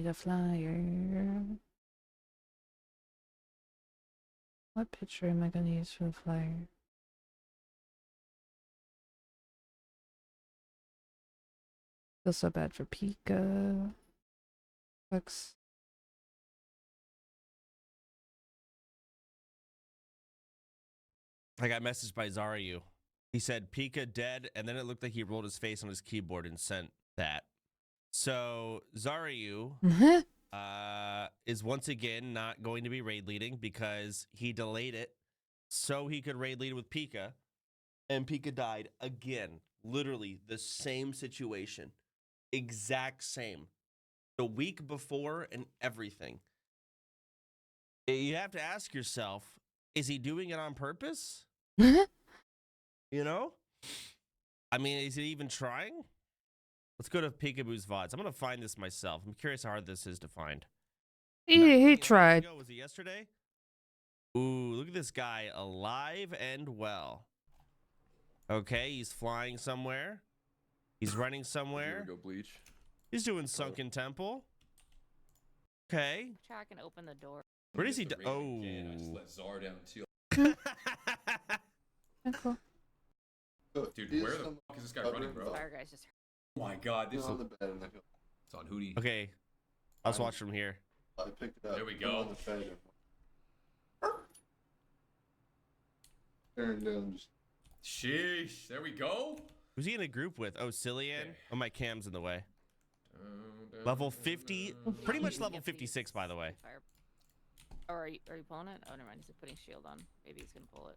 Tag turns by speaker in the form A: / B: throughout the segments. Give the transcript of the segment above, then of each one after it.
A: need a flyer. What picture am I gonna use for a flyer? Feel so bad for Pika. Sucks.
B: I got messaged by Zaryu. He said Pika dead, and then it looked like he rolled his face on his keyboard and sent that. So Zaryu is once again not going to be raid leading because he delayed it so he could raid lead with Pika, and Pika died again. Literally the same situation, exact same, the week before and everything. You have to ask yourself, is he doing it on purpose? You know? I mean, is he even trying? Let's go to Peekaboo's VODs. I'm going to find this myself. I'm curious how hard this is to find.
A: He tried.
B: Was it yesterday? Ooh, look at this guy, alive and well. Okay, he's flying somewhere. He's running somewhere.
C: Go bleach.
B: He's doing Sunken Temple. Okay.
D: Try can open the door.
B: Where does he? Oh.
C: I just let Zar down too.
A: Cool.
C: Dude, where the fuck is this guy running, bro?
D: Fire guy's just.
C: Oh my god, this is
E: on the bed.
C: it's on Hootie.
B: Okay, let's watch from here.
E: I picked it up.
C: There we go.
E: On the bed. Staring down, just
C: Sheesh, there we go.
B: Who's he in a group with? Oh, Cillian. Oh, my cam's in the way. Level 50, pretty much level 56, by the way.
D: Fire. Or are you pulling it? Oh, never mind. He's putting shield on. Maybe he's gonna pull it.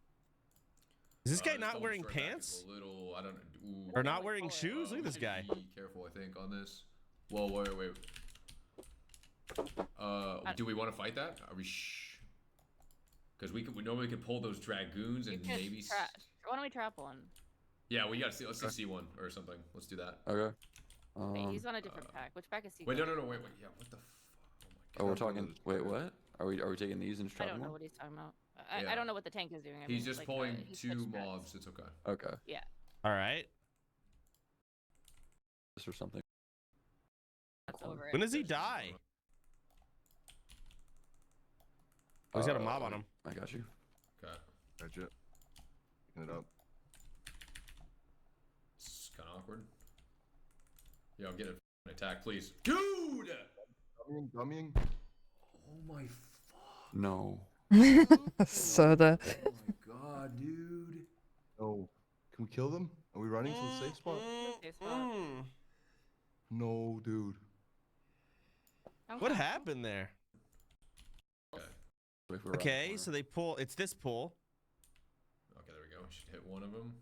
B: Is this guy
C: His
B: not
C: phone
B: wearing
C: straight back
B: pants?
C: is a little, I don't know. Ooh.
B: Or not wearing shoes? Look at this guy.
C: Be careful, I think, on this. Whoa, wait. Do we want to fight that? Are we because we normally could pull those dragoons and maybe.
D: Why don't we trap one?
C: Yeah, we gotta see. Let's see one or something. Let's do that.
F: Okay.
D: Wait, he's on a different pack. Which pack is he?
C: Wait, no,
D: going?
C: wait. Yeah, what the?
F: Oh, we're talking. Wait, what? Are we taking these and just
D: I
F: trapping
D: don't know
F: them?
D: what he's talking about.
C: Yeah.
D: I don't know what the tank is doing. I
C: He's
D: mean,
C: just
D: like,
C: pulling
D: he
C: two
D: switched strats.
C: mobs. It's okay.
F: Okay.
D: Yeah.
B: All right.
F: This or something.
D: That's over it.
B: When does he die? Oh, he's got a mob on him.
F: I got you.
C: Okay.
E: Gotcha. Picking it up.
C: It's kind of awkward. Yo, I'm getting an attack, please. Dude!
E: Dummying.
C: Oh my
F: No.
A: Soda.
C: Oh my god, dude.
E: Oh, can we kill them? Are we running to the safe spot?
D: Safe spot.
E: No, dude.
B: What happened there? Okay, so they pull. It's this pull.
C: Okay, there we go. We should hit one of them.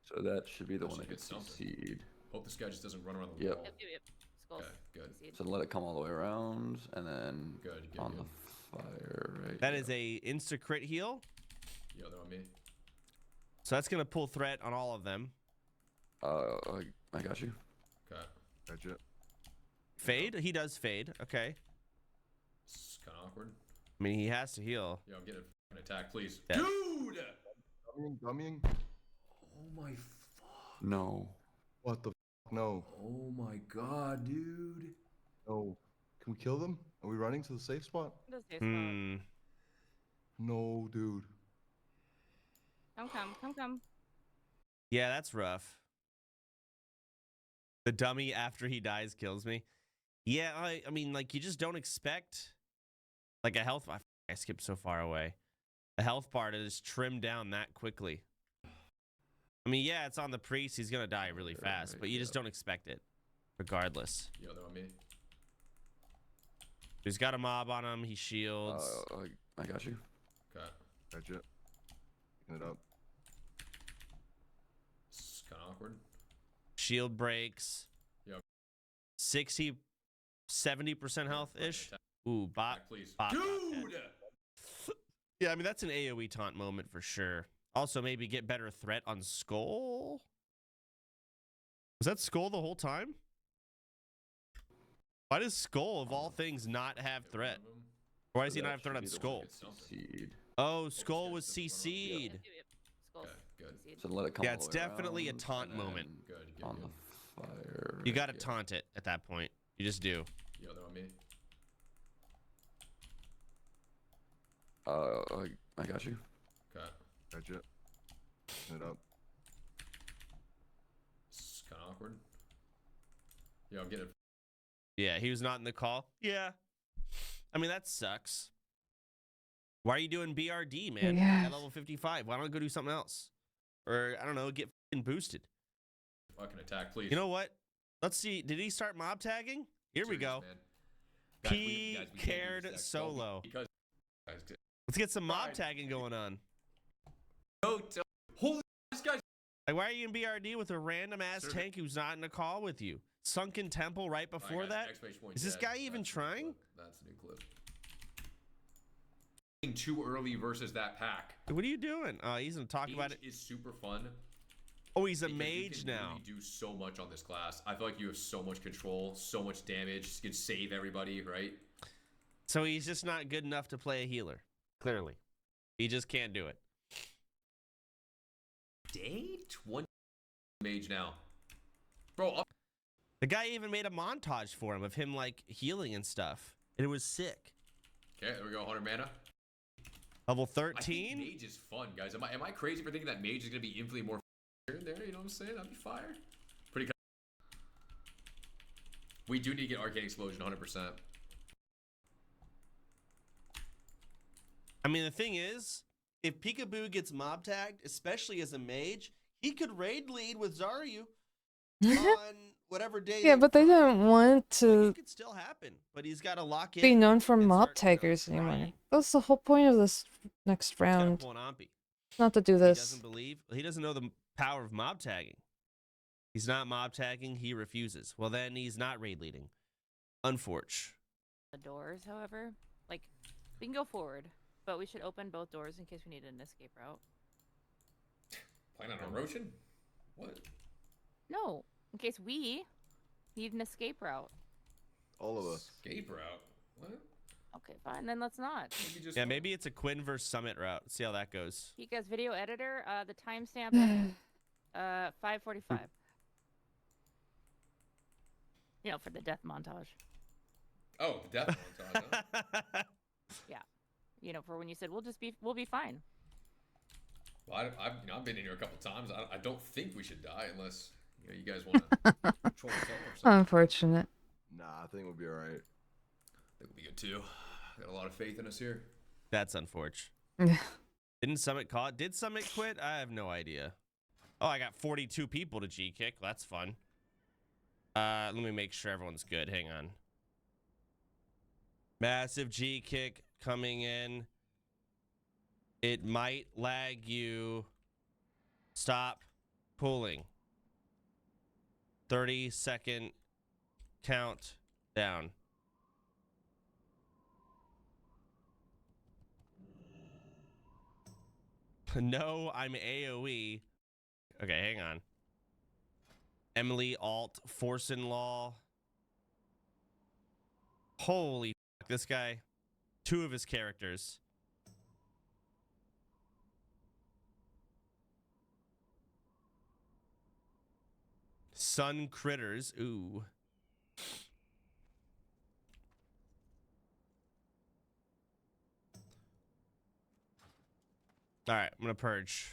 F: So that should be the
C: That
F: one
C: should
F: that
C: hit
F: gets
C: something.
F: CC'd.
C: Hope this guy just doesn't run around the
F: Yep.
C: wall.
D: Yep. Skulls.
C: Okay, good.
D: Concede.
F: So let it come all the way around, and then
C: Good.
F: on the fire right
B: That
F: here.
B: is a insta crit heal.
C: Yo, they're on me.
B: So that's gonna pull threat on all of them.
F: I got you.
C: Okay.
E: Gotcha.
B: Fade. He does fade. Okay.
C: It's kind of awkward.
B: I mean, he has to heal.
C: Yo, I'm getting an attack, please.
B: Yeah.
C: Dude!
E: Dummying.
C: Oh my fuck.
F: No.
E: What the no.
C: Oh my god, dude.
E: No. Can we kill them? Are we running to the safe spot?
D: The safe spot.
B: Hmm.
E: No, dude.
D: Come.
B: Yeah, that's rough. The dummy after he dies kills me. Yeah, I mean, like, you just don't expect, like, a health. I skipped so far away. The health bar to just trim down that quickly. I mean, yeah, it's on the priest. He's gonna die really fast, but you just don't expect it, regardless.
C: Yo, they're on me.
B: He's got a mob on him. He shields.
F: I got you.
C: Okay.
E: Gotcha. Picking it up.
C: It's kind of awkward.
B: Shield breaks.
C: Yep.
B: 60, 70% health ish. Ooh, bot.
C: Attack, please.
B: bot got
C: Dude!
B: dead. Yeah, I mean, that's an AoE taunt moment for sure. Also, maybe get better threat on Skull. Was that Skull the whole time? Why does Skull, of all things, not have threat? Why does he not have threat on Skull?
F: CC'd.
B: Oh, Skull was CC'd.
D: Yep. Skulls.
C: Okay, good.
D: Concede.
F: So let it come
B: Yeah,
F: all
B: it's
F: the way
B: definitely a
F: around,
B: taunt
F: and then
B: moment.
C: Good.
F: On the fire.
B: You
F: right
B: gotta
F: here.
B: taunt it at that point. You just do.
C: Yo, they're on me.
F: I got you.
C: Okay.
E: Gotcha. It up.
C: It's kind of awkward. Yeah, I'm getting.
B: Yeah, he was not in the call. Yeah. I mean, that sucks. Why are you doing BRD, man?
A: Yes.
B: At level 55. Why don't I go do something else? Or, I don't know, get fucking boosted.
C: Fucking attack, please.
B: You know what? Let's see. Did he start mob tagging? Here we
C: Serious,
B: go.
C: man.
B: P
C: guys, we can't do
B: cared
C: this next.
B: solo.
C: Because guys,
B: Let's get some mob
C: Fine.
B: tagging going on.
C: no, holy this guy's
B: Like, why are you in BRD with a random ass
C: Sir.
B: tank who's not in a call with you? Sunken Temple right before
C: Alright,
B: that?
C: guys, exclamation point
B: Is this
C: dead.
B: guy even
C: That's a new
B: trying?
C: clip. That's a new clip. Too early versus that pack.
B: What are you doing? He's gonna talk about it.
C: Mage is super fun.
B: Oh, he's a
C: because you
B: mage
C: can
B: now.
C: Really do so much on this class. I feel like you have so much control, so much damage. You can save everybody, right?
B: So he's just not good enough to play a healer. Clearly. He just can't do it.
C: Day 20 mage now, bro.
B: The guy even made a montage for him of him, like, healing and stuff. And it was sick.
C: Okay, there we go. 100 mana.
B: Level
C: I think
B: 13?
C: mage is fun, guys. Am I crazy for thinking that mage is gonna be infinitely more here and there? You know what I'm saying? That'd be fire. Pretty. We do need to get arcane explosion 100%.
B: I mean, the thing is, if Peekaboo gets mob tagged, especially as a mage, he could raid lead with Zaryu on whatever day.
A: Yeah, but they didn't want
B: Like,
A: to
B: it could still happen, but he's got to lock in.
A: be known for
B: and
A: mob
B: start,
A: taggers anymore.
B: trying.
A: That's the whole point of this next
B: He's gotta
A: round.
B: pull an Ompi.
A: Not to do
B: He
A: this.
B: doesn't believe. He doesn't know the power of mob tagging. He's not mob tagging. He refuses. Well, then he's not raid leading. Unfortunate.
D: The doors, however, like we can go forward, but we should open both doors in case we need an escape route.
C: Plan on a Roshan? What?
D: No, in case we need an escape route.
E: All of us.
C: Escape route? What?
D: Okay, fine, then let's not.
C: Maybe just
B: Yeah, maybe it's a Quinn versus Summit route. See how that goes.
D: Pika's video editor, the timestamp is 5:45. You know, for the death montage.
C: Oh, the death montage. Huh?
D: You know, for when you said we'll be fine.
C: Well, I've been in here a couple times. I don't think we should die unless you guys want to control us all or something.
A: Unfortunate.
E: Nah, I think we'll be alright.
C: I think we'll be good too. I got a lot of faith in us here.
B: That's unfortunate.
A: Yeah.
B: Didn't Summit call it? Did Summit quit? I have no idea. Oh, I got 42 people to G-kick. That's fun. Let me make sure everyone's good. Hang on. Massive G-kick coming in. It might lag you. Stop pulling. 30-second count down. No, I'm AoE. Okay, hang on. Emily Alt Force-in-Law. Holy fuck, this guy. 2 of his characters. Sun Critters. Ooh. All right, I'm gonna purge.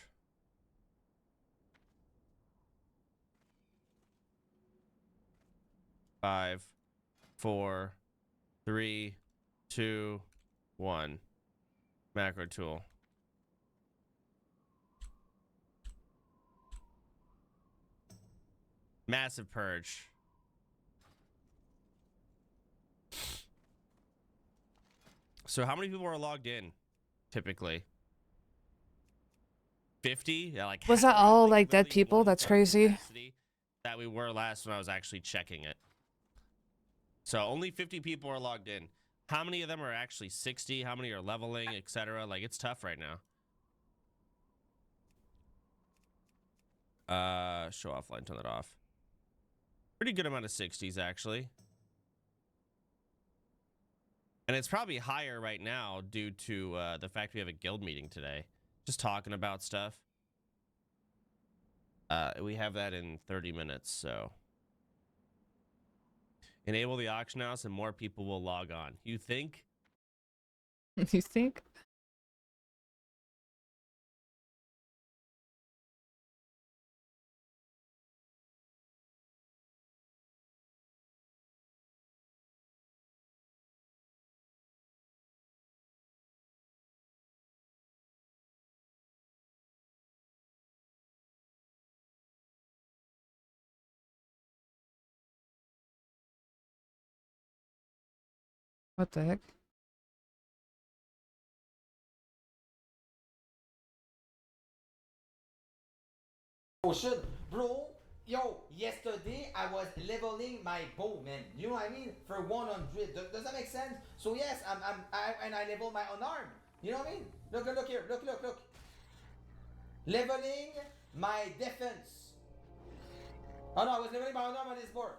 B: Five, 4, 3, 2, 1. Macro tool. Massive purge. So how many people are logged in typically? 50? Yeah, like
A: Was
B: half-
A: that all,
B: we're
A: like, dead
B: literally
A: people? That's
B: 1/3
A: crazy.
B: capacity that we were last when I was actually checking it. So only 50 people are logged in. How many of them are actually 60? How many are leveling, etc.? Like, it's tough right now. Show offline, turn that off. Pretty good amount of 60s, actually. And it's probably higher right now due to the fact we have a guild meeting today. Just talking about stuff. We have that in 30 minutes, so. Enable the auction house and more people will log on. You think?
A: You think? What the heck?
G: Ocean, bro. Yo, yesterday I was leveling my bow, man. You know what I mean? For 100. Does that make sense? So yes, and I level my unarmed. You know what I mean? Look here. Look. Leveling my defense. Oh no, I was leveling my unarmed on this board.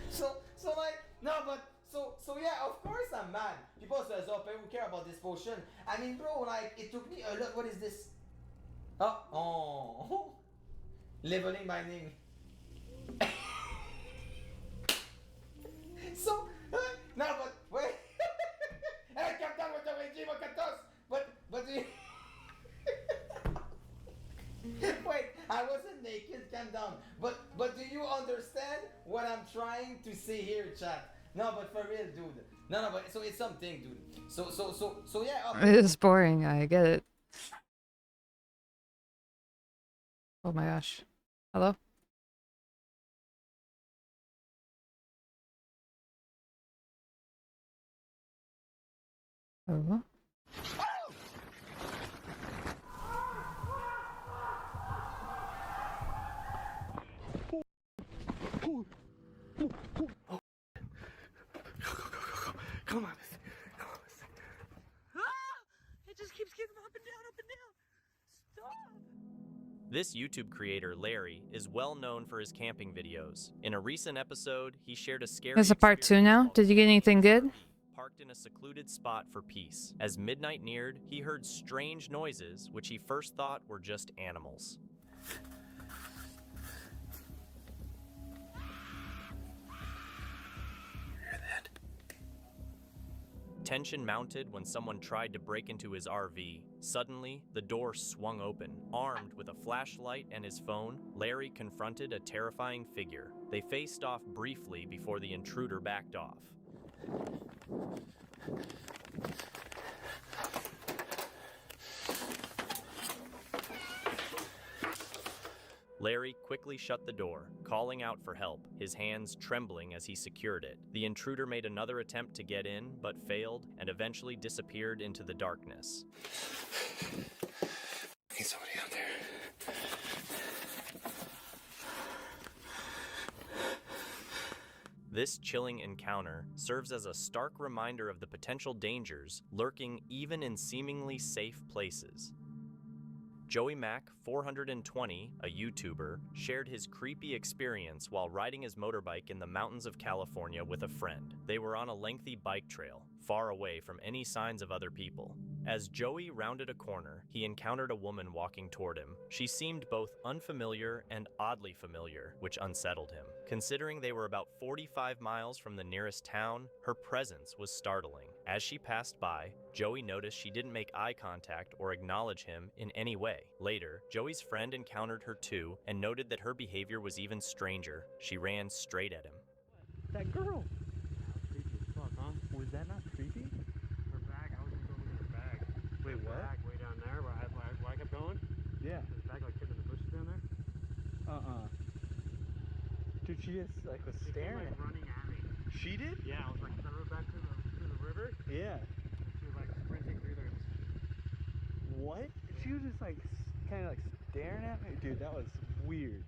G: So like, no, but so yeah, of course I'm mad. People say, who care about this potion? I mean, bro, like, it took me a lot. What is this? Oh, leveling mining. So, no, but wait. I come down with the regime of Katos. But you... Wait, I wasn't naked, calm down. But do you understand what I'm trying to say here, chat? No, but for real, dude. No, but so it's something, dude. So yeah.
A: It is boring, I get it. Oh my gosh. Hello? Oh.
E: Come on,
H: It just keeps getting up and down. Stop!
I: This YouTube creator, Larry, is well known for his camping videos. In a recent episode, he shared a scary
A: There's a part 2
I: experience
A: now?
I: while
A: Did you get anything good?
I: parked in a secluded spot for peace. As midnight neared, he heard strange noises, which he first thought were just animals. Tension mounted when someone tried to break into his RV. Suddenly, the door swung open. Armed with a flashlight and his phone, Larry confronted a terrifying figure. They faced off briefly before the intruder backed off. Larry quickly shut the door, calling out for help, his hands trembling as he secured it. The intruder made another attempt to get in, but failed, and eventually disappeared into the darkness.
E: There's somebody out there.
I: This chilling encounter serves as a stark reminder of the potential dangers lurking even in seemingly safe places. Joey Mac 420, a YouTuber, shared his creepy experience while riding his motorbike in the mountains of California with a friend. They were on a lengthy bike trail, far away from any signs of other people. As Joey rounded a corner, he encountered a woman walking toward him. She seemed both unfamiliar and oddly familiar, which unsettled him. Considering they were about 45 miles from the nearest town, her presence was startling. As she passed by, Joey noticed she didn't make eye contact or acknowledge him in any way. Later, Joey's friend encountered her too and noted that her behavior was even stranger. She ran straight at him.
J: That girl! Creepy as fuck, huh? Was that not creepy? Her bag, I was gonna go look at her bag. Wait, what? Bag way down there where I kept going? Yeah. There's a bag like hidden in the bushes down there? Dude, she just like was staring at me. Running at me. She did? Yeah, I was like, I rode back to the river. Yeah. And she was like sprinting through there. What? She was just like kind of like staring at me. Dude, that was weird.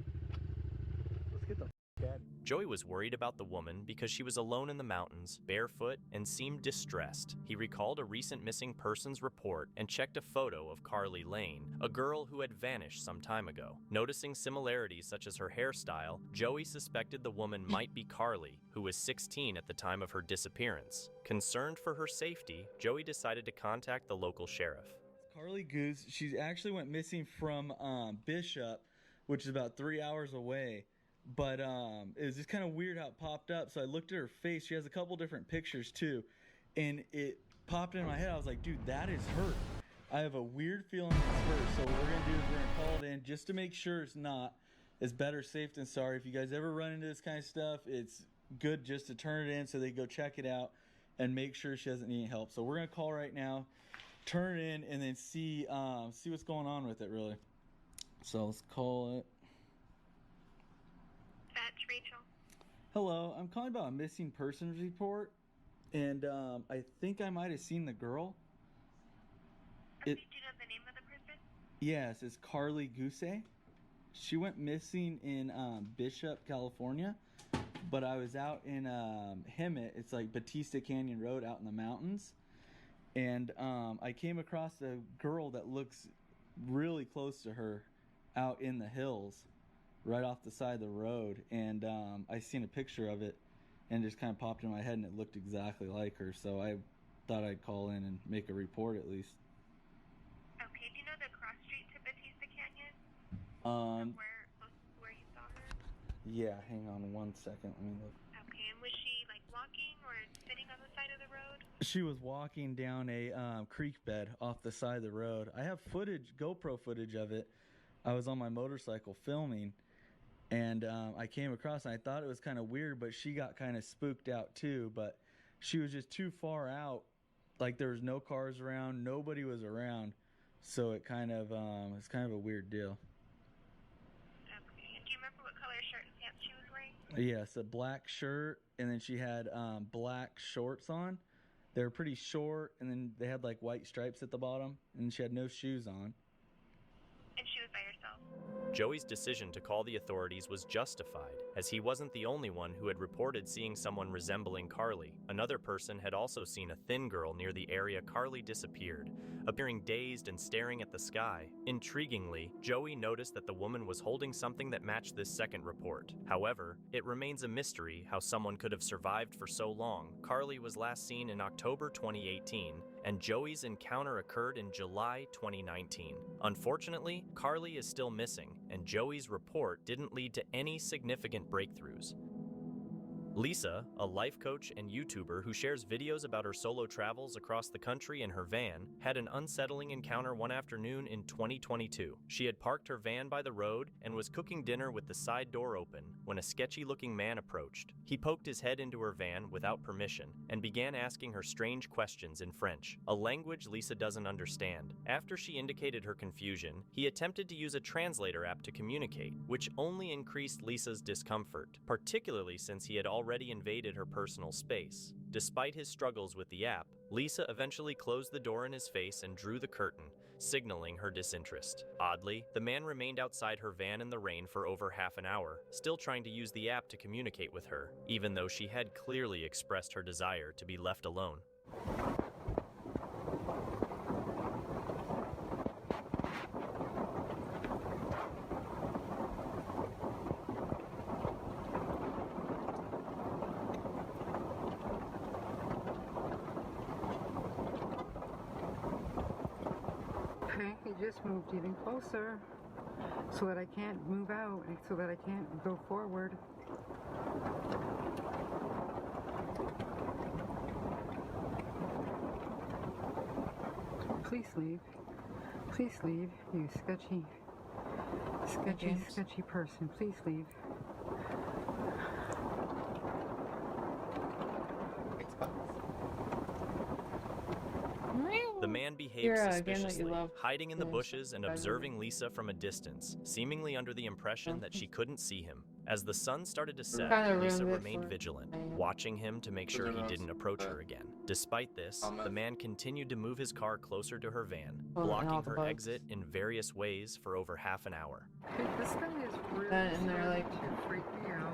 J: Let's get the f out.
I: Joey was worried about the woman because she was alone in the mountains, barefoot, and seemed distressed. He recalled a recent missing persons report and checked a photo of Carly Lane, a girl who had vanished some time ago. Noticing similarities such as her hairstyle, Joey suspected the woman might be Carly, who was 16 at the time of her disappearance. Concerned for her safety, Joey decided to contact the local sheriff.
J: Carly Goose, she actually went missing from Bishop, which is about 3 hours away. But it was just kind of weird how it popped up. So I looked at her face. She has a couple different pictures too. And it popped in my head. I was like, dude, that is her. I have a weird feeling it's her. So what we're going to do is we're going to call it in just to make sure it's not. It's better safe than sorry. If you guys ever run into this kind of stuff, it's good just to turn it in so they go check it out and make sure she doesn't need any help. So we're going to call right now, turn it in, and then see what's going on with it, really. So let's call it.
H: At Rachel.
J: Hello, I'm calling about a missing persons report, and I think I might have seen the girl.
H: Do you know the name of the person?
J: Yes, it's Carly Gousset. She went missing in Bishop, California, but I was out in Hemet. It's like Batista Canyon Road out in the mountains, and I came across a girl that looks really close to her out in the hills, right off the side of the road, and I seen a picture of it, and it just kind of popped in my head, and it looked exactly like her, so I thought I'd call in and make a report at least.
H: Okay, do you know the cross street to Batista Canyon? Where you saw her?
J: Yeah, hang on one second, let me look.
H: Okay, and was she like walking or sitting on the side of the road?
J: She was walking down a creek bed off the side of the road. I have GoPro footage of it. I was on my motorcycle filming, and I came across, and I thought it was kind of weird, but she got kind of spooked out too, but she was just too far out. Like, there was no cars around, nobody was around, so it kind of it's kind of a weird deal.
H: Okay, and do you remember what color shirt and pants she was wearing?
J: Yes, a black shirt, and then she had black shorts on. They were pretty short, and then they had like white stripes at the bottom, and she had no shoes on.
H: And she was by herself?
I: Joey's decision to call the authorities was justified, as he wasn't the only one who had reported seeing someone resembling Carly. Another person had also seen a thin girl near the area Carly disappeared, appearing dazed and staring at the sky. Intriguingly, Joey noticed that the woman was holding something that matched this second report. However, it remains a mystery how someone could have survived for so long. Carly was last seen in October 2018, and Joey's encounter occurred in July 2019. Unfortunately, Carly is still missing, and Joey's report didn't lead to any significant breakthroughs. Lisa, a life coach and YouTuber who shares videos about her solo travels across the country in her van, had an unsettling encounter one afternoon in 2022. She had parked her van by the road and was cooking dinner with the side door open when a sketchy-looking man approached. He poked his head into her van without permission and began asking her strange questions in French, a language Lisa doesn't understand. After she indicated her confusion, he attempted to use a translator app to communicate, which only increased Lisa's discomfort, particularly since he had already invaded her personal space. Despite his struggles with the app, Lisa eventually closed the door in his face and drew the curtain, signaling her disinterest. Oddly, the man remained outside her van in the rain for over half an hour, still trying to use the app to communicate with her, even though she had clearly expressed her desire to be left alone.
K: He just moved even closer so that I can't move out, so that I can't go forward. Please leave. Please leave, you sketchy person. Please leave.
I: The man behaved suspiciously, hiding in the bushes and observing Lisa from a distance, seemingly under the impression that she couldn't see him. As the sun started to set, Lisa remained vigilant, watching him to make sure he didn't approach her again. Despite this, the man continued to move his car closer to her van, blocking her exit in various ways for over half an hour.
K: This guy is really starting to freak me out.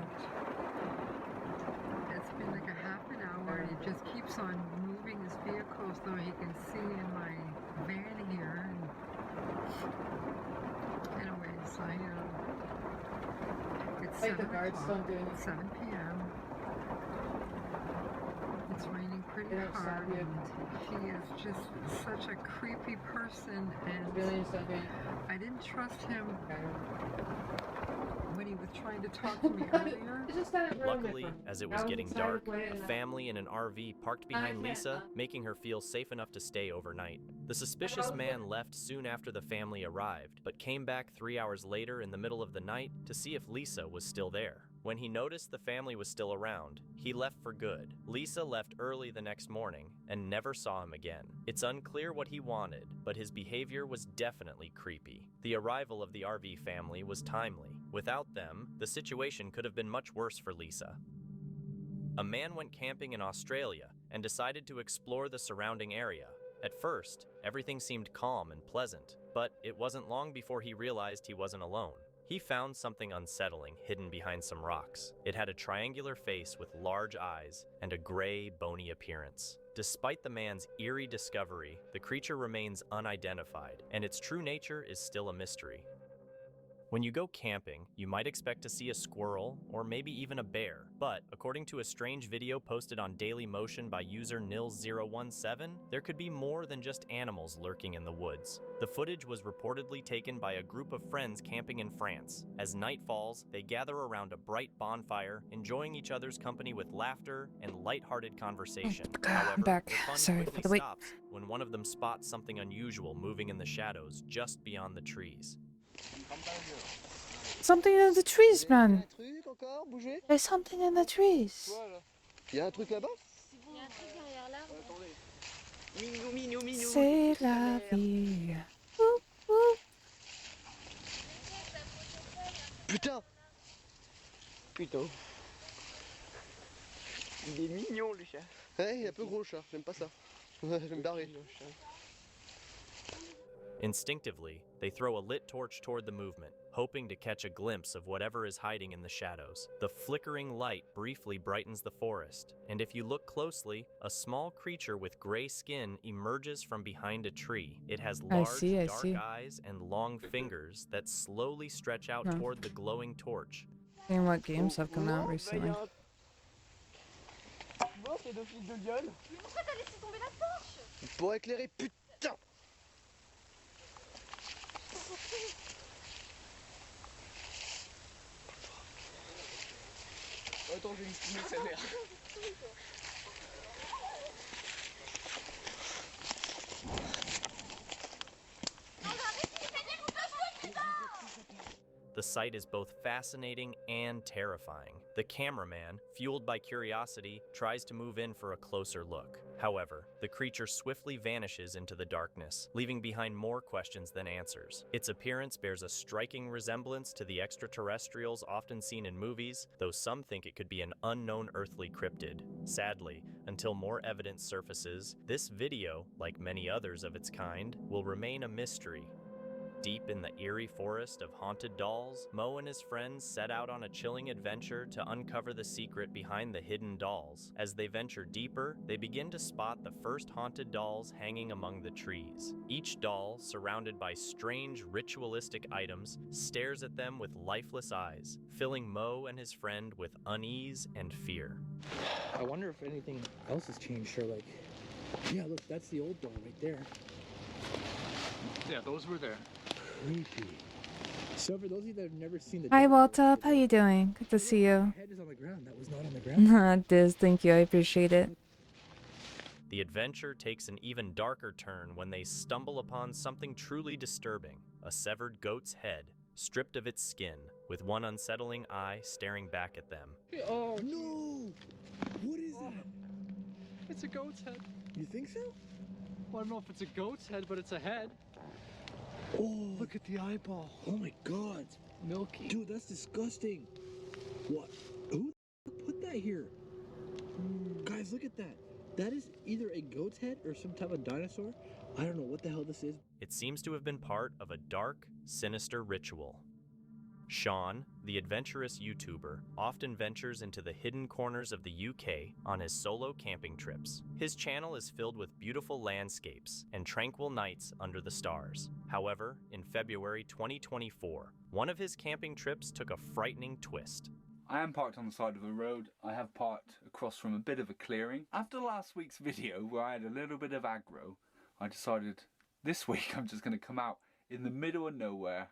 K: It's been like a half an hour and he just keeps on moving his vehicle so he can see in my van here. And anyways, it's 7 p.m. It's raining pretty hard and he is just such a creepy person, and I didn't trust him when he was trying to talk to me earlier.
I: Luckily, as it was getting dark, a family in an RV parked behind Lisa, making her feel safe enough to stay overnight. The suspicious man left soon after the family arrived, but came back 3 hours later in the middle of the night to see if Lisa was still there. When he noticed the family was still around, he left for good. Lisa left early the next morning and never saw him again. It's unclear what he wanted, but his behavior was definitely creepy. The arrival of the RV family was timely, Without them, the situation could have been much worse for Lisa. A man went camping in Australia and decided to explore the surrounding area. At first, everything seemed calm and pleasant, but it wasn't long before he realized he wasn't alone. He found something unsettling hidden behind some rocks. It had a triangular face with large eyes and a gray, bony appearance. Despite the man's eerie discovery, the creature remains unidentified, and its true nature is still a mystery. When you go camping, you might expect to see a squirrel or maybe even a bear, but according to a strange video posted on Dailymotion by user Nils017, there could be more than just animals lurking in the woods. The footage was reportedly taken by a group of friends camping in France. As night falls, they gather around a bright bonfire, enjoying each other's company with laughter and light-hearted conversation. However,
A: I'm back.
I: their fun
A: Sorry
I: quickly
A: for the wait.
I: stops when one of them spots something unusual moving in the shadows just beyond the trees.
A: Something in the trees, man. There's something in the trees.
E: Y'a un truc là-bas?
A: C'est la vie. Ouh, ouh.
E: Putain! Putain. Il est mignon le chat. Ouais, il est un peu gros le chat, j'aime pas ça. Je vais me barrer.
I: Instinctively, they throw a lit torch toward the movement, hoping to catch a glimpse of whatever is hiding in the shadows. The flickering light briefly brightens the forest, and if you look closely, a small creature with gray skin emerges from behind a tree. It has large, dark eyes and long fingers that slowly stretch out toward the glowing torch.
A: Seeing what games have come out recently.
E: Pour éclairer, putain! Attends, je vais estimer sa mère.
I: The sight is both fascinating and terrifying. The cameraman, fueled by curiosity, tries to move in for a closer look. However, the creature swiftly vanishes into the darkness, leaving behind more questions than answers. Its appearance bears a striking resemblance to the extraterrestrials often seen in movies, though some think it could be an unknown earthly cryptid. Sadly, until more evidence surfaces, this video, like many others of its kind, will remain a mystery. Deep in the eerie forest of haunted dolls, Mo and his friends set out on a chilling adventure to uncover the secret behind the hidden dolls. As they venture deeper, they begin to spot the first haunted dolls hanging among the trees. Each doll, surrounded by strange ritualistic items, stares at them with lifeless eyes, filling Mo and his friend with unease and fear.
L: I wonder if anything else has changed, or like, yeah, look, that's the old doll right there.
M: Yeah, those were there.
L: Creepy. So for those of you that have never seen the
A: Hi,
L: doll,
A: Waltup. How you doing? Good to see you.
L: head is on the ground. That was not on the ground.
A: Diz, thank you. I appreciate it.
I: The adventure takes an even darker turn when they stumble upon something truly disturbing, a severed goat's head, stripped of its skin, with one unsettling eye staring back at them.
L: Oh no! What is that?
M: It's a goat's head.
L: You think so?
M: Well, I don't know if it's a goat's head, but it's a head.
L: Oh,
M: Look at the eyeball.
L: oh my god.
M: Milky.
L: Dude, that's disgusting. What? Who put that here? Guys, look at that. That is either a goat's head or some type of dinosaur. I don't know what the hell this is.
I: It seems to have been part of a dark, sinister ritual. Sean, the adventurous YouTuber, often ventures into the hidden corners of the UK on his solo camping trips. His channel is filled with beautiful landscapes and tranquil nights under the stars. However, in February 2024, one of his camping trips took a frightening twist.
M: I am parked on the side of a road. I have parked across from a bit of a clearing. After last week's video where I had a little bit of aggro, I decided this week I'm just going to come out in the middle of nowhere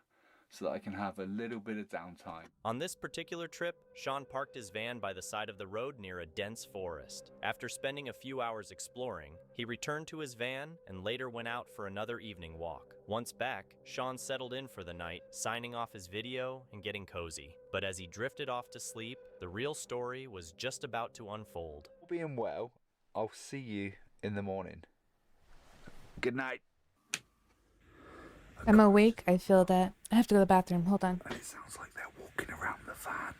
M: so that I can have a little bit of downtime.
I: On this particular trip, Sean parked his van by the side of the road near a dense forest. After spending a few hours exploring, he returned to his van and later went out for another evening walk. Once back, Sean settled in for the night, signing off his video and getting cozy. But as he drifted off to sleep, the real story was just about to unfold.
M: Being well, I'll see you in the morning. Good night.
A: I'm awake. I feel that. I have to go to the bathroom. Hold on.
M: It sounds like they're walking van.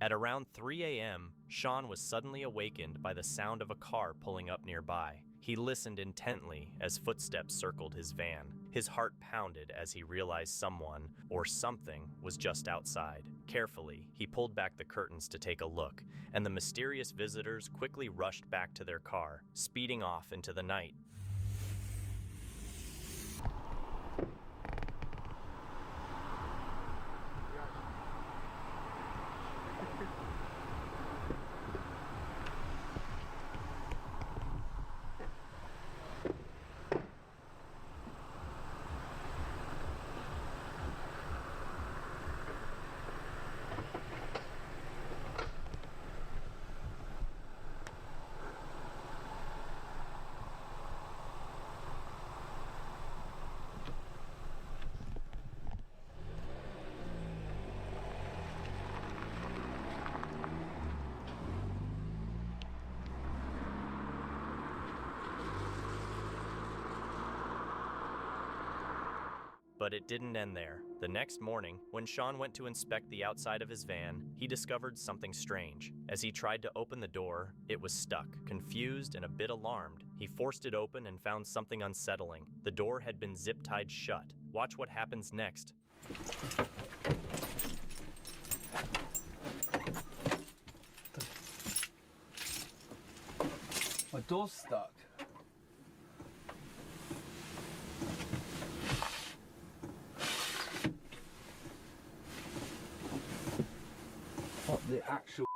I: At around 3 a.m., Sean was suddenly awakened by the sound of a car pulling up nearby. He listened intently as footsteps circled his van. His heart pounded as he realized someone, or something, was just outside. Carefully, he pulled back the curtains to take a look, and the mysterious visitors quickly rushed back to their car, speeding off into the night. But it didn't end there. The next morning, when Sean went to inspect the outside of his van, he discovered something strange. As he tried to open the door, it was stuck. Confused and a bit alarmed, he forced it open and found something unsettling. The door had been zip-tied shut. Watch what happens next.
M: My door's stuck. What the actual...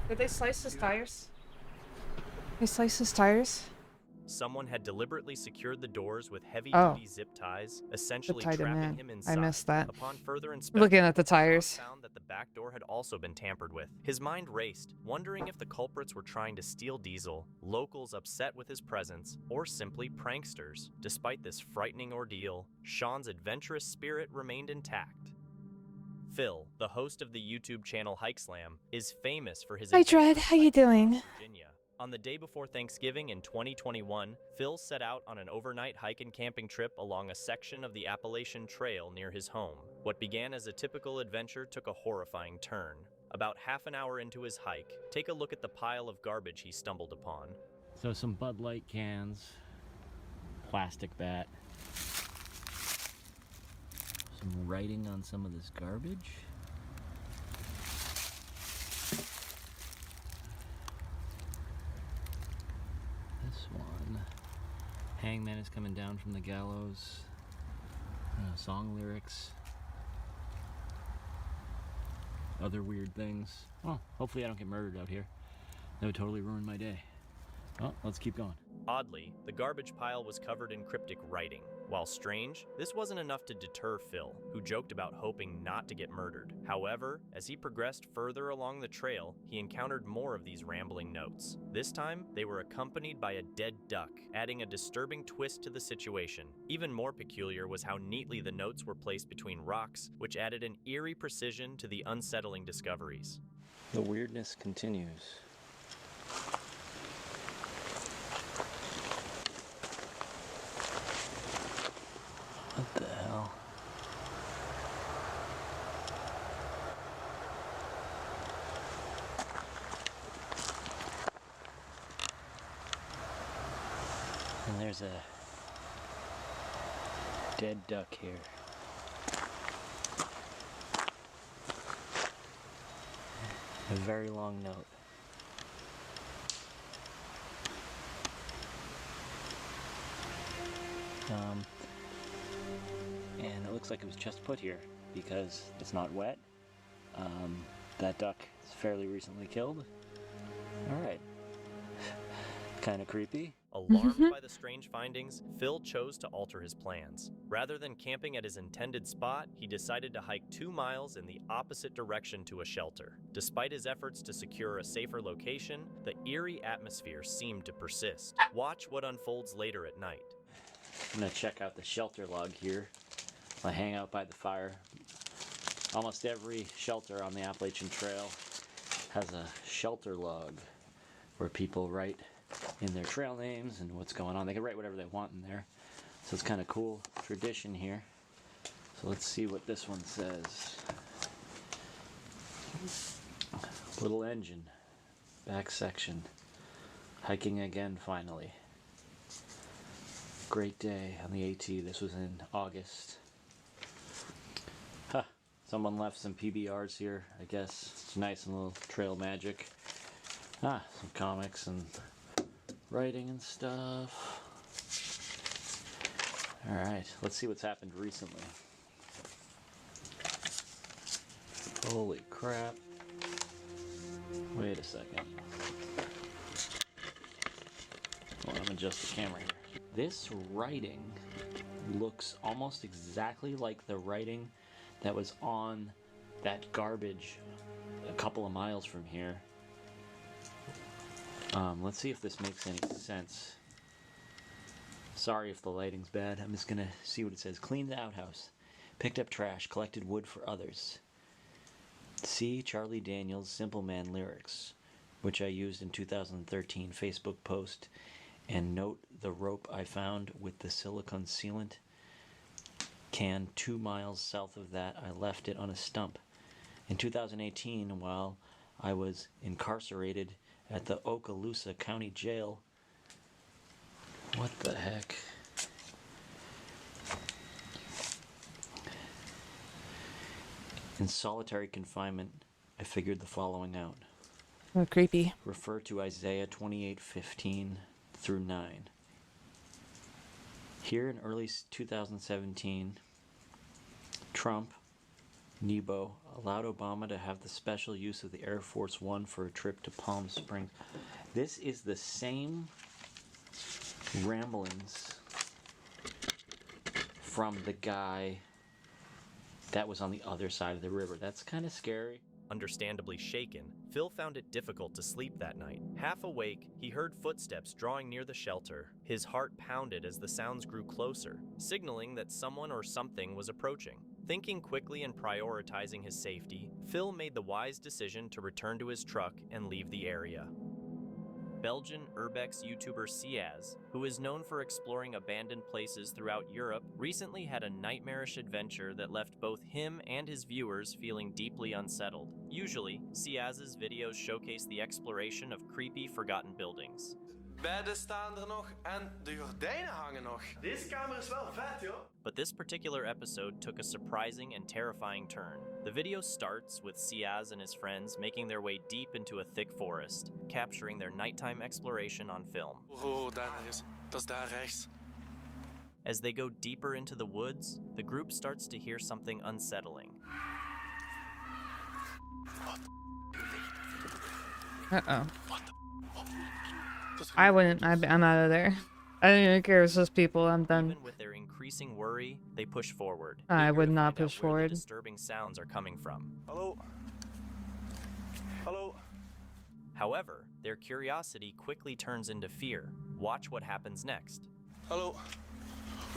A: Did they slice his tires? They slice his tires?
I: Someone had deliberately secured the doors with heavy-duty zip ties, essentially
A: tied him
I: trapping
A: in.
I: him
A: I
I: inside.
A: missed that.
I: Upon further inspection,
A: Looking at the
I: Sean
A: tires.
I: found that the back door had also been tampered with. His mind raced, wondering if the culprits were trying to steal Diesel, locals upset with his presence, or simply pranksters. Despite this frightening ordeal, Sean's adventurous spirit remained intact. Phil, the host of the YouTube channel Hike Slam, is famous for his
A: Hi, Dread.
I: adventurous
A: How you
I: hikes across
A: doing?
I: Virginia. On the day before Thanksgiving in 2021, Phil set out on an overnight hike and camping trip along a section of the Appalachian Trail near his home. What began as a typical adventure took a horrifying turn. About half an hour into his hike, take a look at the pile of garbage he stumbled upon.
N: So some Bud Light cans, plastic bat, some writing on some of this garbage. This one, Hangman is coming down from the gallows. Song lyrics. Other weird things. Oh, hopefully I don't get murdered out here. That would totally ruin my day. Well, let's keep going.
I: Oddly, the garbage pile was covered in cryptic writing. While strange, this wasn't enough to deter Phil, who joked about hoping not to get murdered. However, as he progressed further along the trail, he encountered more of these rambling notes. This time, they were accompanied by a dead duck, adding a disturbing twist to the situation. Even more peculiar was how neatly the notes were placed between rocks, which added an eerie precision to the unsettling discoveries.
N: The weirdness continues. What the hell? And there's a dead duck here. A very long note. And it looks like it was just put here because it's not wet. That duck is fairly recently killed. Alright. Kind of creepy.
I: Alarmed by the strange findings, Phil chose to alter his plans. Rather than camping at his intended spot, he decided to hike 2 miles in the opposite direction to a shelter. Despite his efforts to secure a safer location, the eerie atmosphere seemed to persist. Watch what unfolds later at night.
N: I'm gonna check out the shelter log here. I hang out by the fire. Almost every shelter on the Appalachian Trail has a shelter log where people write in their trail names and what's going on. They can write whatever they want in there. So it's kind of cool tradition here. So let's see what this one says. Little engine, back section. Hiking again finally. Great day on the AT. This was in August. Huh. Someone left some PBRs here, I guess. It's nice and little trail magic. Ah, some comics and writing and stuff. Alright, let's see what's happened recently. Holy crap. Wait a second. Hold on, I'm gonna adjust the camera here. This writing looks almost exactly like the writing that was on that garbage a couple of miles from here. Let's see if this makes any sense. Sorry if the lighting's bad. I'm just gonna see what it says. Cleaned the outhouse. Picked up trash. Collected wood for others. See Charlie Daniels' Simple Man lyrics, which I used in 2013 Facebook post, and note the rope I found with the silicone sealant can 2 miles south of that. I left it on a stump. In 2018, while I was incarcerated at the Okaloosa County Jail. What the heck? In solitary confinement, I figured the following out.
A: Oh, creepy.
N: Refer to Isaiah 28:15 through 9. Here in early 2017, Trump, Nebo, allowed Obama to have the special use of the Air Force One for a trip to Palm Springs. This is the same ramblings from the guy that was on the other side of the river. That's kind of scary.
I: Understandably shaken, Phil found it difficult to sleep that night. Half awake, he heard footsteps drawing near the shelter. His heart pounded as the sounds grew closer, signaling that someone or something was approaching. Thinking quickly and prioritizing his safety, Phil made the wise decision to return to his truck and leave the area. Belgian urbex YouTuber Ciaz, who is known for exploring abandoned places throughout Europe, recently had a nightmarish adventure that left both him and his viewers feeling deeply unsettled. Usually, Ciaz's videos showcase the exploration of creepy, forgotten buildings.
O: Bedden staan er nog en de gordijnen hangen nog. Deze kamer is wel vet, joh.
I: But this particular episode took a surprising and terrifying turn. The video starts with Ciaz and his friends making their way deep into a thick forest, capturing their nighttime exploration on film.
O: Oh, daar is. Dat is daar rechts.
I: As they go deeper into the woods, the group starts to hear something unsettling.
A: Uh-oh. I wouldn't. I'm out of there. I don't even care if it's just people. I'm done.
I: Even with their increasing worry, they push forward.
A: I would not push forward.
I: Where the disturbing sounds are coming from.
O: Hallo. Hallo.
I: However, their curiosity quickly turns into fear. Watch what happens next.
O: Hallo.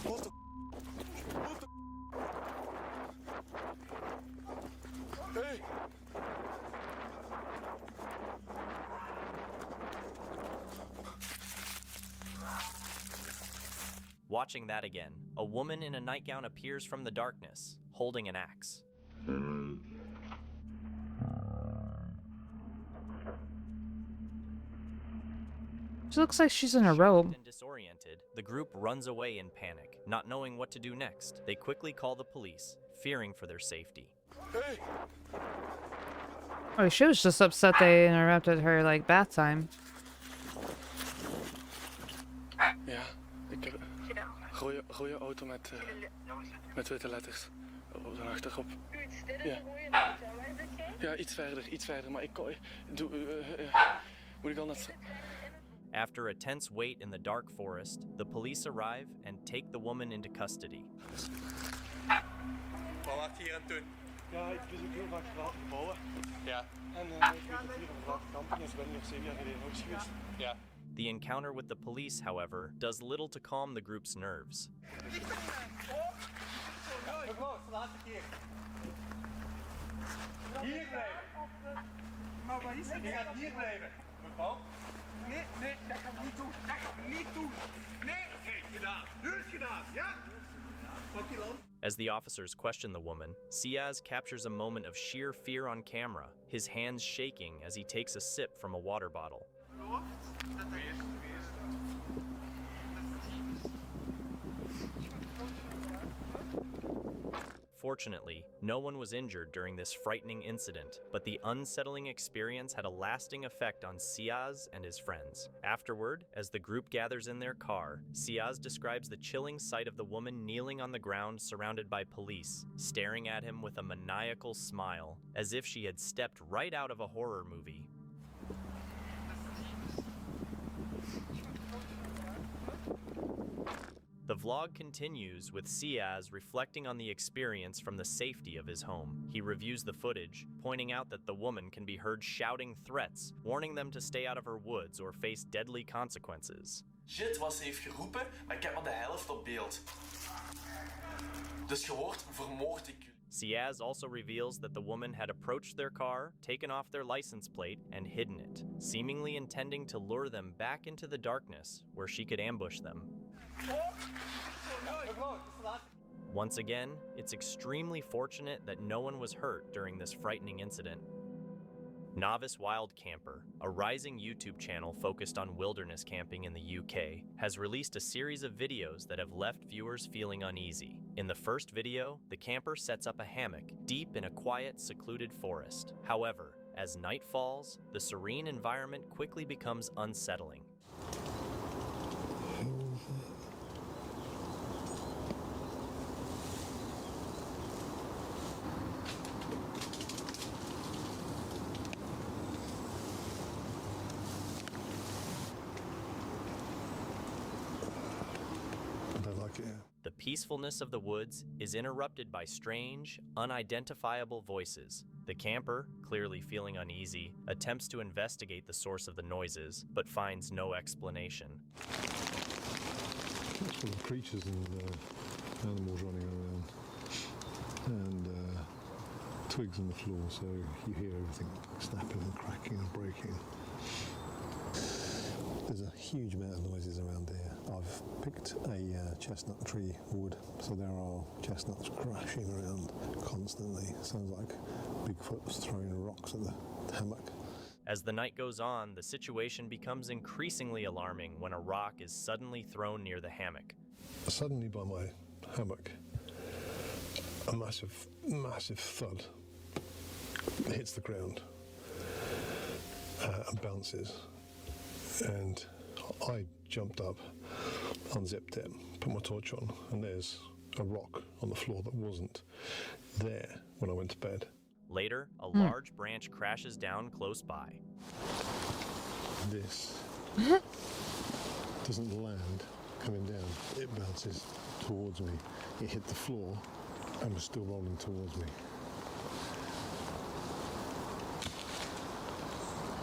O: What the? What the? Hey.
I: Watching that again, a woman in a nightgown appears from the darkness, holding an axe.
A: She looks like she's in a robe.
I: And disoriented, the group runs away in panic, not knowing what to do next. They quickly call the police, fearing for their safety.
O: Hey.
A: Oh, she was just upset they interrupted her, like, bath time.
O: Ja, ik heb een rode auto met witte letters op de achterop. Ja. Ja, iets verder, maar ik moet ik al net...
I: After a tense wait in the dark forest, the police arrive and take the woman into custody.
O: Wat wacht je hier aan het doen? Ja, ik bezoek heel vaak verlaten gebouwen. Ja. En ik weet dat hier een verlaten camping is. Ik ben hier 7 jaar geleden ook geweest. Ja.
I: The encounter with the police, however, does little to calm the group's nerves.
O: Mevrouw, laatste keer. Hier blijven. Maar waar is het? Je gaat hier blijven. Mevrouw. Nee, nee, dat ga ik niet doen. Dat ga ik niet doen. Nee. Oké, gedaan. Nu is het gedaan, ja? Pak je dan.
I: As the officers question the woman, Ciaz captures a moment of sheer fear on camera, his hands shaking as he takes a sip from a water bottle. Fortunately, no one was injured during this frightening incident, but the unsettling experience had a lasting effect on Ciaz and his friends. Afterward, as the group gathers in their car, Ciaz describes the chilling sight of the woman kneeling on the ground surrounded by police, staring at him with a maniacal smile, as if she had stepped right out of a horror movie. The vlog continues with Ciaz reflecting on the experience from the safety of his home. He reviews the footage, pointing out that the woman can be heard shouting threats, warning them to stay out of her woods or face deadly consequences.
P: Shit wat ze heeft geroepen, maar ik heb maar de helft op beeld. Dus je hoort vermoord ik u.
I: Ciaz also reveals that the woman had approached their car, taken off their license plate, and hidden it, seemingly intending to lure them back into the darkness where she could ambush them. Once again, it's extremely fortunate that no one was hurt during this frightening incident. Novice Wild Camper, a rising YouTube channel focused on wilderness camping in the UK, has released a series of videos that have left viewers feeling uneasy. In the first video, the camper sets up a hammock deep in a quiet, secluded forest. However, as night falls, the serene environment quickly becomes unsettling. The peacefulness of the woods is interrupted by strange, unidentifiable voices. The camper, clearly feeling uneasy, attempts to investigate the source of the noises, but finds no explanation.
Q: It's full of creatures and animals running around, and twigs on the floor, so you hear everything snapping and cracking and breaking. There's a huge amount of noises around here. I've picked a chestnut tree wood, so there are chestnuts crashing around constantly. Sounds like Bigfoot's throwing rocks at the hammock.
I: As the night goes on, the situation becomes increasingly alarming when a rock is suddenly thrown near the hammock.
Q: Suddenly by my hammock, a massive, massive thud hits the ground and bounces. And I jumped up, unzipped it, put my torch on, and there's a rock on the floor that wasn't there when I went to bed.
I: Later, a large branch crashes down close by.
Q: This doesn't land coming down. It bounces towards me. It hit the floor and was still rolling towards me.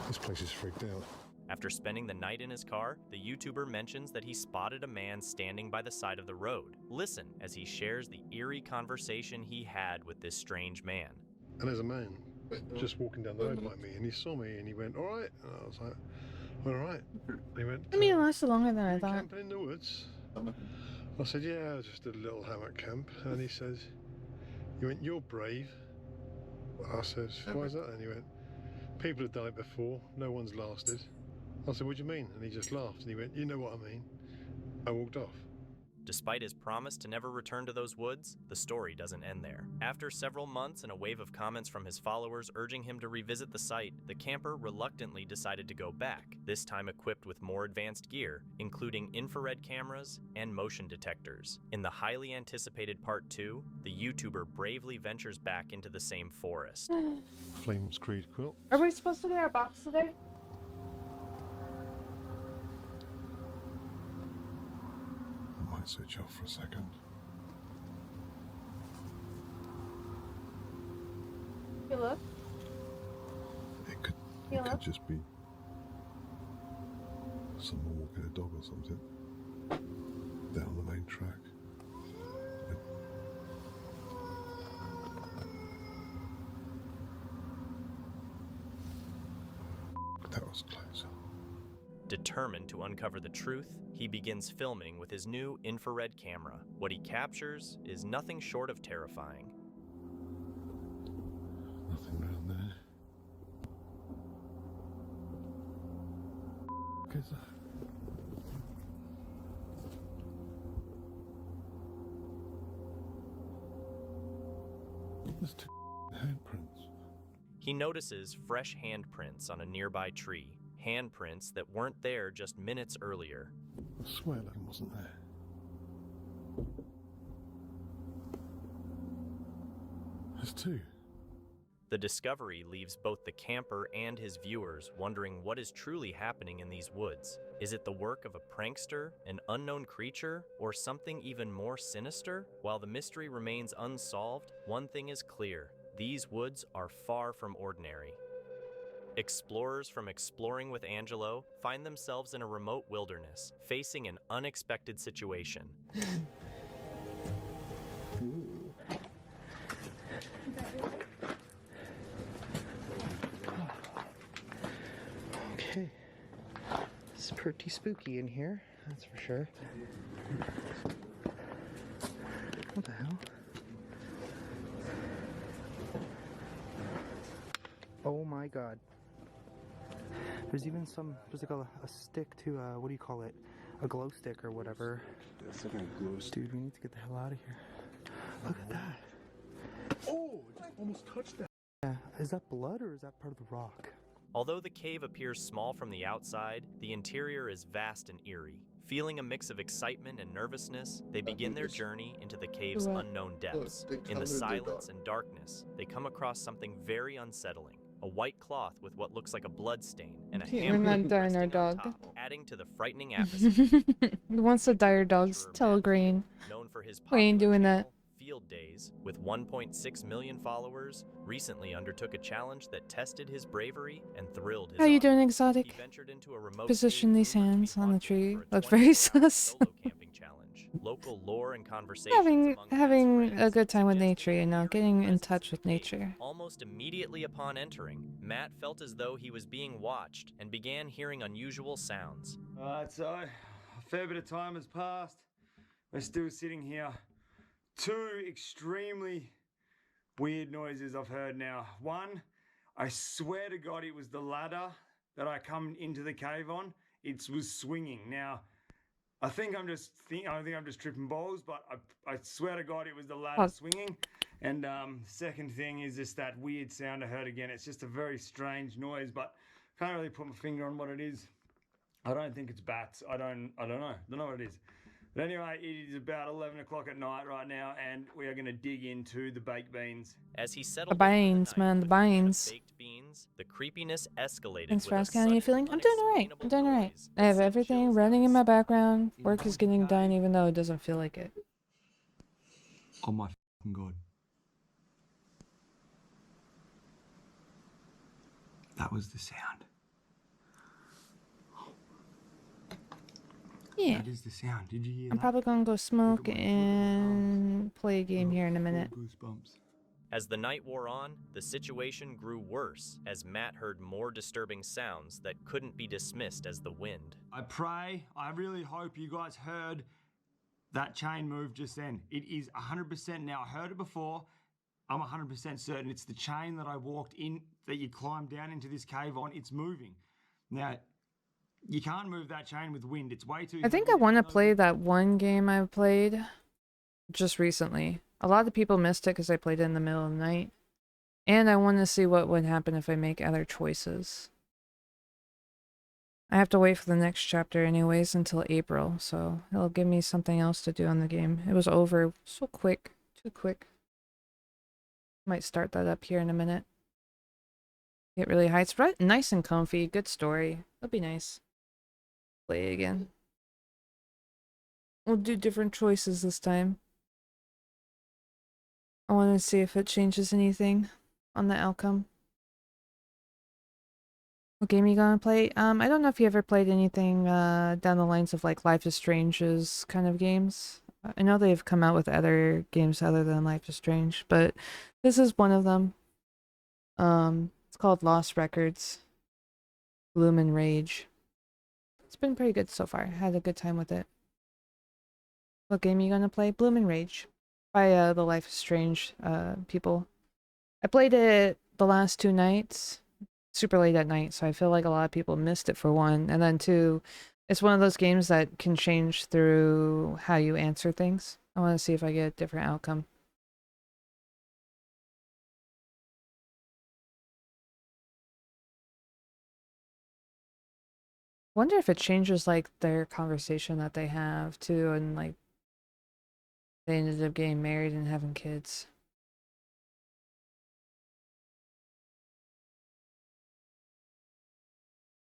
Q: This place is freaked out.
I: After spending the night in his car, the YouTuber mentions that he spotted a man standing by the side of the road. Listen as he shares the eerie conversation he had with this strange man.
Q: And there's a man just walking down the road like me, and he saw me and he went, "All right." And I was like, "All right." And he went,
A: I mean, it lasted longer than I thought.
Q: "Camping in the woods?" I said, "Yeah, I just did a little hammock camp." And he said, "You went, you're brave." I said, "Why is that?" And he went, "People have done it before, no one's lasted." I said, "What do you mean?" And he just laughed and he went, "You know what I mean." I walked off.
I: Despite his promise to never return to those woods, the story doesn't end there. After several months and a wave of comments from his followers urging him to revisit the site, the camper reluctantly decided to go back, this time equipped with more advanced gear, including infrared cameras and motion detectors. In the highly anticipated Part 2, the YouTuber bravely ventures back into the same forest.
Q: Flames Creed quilt.
A: Are we supposed to get our box today?
Q: I might switch off for a second.
A: You look?
Q: It could just be someone walking a dog or something down the main track. That was close.
I: Determined to uncover the truth, he begins filming with his new infrared camera. What he captures is nothing short of terrifying.
Q: Nothing around there. What is that? There's two handprints.
I: He notices fresh handprints on a nearby tree. Handprints that weren't there just minutes earlier.
Q: I swear that wasn't there. There's two.
I: The discovery leaves both the camper and his viewers wondering what is truly happening in these woods. Is it the work of a prankster, an unknown creature, or something even more sinister? While the mystery remains unsolved, one thing is clear. These woods are far from ordinary. Explorers from Exploring with Angelo find themselves in a remote wilderness, facing an unexpected situation.
E: Okay. It's pretty spooky in here, that's for sure. What the hell? Oh my god. There's even there's like a stick to, what do you call it? A glow stick or whatever.
Q: That's like a glow stick.
E: Dude, we need to get the hell out of here. Look at that.
Q: Oh, I almost touched that.
E: Yeah, is that blood or is that part of the rock?
I: Although the cave appears small from the outside, the interior is vast and eerie. Feeling a mix of excitement and nervousness, they begin their journey into the cave's unknown depths. In the silence and darkness, they come across something very unsettling. A white cloth with what looks like a blood stain and a
A: We're not dying our dog.
I: top, adding to the frightening atmosphere.
A: Who wants to die our dogs? Tell Green.
I: Known for his
A: We ain't doing that.
I: Field Days, with 1.6 million followers, recently undertook a challenge that tested his bravery and thrilled his
A: How you
I: audience.
A: doing, Exotic?
I: He ventured into a remote
A: Position
I: cave
A: these
I: rumored to be
A: hands on the
I: haunted
A: tree.
I: for a
A: Look very
I: 24-hour
A: sus.
I: solo camping challenge. Local lore and conversations
A: having
I: among
A: a good time with nature, you know, getting in touch with nature.
I: Almost immediately upon entering, Matt felt as though he was being watched and began hearing unusual sounds.
R: Alright, so a fair bit of time has passed. We're still sitting here. Two extremely weird noises I've heard now. One, I swear to God it was the ladder that I come into the cave on. It was swinging. Now, I think I'm just tripping balls, but I swear to God it was the ladder swinging. And second thing is just that weird sound I heard again. It's just a very strange noise, but can't really put my finger on what it is. I don't think it's bats. I don't know. Don't know what it is. But anyway, it is about 11 o'clock at night right now, and we are going to dig into the baked beans.
I: As he settled
A: The beans, man, the beans.
I: baked beans, the creepiness escalated.
A: Thanks for
I: with a
A: asking. How you
I: sudden
A: feeling? I'm doing alright. I'm doing alright. I have everything running in my background. Work is getting done, even though it doesn't feel like it.
R: Oh my f***ing God. That was the sound.
A: Yeah.
R: That is the sound. Did you hear
A: I'm
R: that?
A: probably gonna go smoke and play a game here in a minute.
R: Goosebumps.
I: As the night wore on, the situation grew worse as Matt heard more disturbing sounds that couldn't be dismissed as the wind.
R: I really hope you guys heard that chain move just then. It is 100% now. I heard it before. I'm 100% certain it's the chain that I walked in, that you climbed down into this cave on. It's moving. Now, you can't move that chain with wind. It's way too
A: I think I want to play that one game I played just recently. A lot of people missed it because I played it in the middle of the night. And I want to see what would happen if I make other choices. I have to wait for the next chapter anyways until April, so it'll give me something else to do on the game. It was over so quick. Too quick. Might start that up here in a minute. Get really high. It's nice and comfy. Good story. That'll be nice. Play again. We'll do different choices this time. I want to see if it changes anything on the outcome. What game are you gonna play? I don't know if you ever played anything down the lines of like Life is Strange's kind of games. I know they've come out with other games other than Life is Strange, but this is one of them. It's called Lost Records. Gloom and Rage. It's been pretty good so far. I had a good time with it. What game are you gonna play? Bloom and Rage by the Life is Strange people. I played it the last 2 nights, super late at night, so I feel like a lot of people missed it for one. And then two, it's one of those games that can change through how you answer things. I want to see if I get a different outcome. Wonder if it changes like their conversation that they have too, and like they ended up getting married and having kids.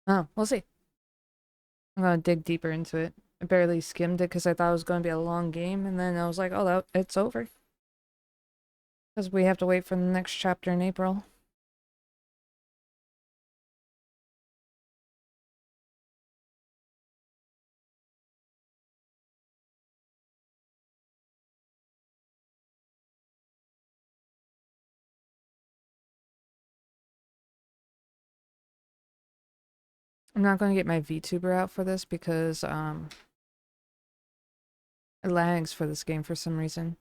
A: Oh, we'll see. I'm gonna dig deeper into it. I barely skimmed it because I thought it was going to be a long game, and then I was like, oh, it's over. Because we have to wait for the next chapter in April. I'm not going to get my VTuber out for this because it lags for this game for some reason.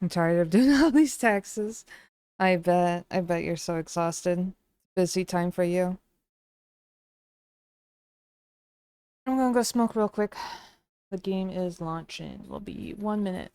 A: I'm tired of doing all these taxes. I bet you're so exhausted. Busy time for you. I'm gonna go smoke real quick. The game is launching. Will be 1 minute.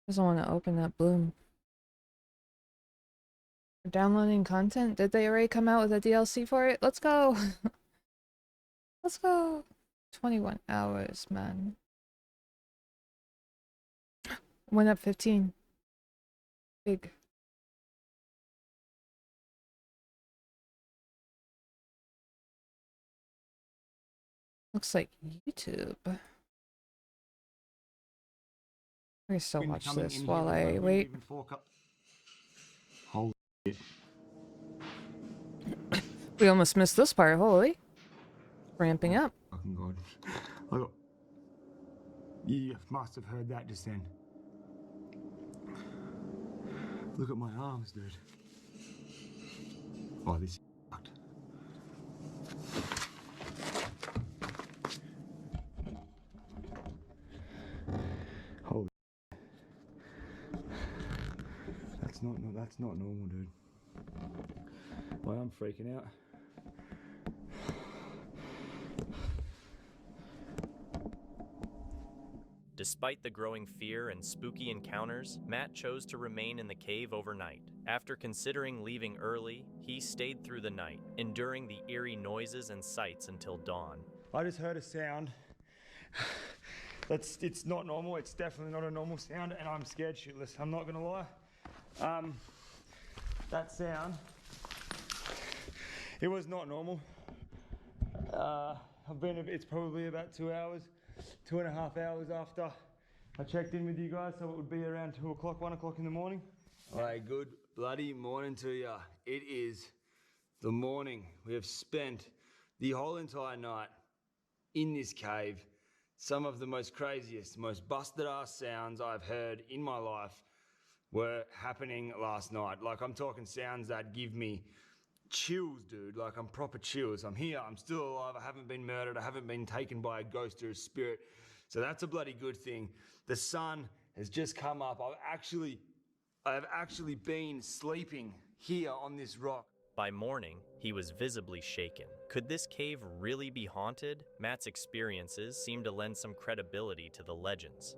A: Doesn't want to open that Bloom. We're downloading content? Did they already come out with a DLC for it? Let's go! Let's go! 21 hours, man. Went up 15. Big. Looks like YouTube. I can still watch this while I wait.
R: Holy shit.
A: We almost missed this part, holy. Ramping up.
R: Fucking god. Look. You must have heard that just then. Look at my arms, dude. Oh, this is fucked. Holy. That's not normal, dude. why I'm freaking out.
I: Despite the growing fear and spooky encounters, Matt chose to remain in the cave overnight. After considering leaving early, he stayed through the night, enduring the eerie noises and sights until dawn.
R: I just heard a sound. It's not normal. It's definitely not a normal sound, and I'm scared shitless. I'm not gonna lie. That sound, it was not normal. It's probably about 2 hours, 2.5 hours after I checked in with you guys, so it would be around 2 o'clock, 1 o'clock in the morning. Hey, good bloody morning to ya. It is the morning. We have spent the whole entire night in this cave. Some of the most craziest, most busted ass sounds I've heard in my life were happening last night. Like, I'm talking sounds that give me chills, dude. Like, I'm proper chills. I'm here, I'm still alive, I haven't been murdered, I haven't been taken by a ghost or a spirit. So that's a bloody good thing. The sun has just come up. I've actually been sleeping here on this rock.
I: By morning, he was visibly shaken. Could this cave really be haunted? Matt's experiences seemed to lend some credibility to the legends.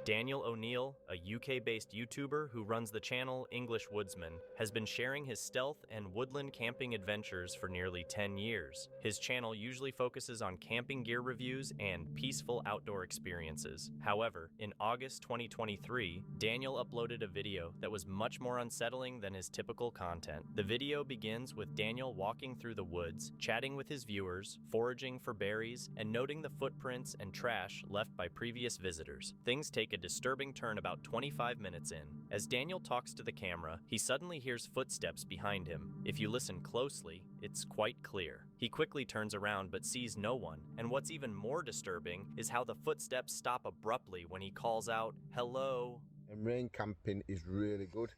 I: Daniel O'Neill, a UK-based YouTuber who runs the channel English Woodsman, has been sharing his stealth and woodland camping adventures for nearly 10 years. His channel usually focuses on camping gear reviews and peaceful outdoor experiences. However, in August 2023, Daniel uploaded a video that was much more unsettling than his typical content. The video begins with Daniel walking through the woods, chatting with his viewers, foraging for berries, and noting the footprints and trash left by previous visitors. Things take a disturbing turn about 25 minutes in. As Daniel talks to the camera, he suddenly hears footsteps behind him. If you listen closely, it's quite clear. He quickly turns around but sees no one, and what's even more disturbing is how the footsteps stop abruptly when he calls out, "Hello."
S: And rain camping is really good.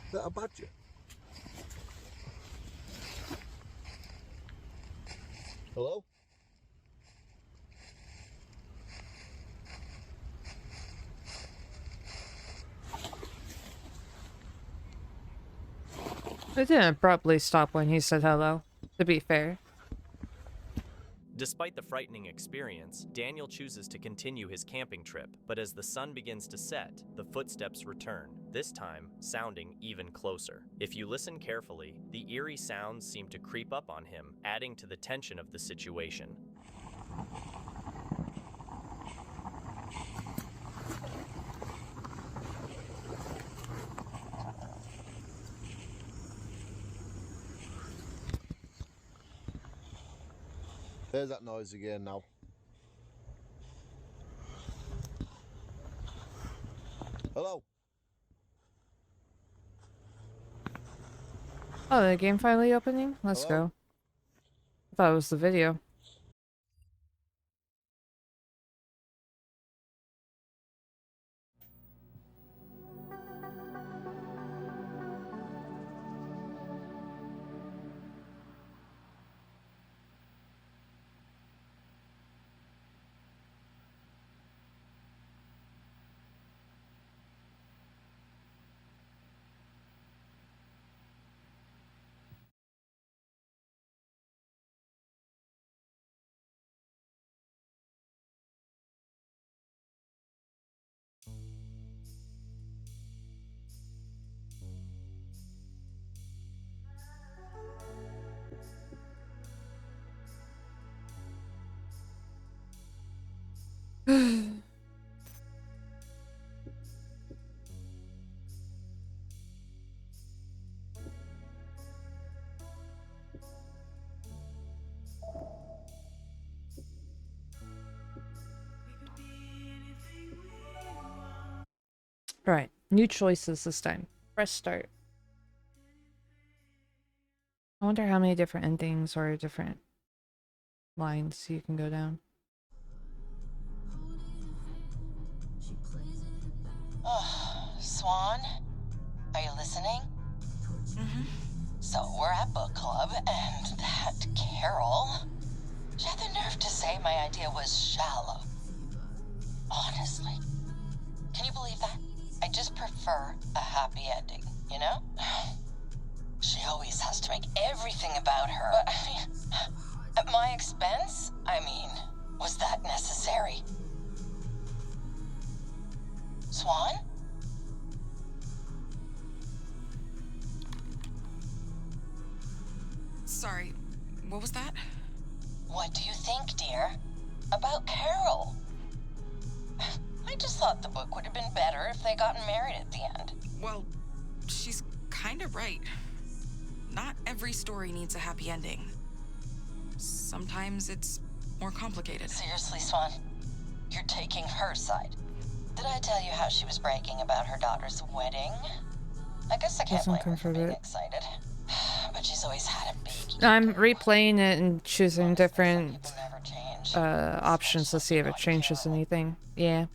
S: Is that a badger? Hello?
A: It didn't abruptly stop when he said hello, to be fair.
I: Despite the frightening experience, Daniel chooses to continue his camping trip, but as the sun begins to set, the footsteps return, this time sounding even closer. If you listen carefully, the eerie sounds seem to creep up on him, adding to the tension of the situation.
S: There's that noise again now. Hello?
A: Oh, the game finally opening? Let's
S: Hello?
A: go. I thought it was the video. Right, new choices this time. Press start. I wonder how many different endings or different lines you can go down.
T: Swan, are you listening? So we're at book club, and that Carol, she had the nerve to say my idea was shallow. Honestly. Can you believe that? I just prefer a happy ending, you know? She always has to make everything about her. But, I mean, at my expense? I mean, was that necessary? Swan?
U: Sorry, what was that?
T: What do you think, dear? About Carol? I just thought the book would have been better if they gotten married at the end.
U: Well, she's kind of right. Not every story needs a happy ending. Sometimes it's more complicated.
T: Seriously, Swan? You're taking her side. Did I tell you how she was bragging about her daughter's wedding? I guess I can't blame her for being excited. But she's always had a big...
A: I'm replaying it and choosing different options to see if it changes anything. Yeah.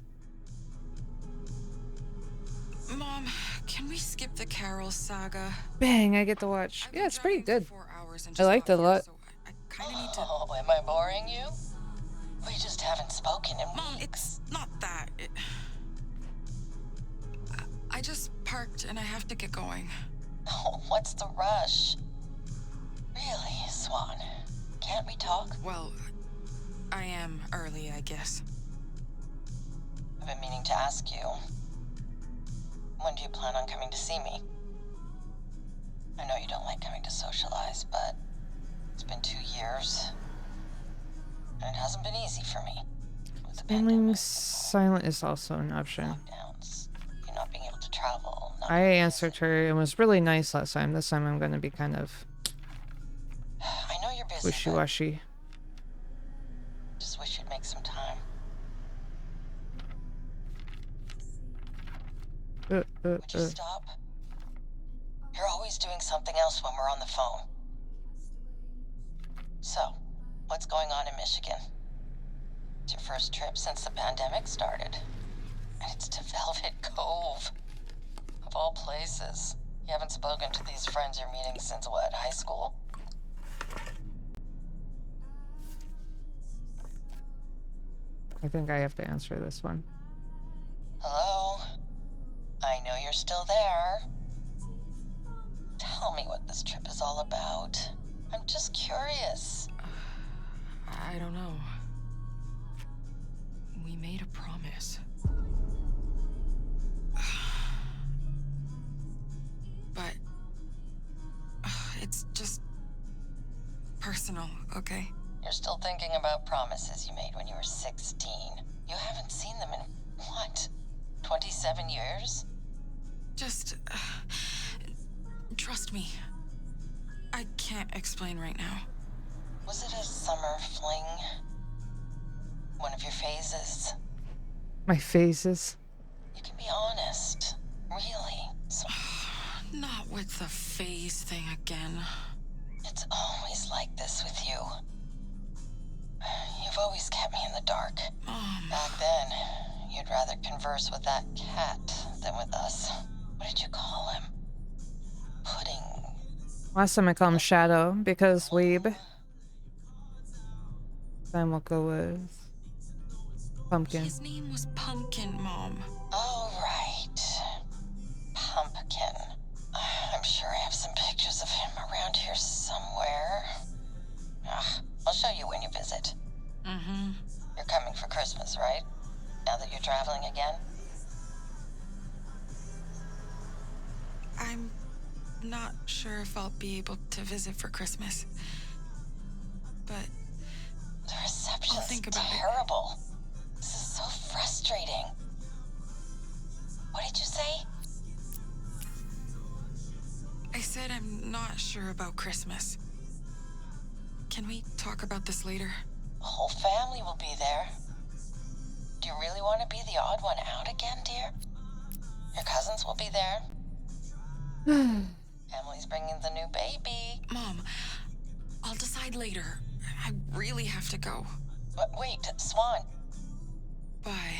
U: Mom, can we skip the Carol saga?
A: Bang, I get to watch. Yeah, it's pretty good. I liked it a lot.
T: Oh, am I boring you? We just haven't spoken in
U: Mom, it's not that. I just parked and I have to get going.
T: Oh, what's the rush? Really, Swan? Can't we talk?
U: Well, I am early, I guess.
T: I've been meaning to ask you. When do you plan on coming to see me? I know you don't like coming to socialize, but it's been 2 years. And it hasn't been easy for me.
A: Being silent is also an option.
T: You're not being able to travel.
A: I answered her. It was really nice last time. This time I'm going to be kind of
T: I know you're busy.
A: wishy-washy.
T: Just wish you'd make some time. Would you stop? You're always doing something else when we're on the phone. So, what's going on in Michigan? It's your first trip since the pandemic started. And it's to Velvet Cove. Of all places. You haven't spoken to these friends you're meeting since what, high school?
A: I think I have to answer this one.
T: Hello? I know you're still there. Tell me what this trip is all about. I'm just curious.
U: I don't know. We made a promise. But it's just personal, okay?
T: You're still thinking about promises you made when you were 16. You haven't seen them in, what, 27 years?
U: Just trust me. I can't explain right now.
T: Was it a summer fling? One of your phases?
A: My phases.
T: You can be honest. Really.
U: Not with the phase thing again.
T: It's always like this with you. You've always kept me in the dark. Back then, you'd rather converse with that cat than with us. What did you call him? Pudding.
A: Last time I called him Shadow because weeb. Then we'll go with Pumpkin.
U: His name was Pumpkin, Mom.
T: Oh, right. Pumpkin. I'm sure I have some pictures of him around here somewhere. I'll show you when you visit.
U: Mm-hmm.
T: You're coming for Christmas, right? Now that you're traveling again?
U: I'm not sure if I'll be able to visit for Christmas. But
T: the reception's
U: think about
T: terrible. This is so frustrating. What did you say?
U: I said I'm not sure about Christmas. Can we talk about this later?
T: The whole family will be there. Do you really want to be the odd one out again, dear? Your cousins will be there. Emily's bringing the new baby.
U: Mom, I'll decide later. I really have to go.
T: But wait, Swan.
U: Bye.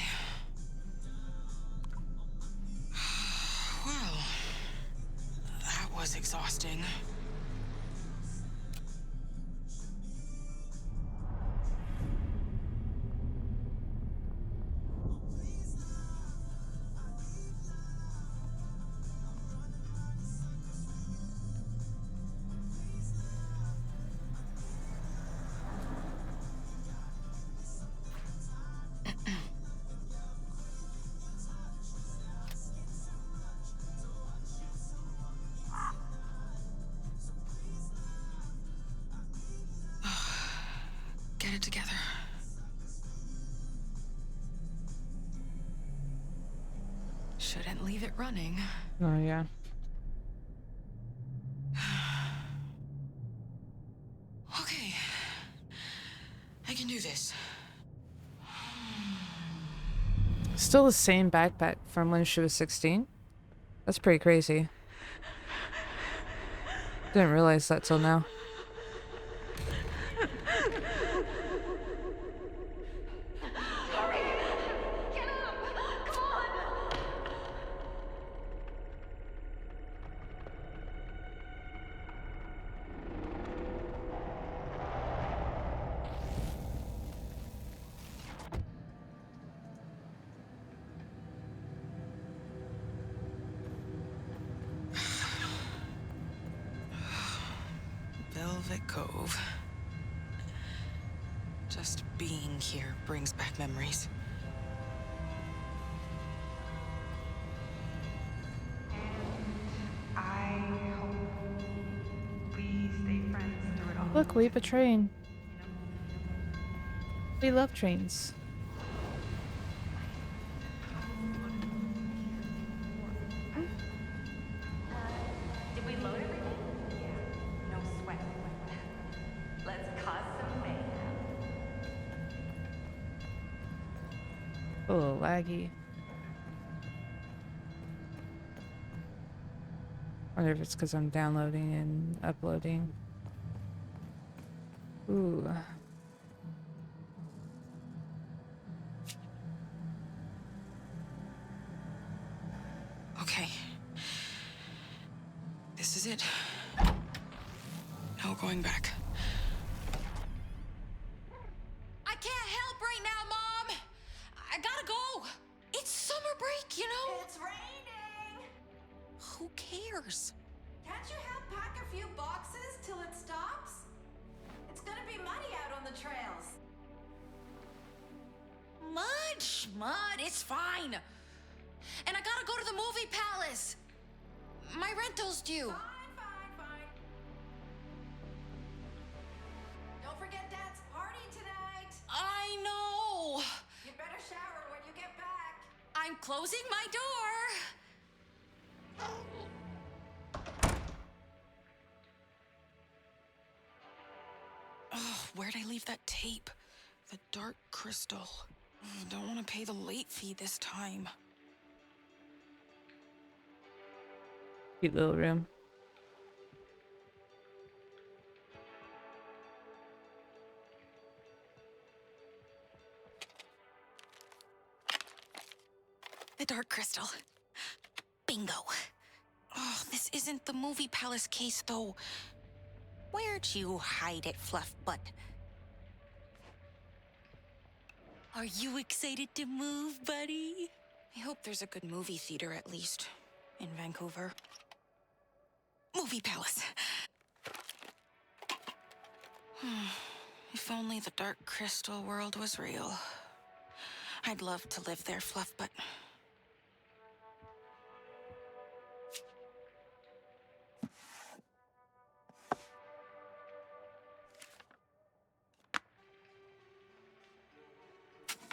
U: was exhausting. Get it together. Shouldn't leave it running.
A: Oh, yeah.
U: Okay. I can do this.
A: Still the same backpack from when she was 16? That's pretty crazy. Didn't realize that till now.
U: Velvet Cove. Just being here brings back memories.
K: I hope we stay friends through it all.
A: Look, we have a train. We love trains.
F: Did we load everything? Yeah, no sweat. Let's cause some mayhem.
A: A little laggy. Wonder if it's because I'm downloading and uploading. Ooh.
U: Okay. This is it. No going back. I can't help right now, Mom! I gotta go! It's summer break, you know?
F: It's raining!
U: Who cares?
F: Can't you help pack a few boxes till it stops? It's gonna be muddy out on the trails.
U: Mud, it's fine. And I gotta go to the movie palace. My rental's due.
F: Fine. Don't forget Dad's party tonight.
U: I know.
F: You better shower when you get back.
U: I'm closing my door. Oh, where'd I leave that tape? The dark crystal. Don't want to pay the late fee this time.
A: Cute little room.
U: The dark crystal. Bingo. Oh, this isn't the movie palace case, though. Where'd you hide it, Fluff Butt? Are you excited to move, buddy? I hope there's a good movie theater, at least, in Vancouver. Movie palace. If only the dark crystal world was real. I'd love to live there, Fluff Butt.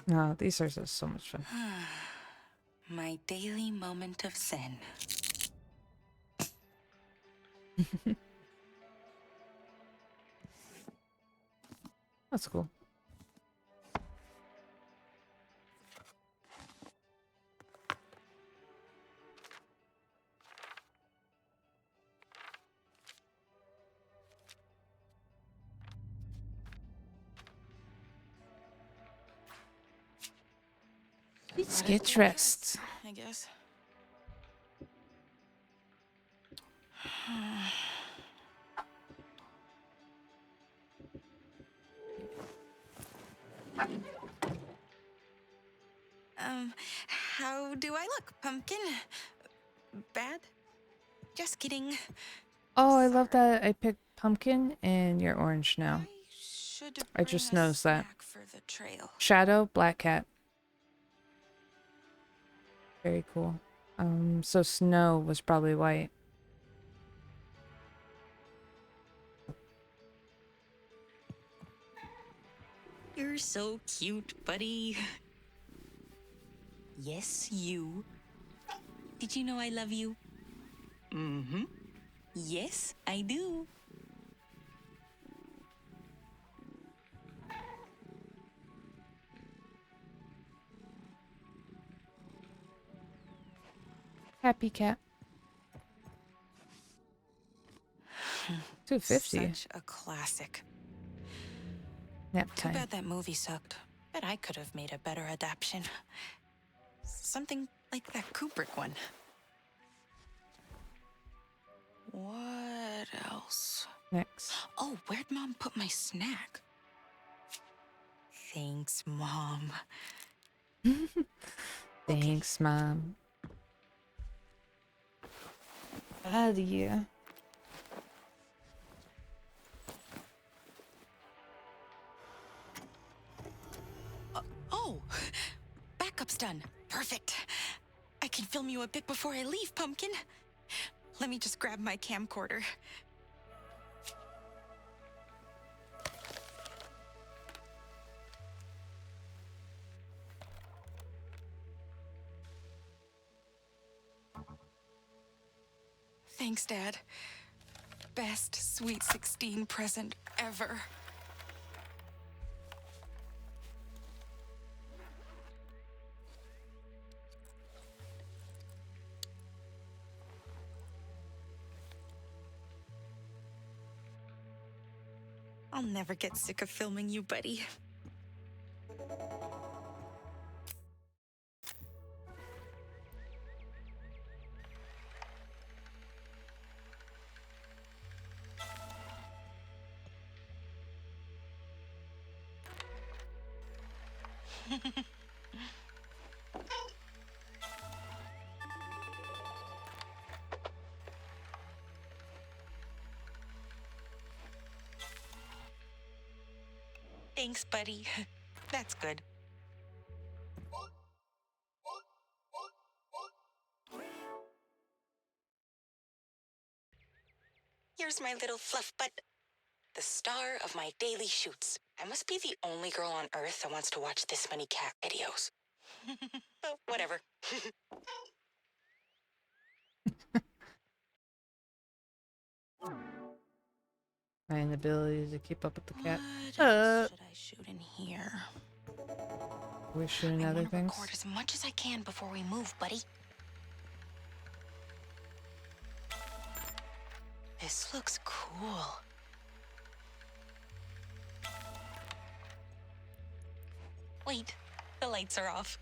A: No, these are just so much fun.
U: My daily moment of zen.
A: That's cool. Let's get dressed.
U: I guess. How do I look, Pumpkin? Bad? Just kidding.
A: Oh, I love that I picked pumpkin and you're orange now. I just noticed that.
U: For the trail.
A: Shadow, black cat. Very cool. So Snow was probably white.
U: You're so cute, buddy. Yes, you. Did you know I love you? Mm-hmm. Yes, I do.
A: Happy cat. 250.
U: Such a classic.
A: Nap
U: Too
A: time.
U: bad that movie sucked. Bet I could have made a better adaptation. Something like that Kubrick one. What else?
A: Next.
U: Oh, where'd Mom put my snack? Thanks, Mom.
A: Thanks, Mom. Out of here.
U: Oh, backup's done. Perfect. I can film you a bit before I leave, Pumpkin. Let me just grab my camcorder. Thanks, Dad. Best Sweet 16 present ever. I'll never get sick of filming you, buddy. Thanks, buddy. That's good. Here's my little fluff butt. The star of my daily shoots. I must be the only girl on Earth that wants to watch this many cat videos. Oh, whatever.
A: My inability to keep up with the cat.
U: What else should I shoot in here?
A: We're shooting
U: I
A: other
U: want to
A: things.
U: record as much as I can before we move, buddy. This looks cool. Wait, the lights are off.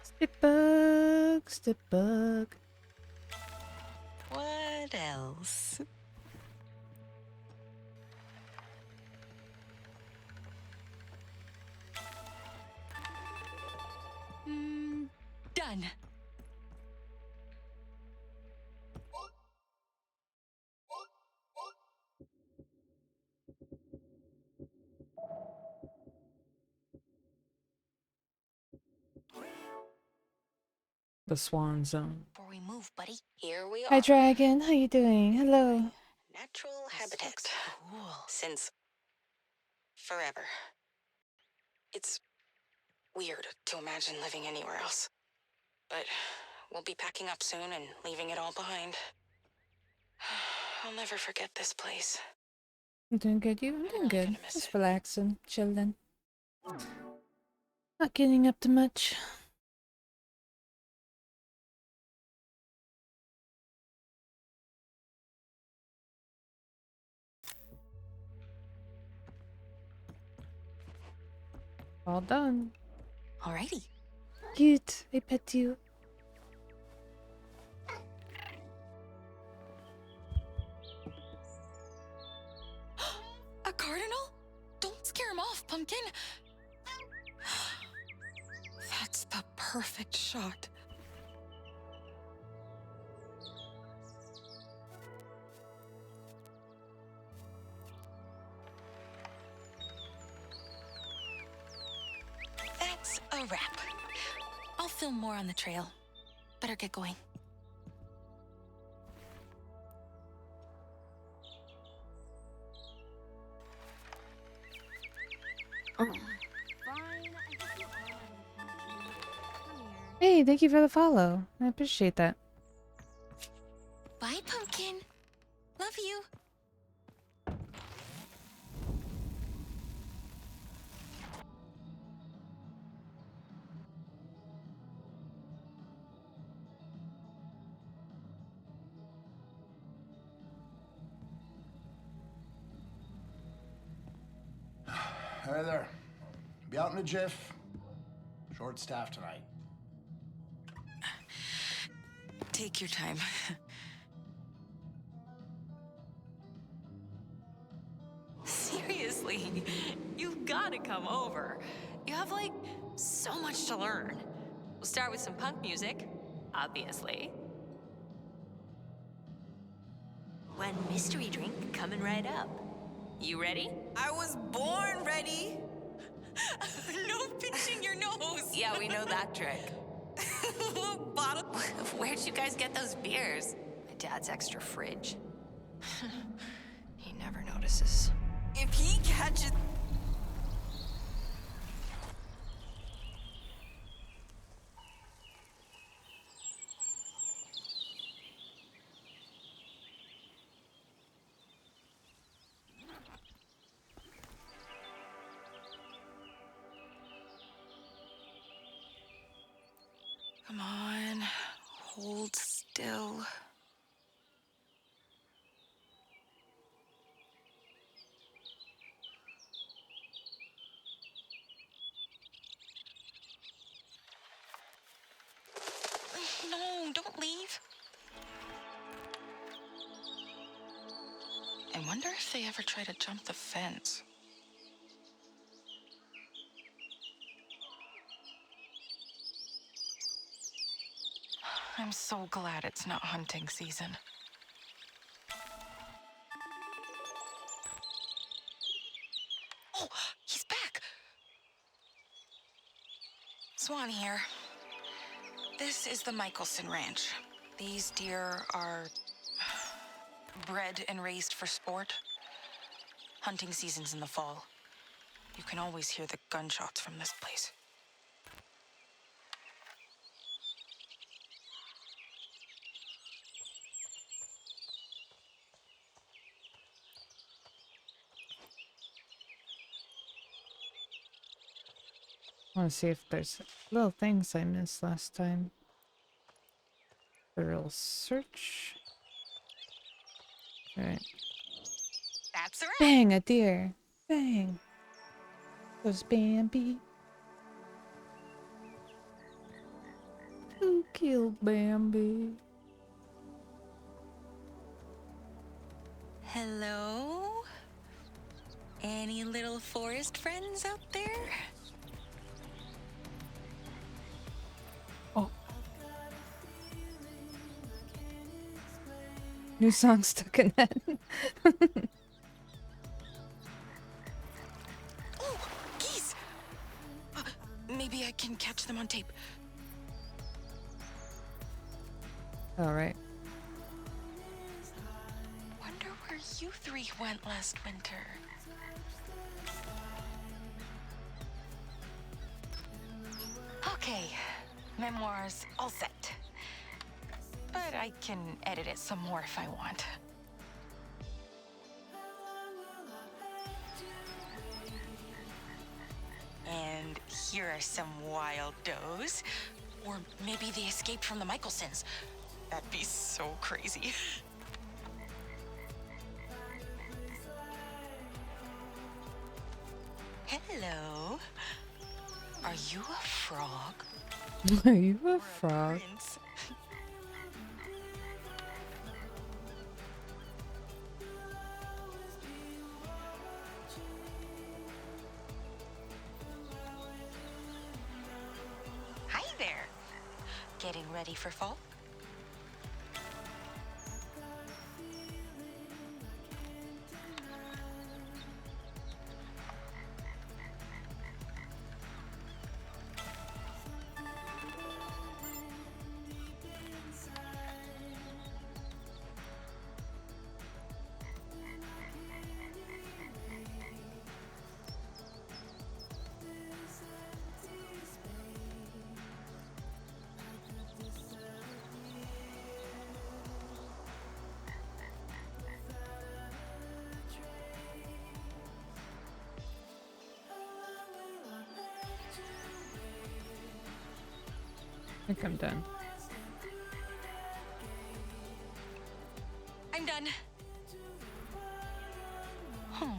A: Stip bug, stip bug.
U: What else? Done.
A: The Swan Zone.
U: Before we move, buddy, here we are.
A: Hi, Dragon. How you doing? Hello.
U: Natural habitat. Cool. Since forever. It's weird to imagine living anywhere else. But we'll be packing up soon and leaving it all behind. I'll never forget this place.
A: I'm doing good. You? I'm doing good. Just relaxing, chilling. Not getting up to much. All done.
U: Alrighty.
A: Cute. I pet you.
U: A cardinal? Don't scare him off, Pumpkin. That's the perfect shot. That's a wrap. I'll film more on the trail. Better get going.
A: Hey, thank you for the follow. I appreciate that.
U: Bye, Pumpkin. Love you.
D: Hey there. Be out in a jiff. Short staff tonight.
U: Take your time. Seriously, you've got to come over. You have, like, so much to learn. We'll start with some punk music, obviously. One mystery drink coming right up. You ready? I was born ready. No pinching your nose. Yeah, we know that trick. Bottle. Where'd you guys get those beers? My dad's extra fridge. He never notices. If he catches... Come on, hold still. No, don't leave. I wonder if they ever try to jump the fence. I'm so glad it's not hunting season. Oh, he's back! Swan here. This is the Michelson Ranch. These deer are bred and raised for sport. Hunting season's in the fall. You can always hear the gunshots from this place.
A: I want to see if there's little things I missed last time. Thorough search. Alright.
U: That's right.
A: Bang, a deer. Bang. There's Bambi. Who killed Bambi?
U: Hello? Any little forest friends out there?
A: Oh. New song stuck in that.
U: Oh, geese! Maybe I can catch them on tape.
A: Alright.
U: Wonder where you three went last winter. Okay, memoirs all set. But I can edit it some more if I want. And here are some wild does. Or maybe they escaped from the Michelsons. That'd be so crazy. Hello. Are you a frog?
A: Are you a frog?
U: Prince? Hi there. Getting ready for fall?
A: I think I'm done.
U: I'm done. Oh.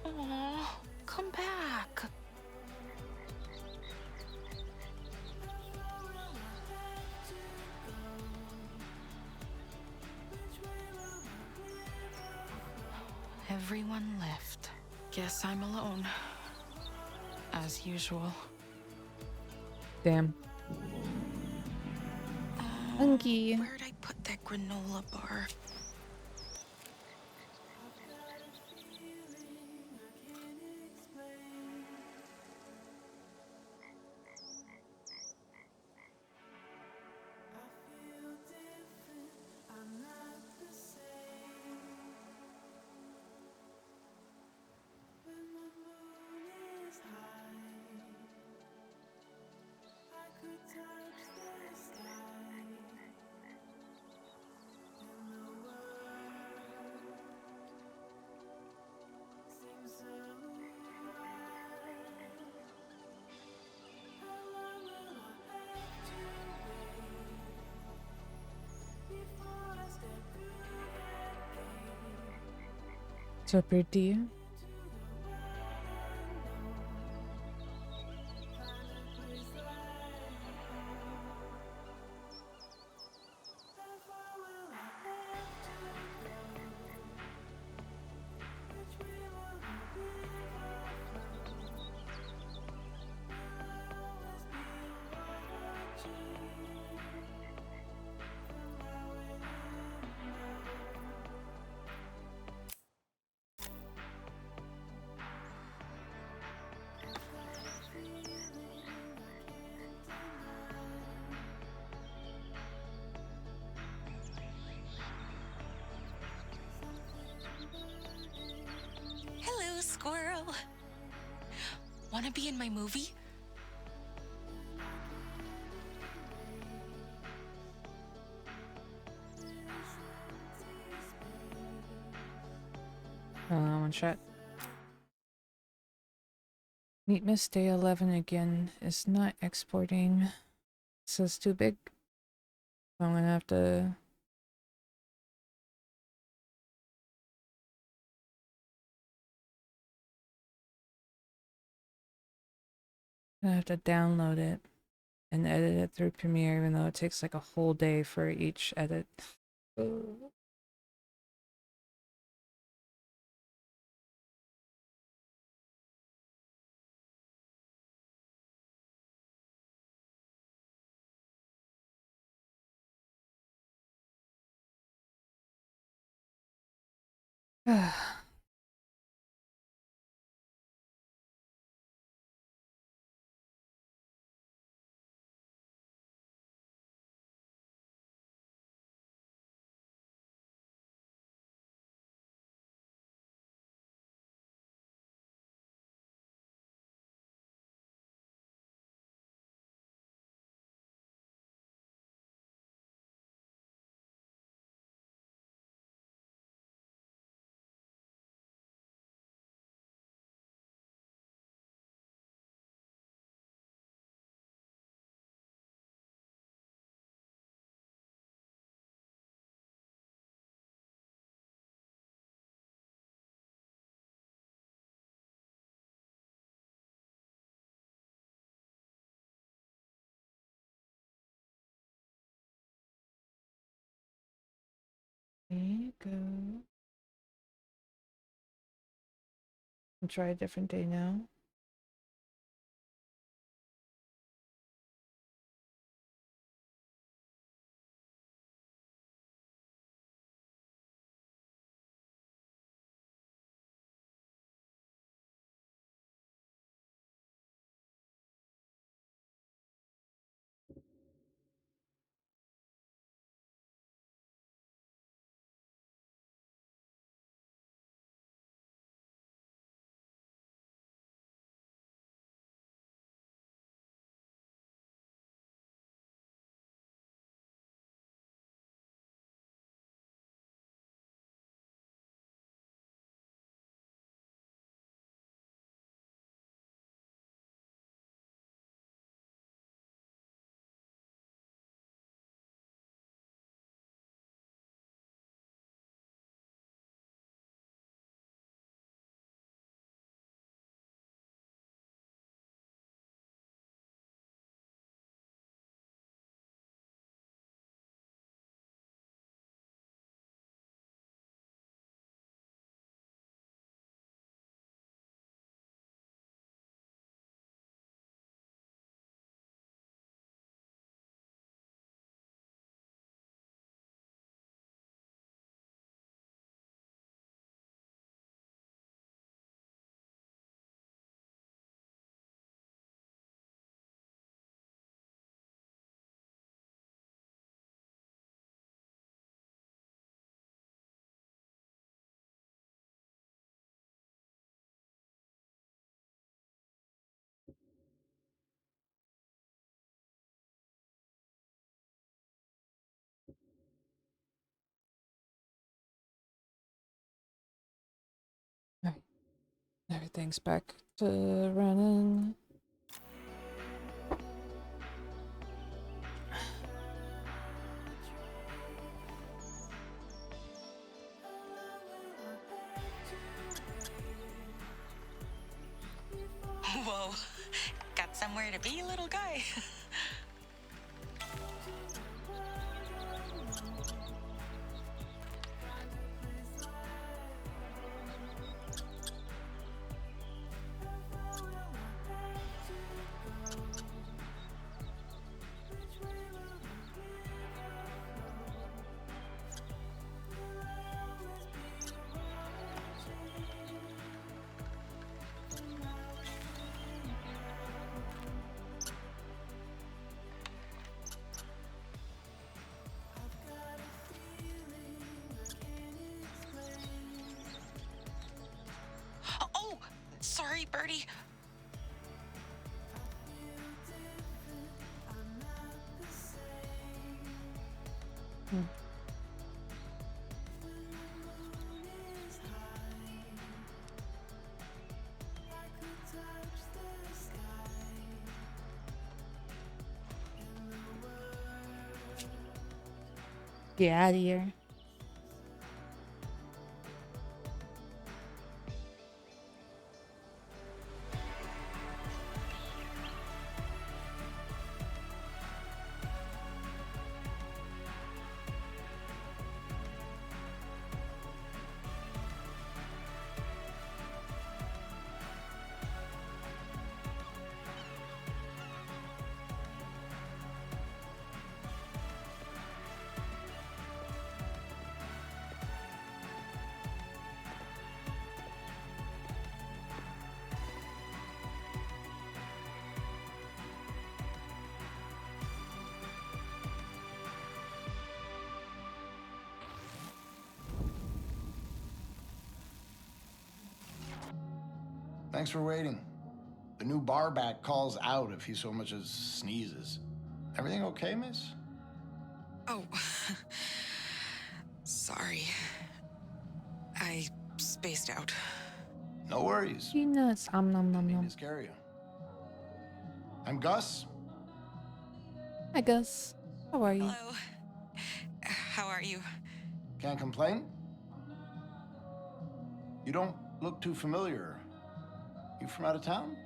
U: Aw, come back. Everyone left. Guess I'm alone. As usual.
A: Damn. Hunky.
U: Where'd I put that granola bar?
A: What's up, pretty?
U: Hello, squirrel. Wanna be in my movie?
A: One shot. Meet Miss Day 11 again. It's not exporting. It says too big. So I'm gonna have to. Download it and edit it through Premiere, even though it takes like a whole day for each edit. There you go. I'll try a different day now. Alright. Everything's back to running.
U: Whoa. Got somewhere to be, little guy? Oh, sorry, Birdie.
A: Get out of here.
D: Thanks for waiting. The new barback calls out if he so much as sneezes. Everything okay, miss?
U: Oh. Sorry. I spaced out.
D: No worries.
A: Peanuts. Nom nom nom.
D: Just carry you. I'm Gus.
A: Hi, Gus. How are you?
U: Hello. How are you?
D: Can't complain? You don't look too familiar. You from out of town?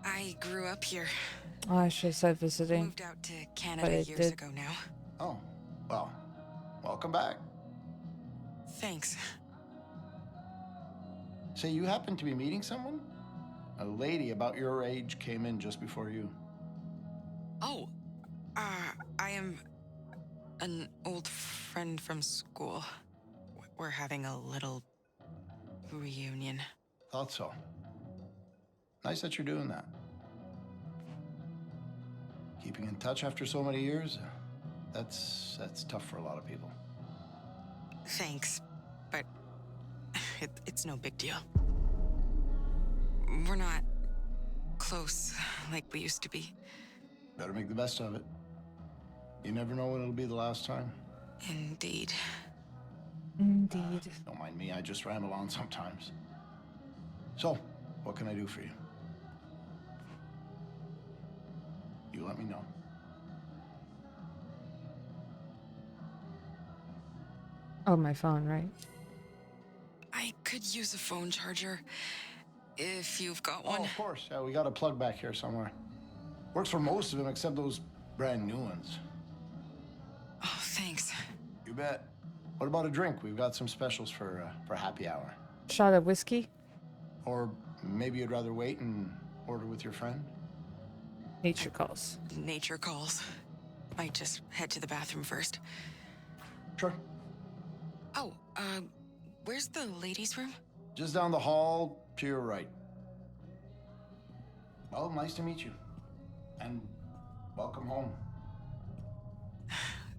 U: I grew up here.
A: Oh, I should have said visiting.
U: Moved out to Canada years ago now.
D: Oh, well, Welcome back.
U: Thanks.
D: Say, you happen to be meeting someone? A lady about your age came in just before you.
U: Oh, I am an old friend from school. We're having a little reunion.
D: Thought so. Nice that you're doing that. Keeping in touch after so many years, that's tough for a lot of people.
U: Thanks, but it's no big deal. We're not close like we used to be.
D: Better make the best of it. You never know when it'll be the last time.
U: Indeed.
A: Indeed.
D: Don't mind me, I just ramble on sometimes. So, what can I do for you? You let me know.
A: Oh, my phone, right?
U: I could use a phone charger if you've got one.
D: Oh, of course. Yeah, we got a plug back here somewhere. Works for most of them except those brand new ones.
U: Oh, thanks.
D: You bet. What about a drink? We've got some specials for happy hour.
A: Shot of whiskey?
D: Or maybe you'd rather wait and order with your friend?
A: Nature calls.
U: Nature calls. Might just head to the bathroom first.
D: Sure.
U: Oh, where's the ladies' room?
D: Just down the hall to your right. Well, nice to meet you. And welcome home.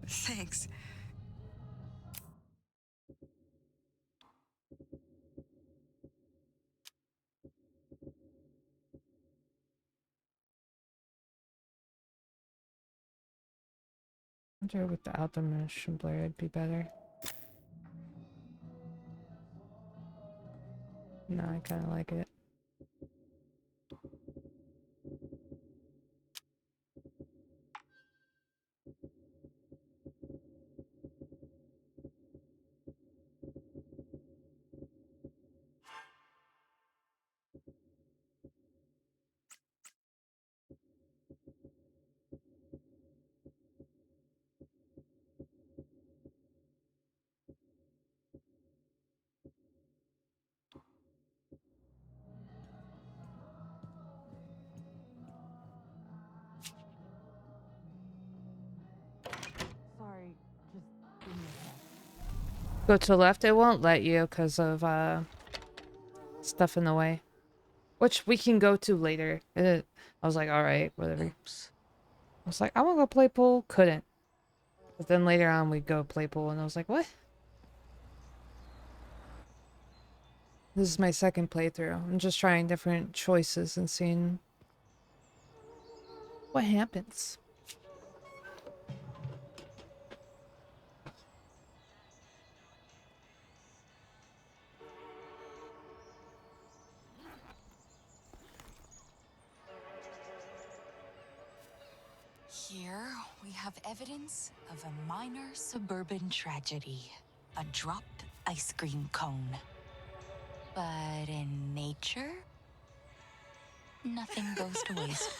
U: Thanks.
A: I wonder without the motion blur it'd be better. No, I kind of like it.
C: Sorry, just give me a sec.
A: Go to the left, it won't let you because of stuff in the way. Which we can go to later. I was like, alright, whatever.
C: Oops.
A: I was like, I want to go play pool. Couldn't. But then later on we'd go play pool and I was like, what? This is my second playthrough. I'm just trying different choices and seeing what happens.
C: Here we have evidence of a minor suburban tragedy. A dropped ice cream cone. But in nature, nothing goes to waste.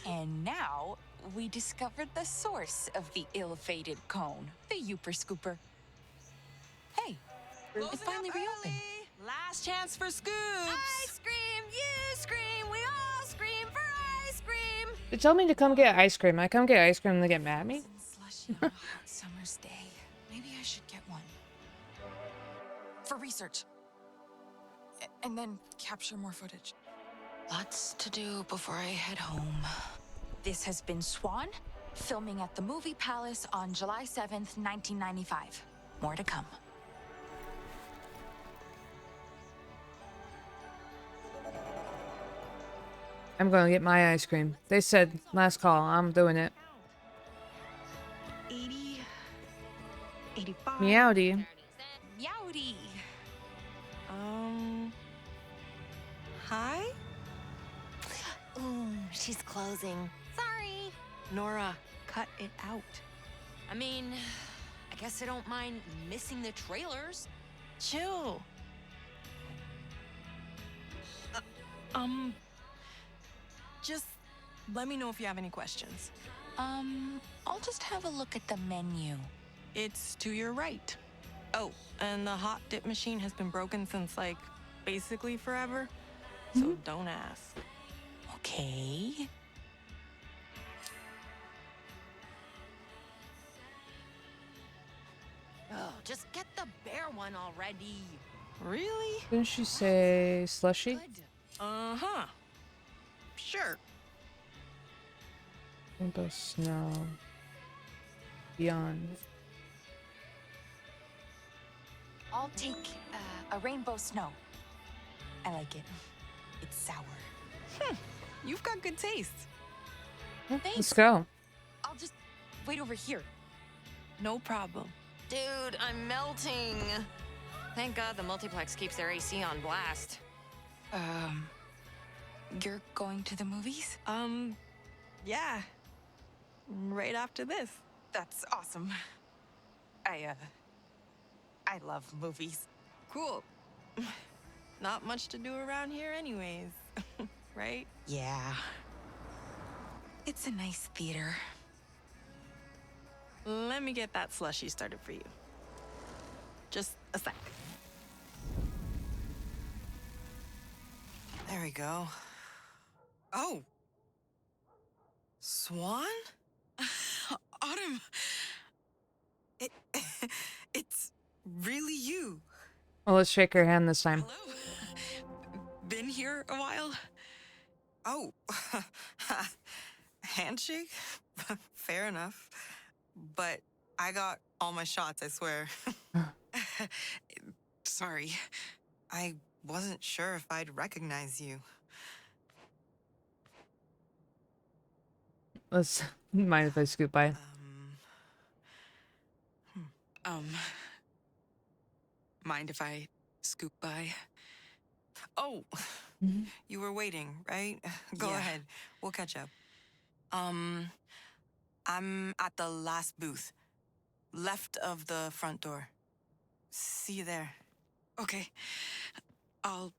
C: And now we discovered the source of the ill-fated cone, the Youper Scooper. Hey, it finally reopened.
U: Last chance for scoops.
C: Ice cream, you scream, we all scream for ice cream.
A: They told me to come get ice cream. I come get ice cream and they get mad at me.
C: Slushy on a hot summer's day. Maybe I should get one. For research. And then capture more footage. Lots to do before I head home. This has been Swan, filming at the Movie Palace on July 7th, 1995. More to come.
A: I'm going to get my ice cream. They said last call. I'm doing it.
U: 80, 85.
A: Meowdy.
C: Meowdy.
U: Hi?
V: Ooh, she's closing. Sorry.
U: Nora, cut it out.
V: I mean, I guess I don't mind missing the trailers.
U: Chill. Just let me know if you have any questions.
C: I'll just have a look at the menu. It's to your right. Oh, and the hot dip machine has been broken since, like, basically forever. So don't ask. Okay?
V: Oh, just get the bear one already.
C: Really?
A: Didn't she say slushy?
C: Uh-huh. Sure.
A: Rainbow snow. Beyond.
C: I'll take a rainbow snow. I like it. It's sour. You've got good taste.
A: Let's go.
C: I'll just wait over here. No problem.
V: Dude, I'm melting. Thank God the multiplex keeps their AC on blast.
C: You're going to the movies? Yeah. Right after this. That's awesome. I love movies. Cool. Not much to do around here anyways. Right? Yeah. It's a nice theater. Let me get that slushie started for you. Just a sec. There we go. Oh. Swan? Autumn. It's really you.
A: Well, let's shake her hand this time.
C: Been here a while? Oh. Handshake? Fair enough. But I got all my shots, I swear. Sorry. I wasn't sure if I'd recognize you.
A: Let's mind if I scoot by.
C: Mind if I scoop by? Oh, you were waiting, right? Go ahead. We'll catch up. I'm at the last booth. Left of the front door. See you there. Okay. I'll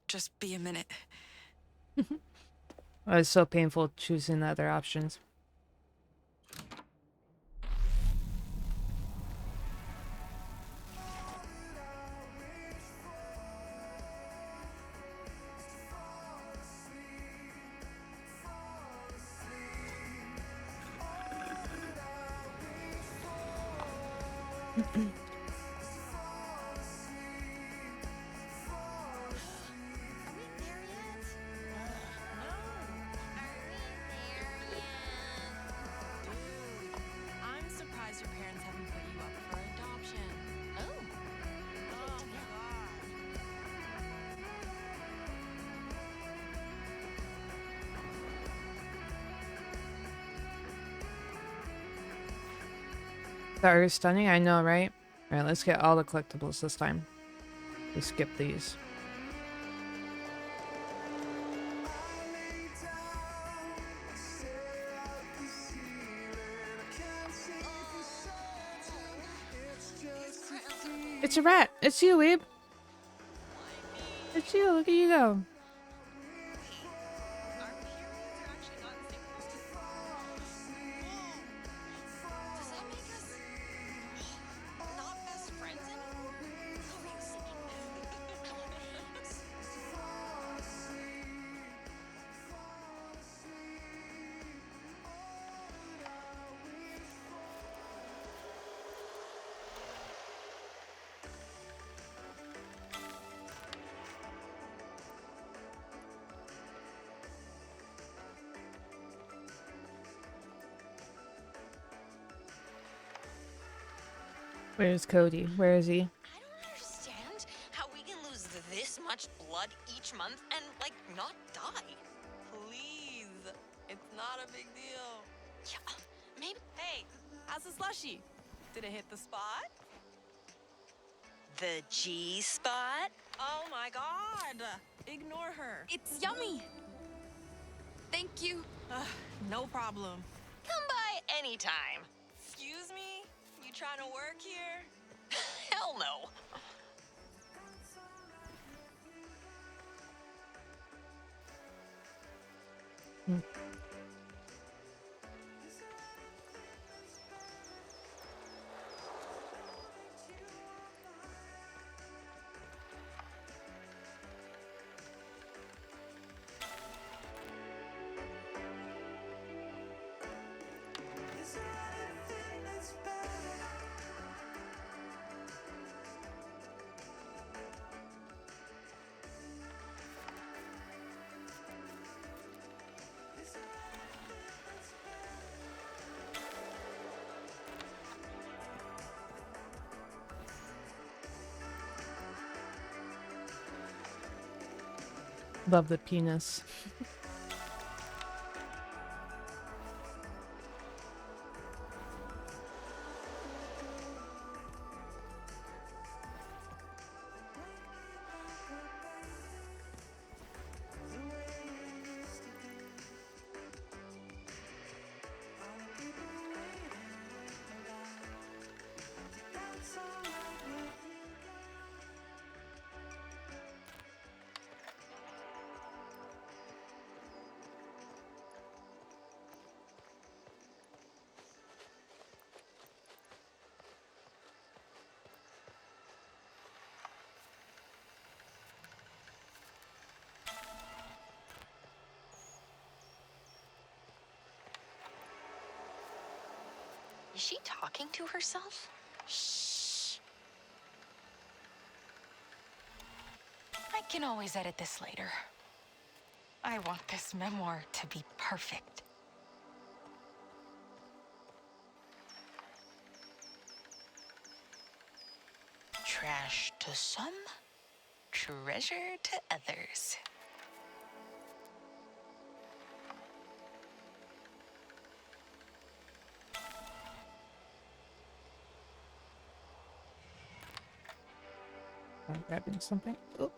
C: just be a minute.
A: Oh, it's so painful choosing the other options.
C: I'm surprised your parents haven't put you up for adoption. Oh.
A: The art is stunning, I know, right? Alright, let's get all the collectibles this time. We skip these. It's a rat! It's you, Weeb! It's you, look at you go! Where's Cody? Where is he?
V: I don't understand how we can lose this much blood each month and, like, not die.
C: Please. It's not a big deal.
V: Yeah, maybe.
C: Hey, how's the slushie? Did it hit the spot?
V: The G spot?
C: Oh my god. Ignore her.
V: It's yummy.
C: Thank you. No problem.
V: Come by anytime.
C: Excuse me? You trying to work here?
V: Hell no.
A: Love the penis.
U: Is she talking to herself? Shh. I can always edit this later. I want this memoir to be perfect. Trash to some, treasure to others.
A: I'm grabbing something. Oh.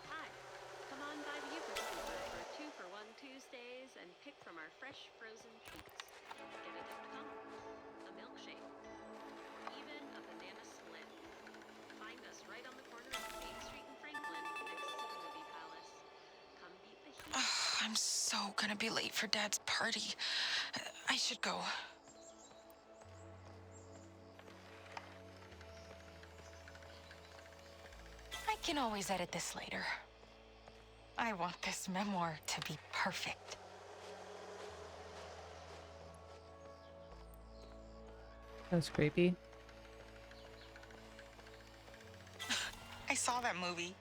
F: Hi, come on by the Eucharist for 2-for-1 Tuesdays and pick from our fresh frozen treats. Get a dipped cup, a milkshake, or even a banana split. Find us right on the corner of Main Street and Franklin, next to the Movie Palace. Come beat the heat.
U: I'm so gonna be late for Dad's party. I should go. I can always edit this later. I want this memoir to be perfect.
A: That's creepy.
U: I saw that movie.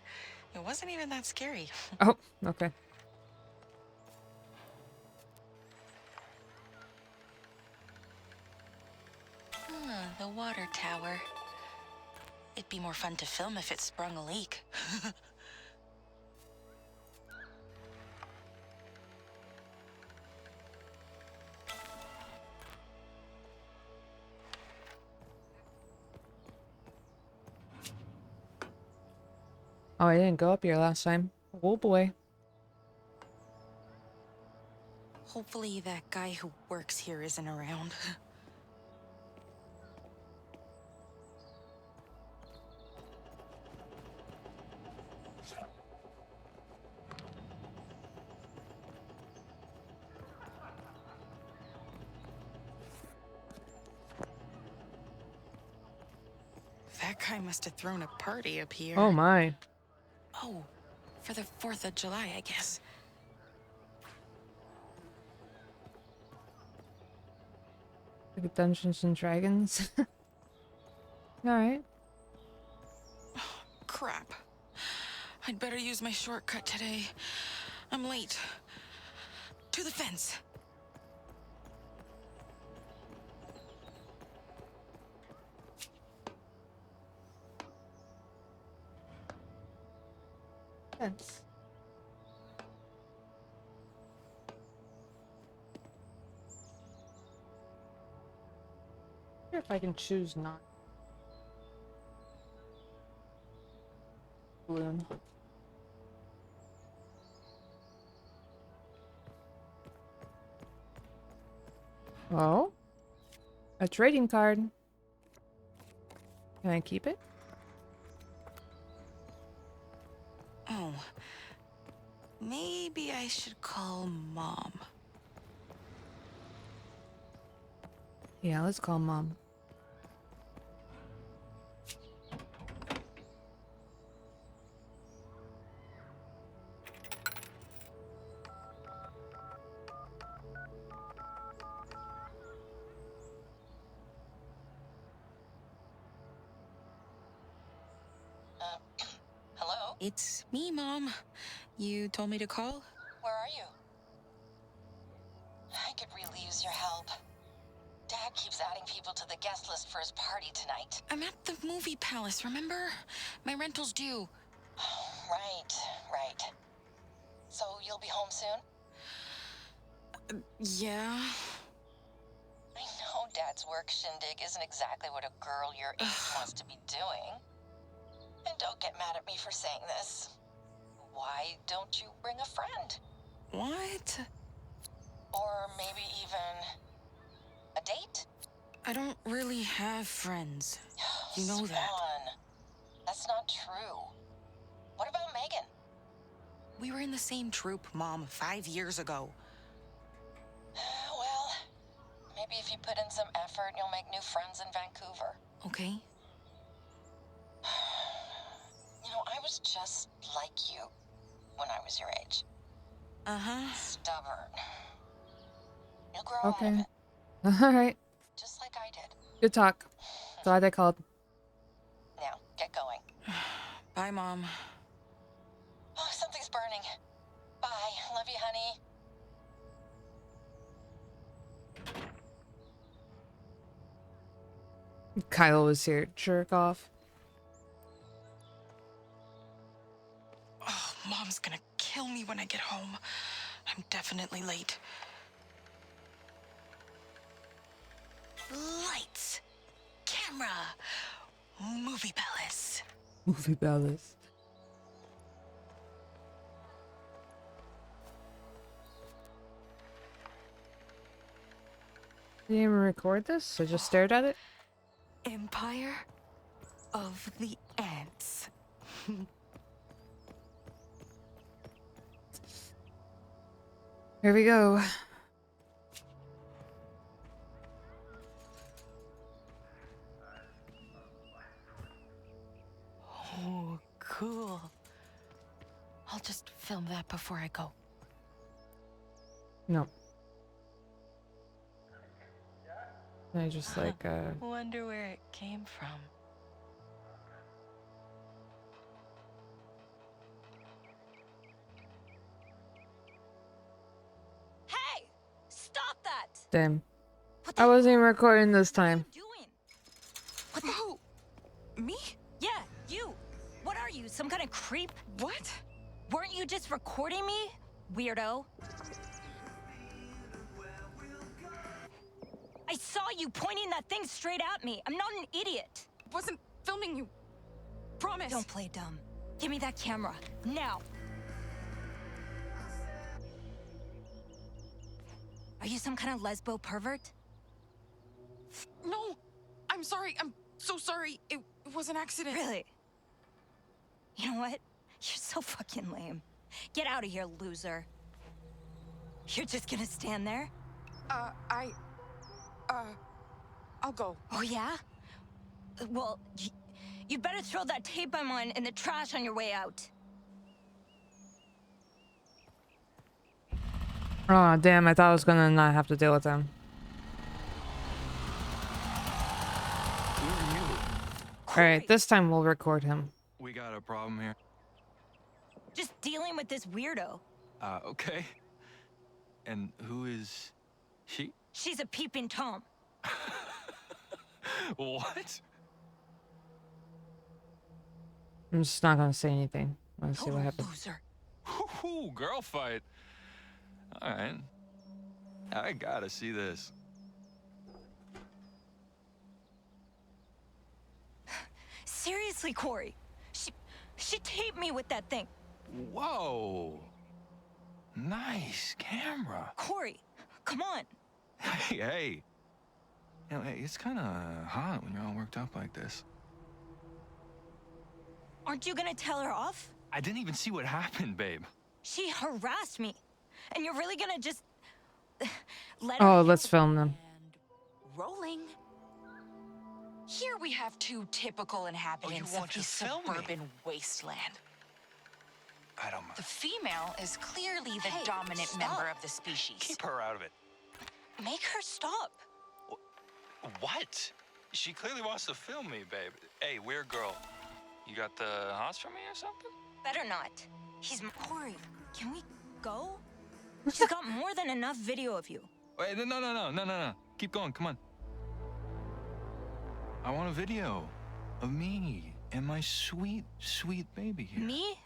U: It wasn't even that scary.
A: Oh, okay.
U: The water tower. It'd be more fun to film if it sprung a leak.
A: Oh, I didn't go up here last time. Oh boy.
U: Hopefully that guy who works here isn't around. That guy must have thrown a party up here.
A: Oh my.
U: Oh, for the 4th of July, I guess.
A: Like Dungeons and Dragons. Alright.
U: Crap. I'd better use my shortcut today. I'm late. To the fence.
A: Fence. I wonder if I can choose not. Balloon. Oh? A trading card. Can I keep it?
C: Oh. Maybe I should call Mom.
A: Yeah, let's call Mom.
C: Hello? It's me, Mom. You told me to call?
T: Where are you? I could really use your help. Dad keeps adding people to the guest list for his party tonight.
C: I'm at the movie palace, remember? My rental's due.
T: Right, right. So you'll be home soon?
C: Yeah.
T: I know Dad's work shindig isn't exactly what a girl your age wants to be doing. And don't get mad at me for saying this. Why don't you bring a friend?
C: What?
T: Or maybe even a date?
C: I don't really have friends. You know that.
T: Swan, that's not true. What about Megan?
C: We were in the same troupe, Mom, 5 years ago.
T: Well, maybe if you put in some effort, you'll make new friends in Vancouver.
C: Okay.
T: You know, I was just like you when I was your age.
C: Uh-huh.
T: Stubborn. You'll grow out of
A: Okay.
T: it,
A: Alright.
T: just like I did.
A: Good talk. Glad I called.
T: Now, get going.
C: Bye, Mom.
T: Oh, something's burning. Bye. Love you, honey.
A: Kyle was here. Jerk off.
C: Oh, Mom's gonna kill me when I get home. I'm definitely late. Lights. Camera. Movie palace.
A: Movie palace. Didn't even record this? I just stared at it?
C: Empire of the Ants.
A: Here we go.
C: Oh, cool. I'll just film that before I go.
A: No. I just like,
C: Wonder where it came from.
V: Hey! Stop that!
A: damn. I wasn't even recording this time.
V: What the? Who? Me? Yeah, you. What are you, some kind of creep?
C: What?
V: Weren't you just recording me, weirdo? I saw you pointing that thing straight at me. I'm not an idiot.
C: Wasn't filming you. Promise.
V: Don't play dumb. Give me that camera, now. Are you some kind of lesbo pervert?
C: No, I'm sorry. I'm so sorry. It was an accident.
V: Really? You know what? You're so fucking lame. Get out of here, loser. You're just gonna stand there?
C: I'll go.
V: Oh, yeah? Well, you better throw that tape I'm on in the trash on your way out.
A: Oh, damn. I thought I was gonna not have to deal with them. Alright, this time we'll record him.
B: We got a problem here.
V: Just dealing with this weirdo.
B: Okay. And who is she?
V: She's a peeping Tom.
B: What?
A: I'm just not gonna say anything. Let's see what happens.
V: Loser.
B: Whoo, girl fight. All right. I gotta see this.
V: Seriously, Corey. She taped me with that thing.
B: Whoa. Nice camera.
V: Corey, come on.
B: Hey. You know, hey, it's kind of hot when you're all worked up like this.
V: Aren't you gonna tell her off?
B: I didn't even see what happened, babe.
V: She harassed me. And you're really gonna just let her
A: Oh, let's film them.
C: Rolling. Here we have two typical inhabitants of the suburban wasteland.
B: I don't mind.
C: The female is clearly the dominant member of the species.
B: Keep her out of it.
V: make her stop.
B: What? She clearly wants to film me, babe. Hey, weird girl. You got the hots for me or something?
V: Better not. He's Corey. Can we go? She's got more than enough video of you.
B: Wait, no. Keep going, come on. I want a video of me and my sweet, sweet baby here.
V: Me?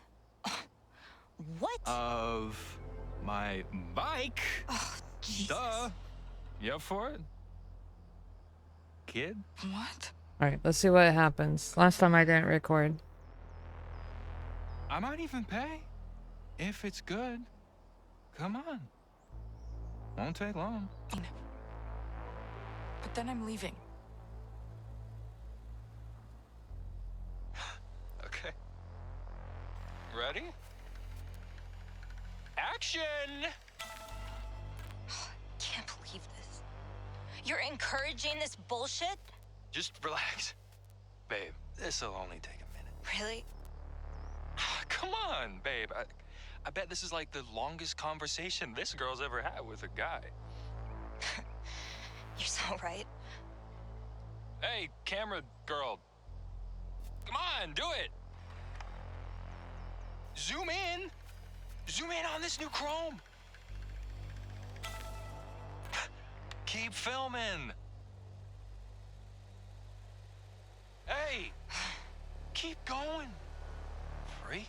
V: What?
B: Of my bike.
V: Oh, Jesus.
B: Duh. You up for it? Kid?
C: What?
A: Alright, let's see what happens. Last time I didn't record.
B: I might even pay. If it's good. Come on. Won't take long.
C: But then I'm leaving.
B: Okay. Ready? Action!
V: Can't believe this. You're encouraging this bullshit?
B: Just relax. Babe, this'll only take a minute.
V: Really?
B: Come on, babe. I bet this is like the longest conversation this girl's ever had with a guy.
V: You're so right.
B: Hey, camera girl. Come on, do it. Zoom in. Zoom in on this new chrome. Keep filming. Hey, keep going. Freak,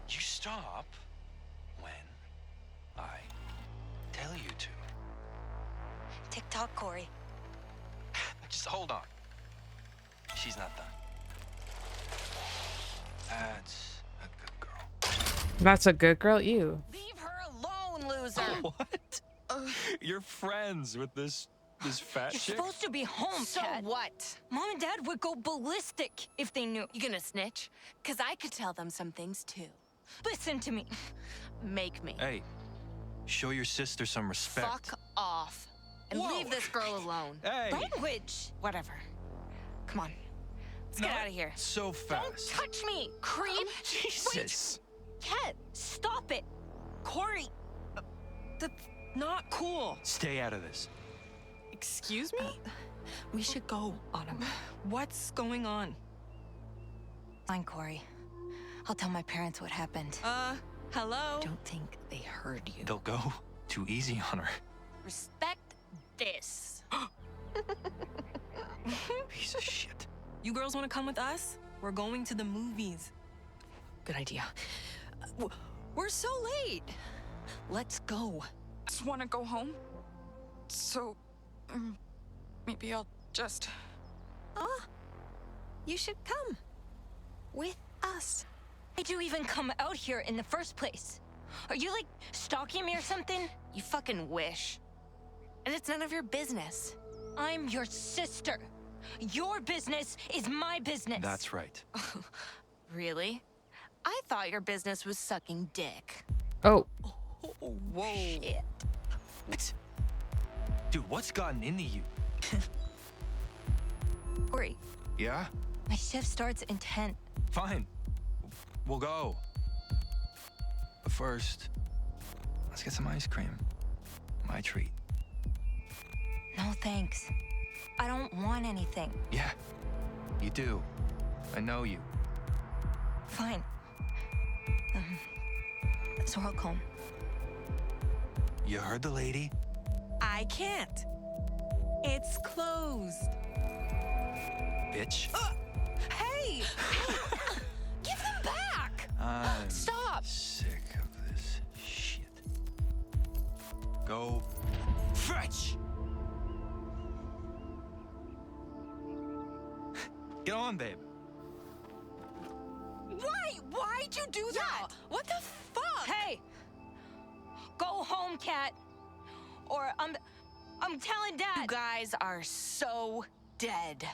B: you stop when I tell you to.
V: TikTok, Corey.
B: Just hold on. She's not done. That's a good girl.
A: That's a good girl? Ew.
V: Leave her alone, loser.
B: What? You're friends with this fat
V: You're
B: chick?
V: supposed to be home,
C: So
V: Kat.
C: what?
V: Mom and Dad would go ballistic if they knew.
C: You gonna snitch? Cause I could tell them some things too.
V: Listen to me.
C: Make me.
B: Hey, show your sister some respect.
C: Fuck off. And
B: Whoa.
C: leave this girl alone.
B: Hey.
V: Language.
C: Whatever. Come on. Let's get out of here.
B: So fast.
V: Don't touch me, creep.
B: Jesus.
V: Kat, stop it. Corey.
C: That's not cool.
B: Stay out of this.
C: Excuse me? We should go, Autumn. What's going on?
V: Fine, Corey. I'll tell my parents what happened.
C: Hello? I don't think they heard you.
B: They'll go too easy on her.
V: Respect this.
B: Piece of shit.
C: You girls want to come with us? We're going to the movies. Good idea. We're so late. Let's go. Just want to go home. So, maybe I'll just...
V: You should come. With us. Why'd you even come out here in the first place? Are you, like, stalking me or something?
C: You fucking wish. And it's none of your business.
V: I'm your sister. Your business is my business.
B: That's right.
C: Really? I thought your business was sucking dick.
A: Oh.
C: Whoa.
V: Shit.
B: What? Dude, what's gotten into you?
V: Corey,
B: Yeah?
V: my shift starts in 10.
B: Fine. We'll go. But first, let's get some ice cream. My treat.
V: No thanks. I don't want anything.
B: Yeah, you do. I know you.
V: Fine. So I'll come.
B: You heard the lady?
C: I can't. It's closed.
B: Bitch.
C: Hey! Give them back!
B: I'm
C: Stop!
B: sick of this shit. Go fetch! Get on, babe.
C: Why'd you do that? What the fuck?
V: Hey! Go home, Kat. Or I'm telling Dad.
C: You guys are so dead.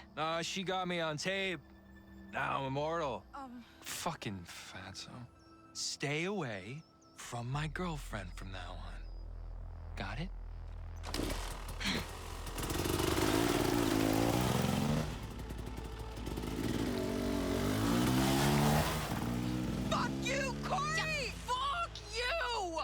B: She got me on tape. Now I'm immortal. Fucking fatso. Stay away from my girlfriend from now on. Got it?
C: Fuck you, Corey! Fuck you!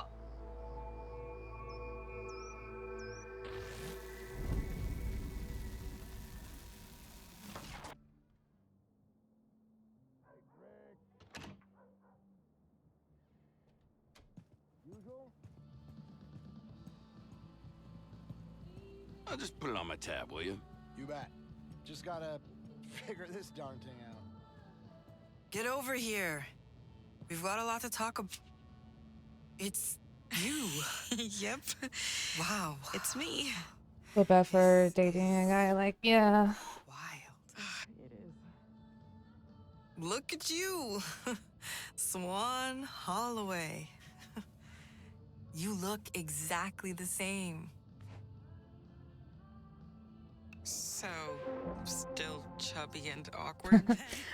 G: I'll just put it on my tab, will you?
D: You bet. Just gotta figure this darn thing out.
C: Get over here. We've got a lot to talk about. It's you. Yep. Wow. It's me.
A: Flip out for dating a guy like, yeah.
C: It is. Look at you. Swan Holloway. You look exactly the same. So, still chubby and awkward?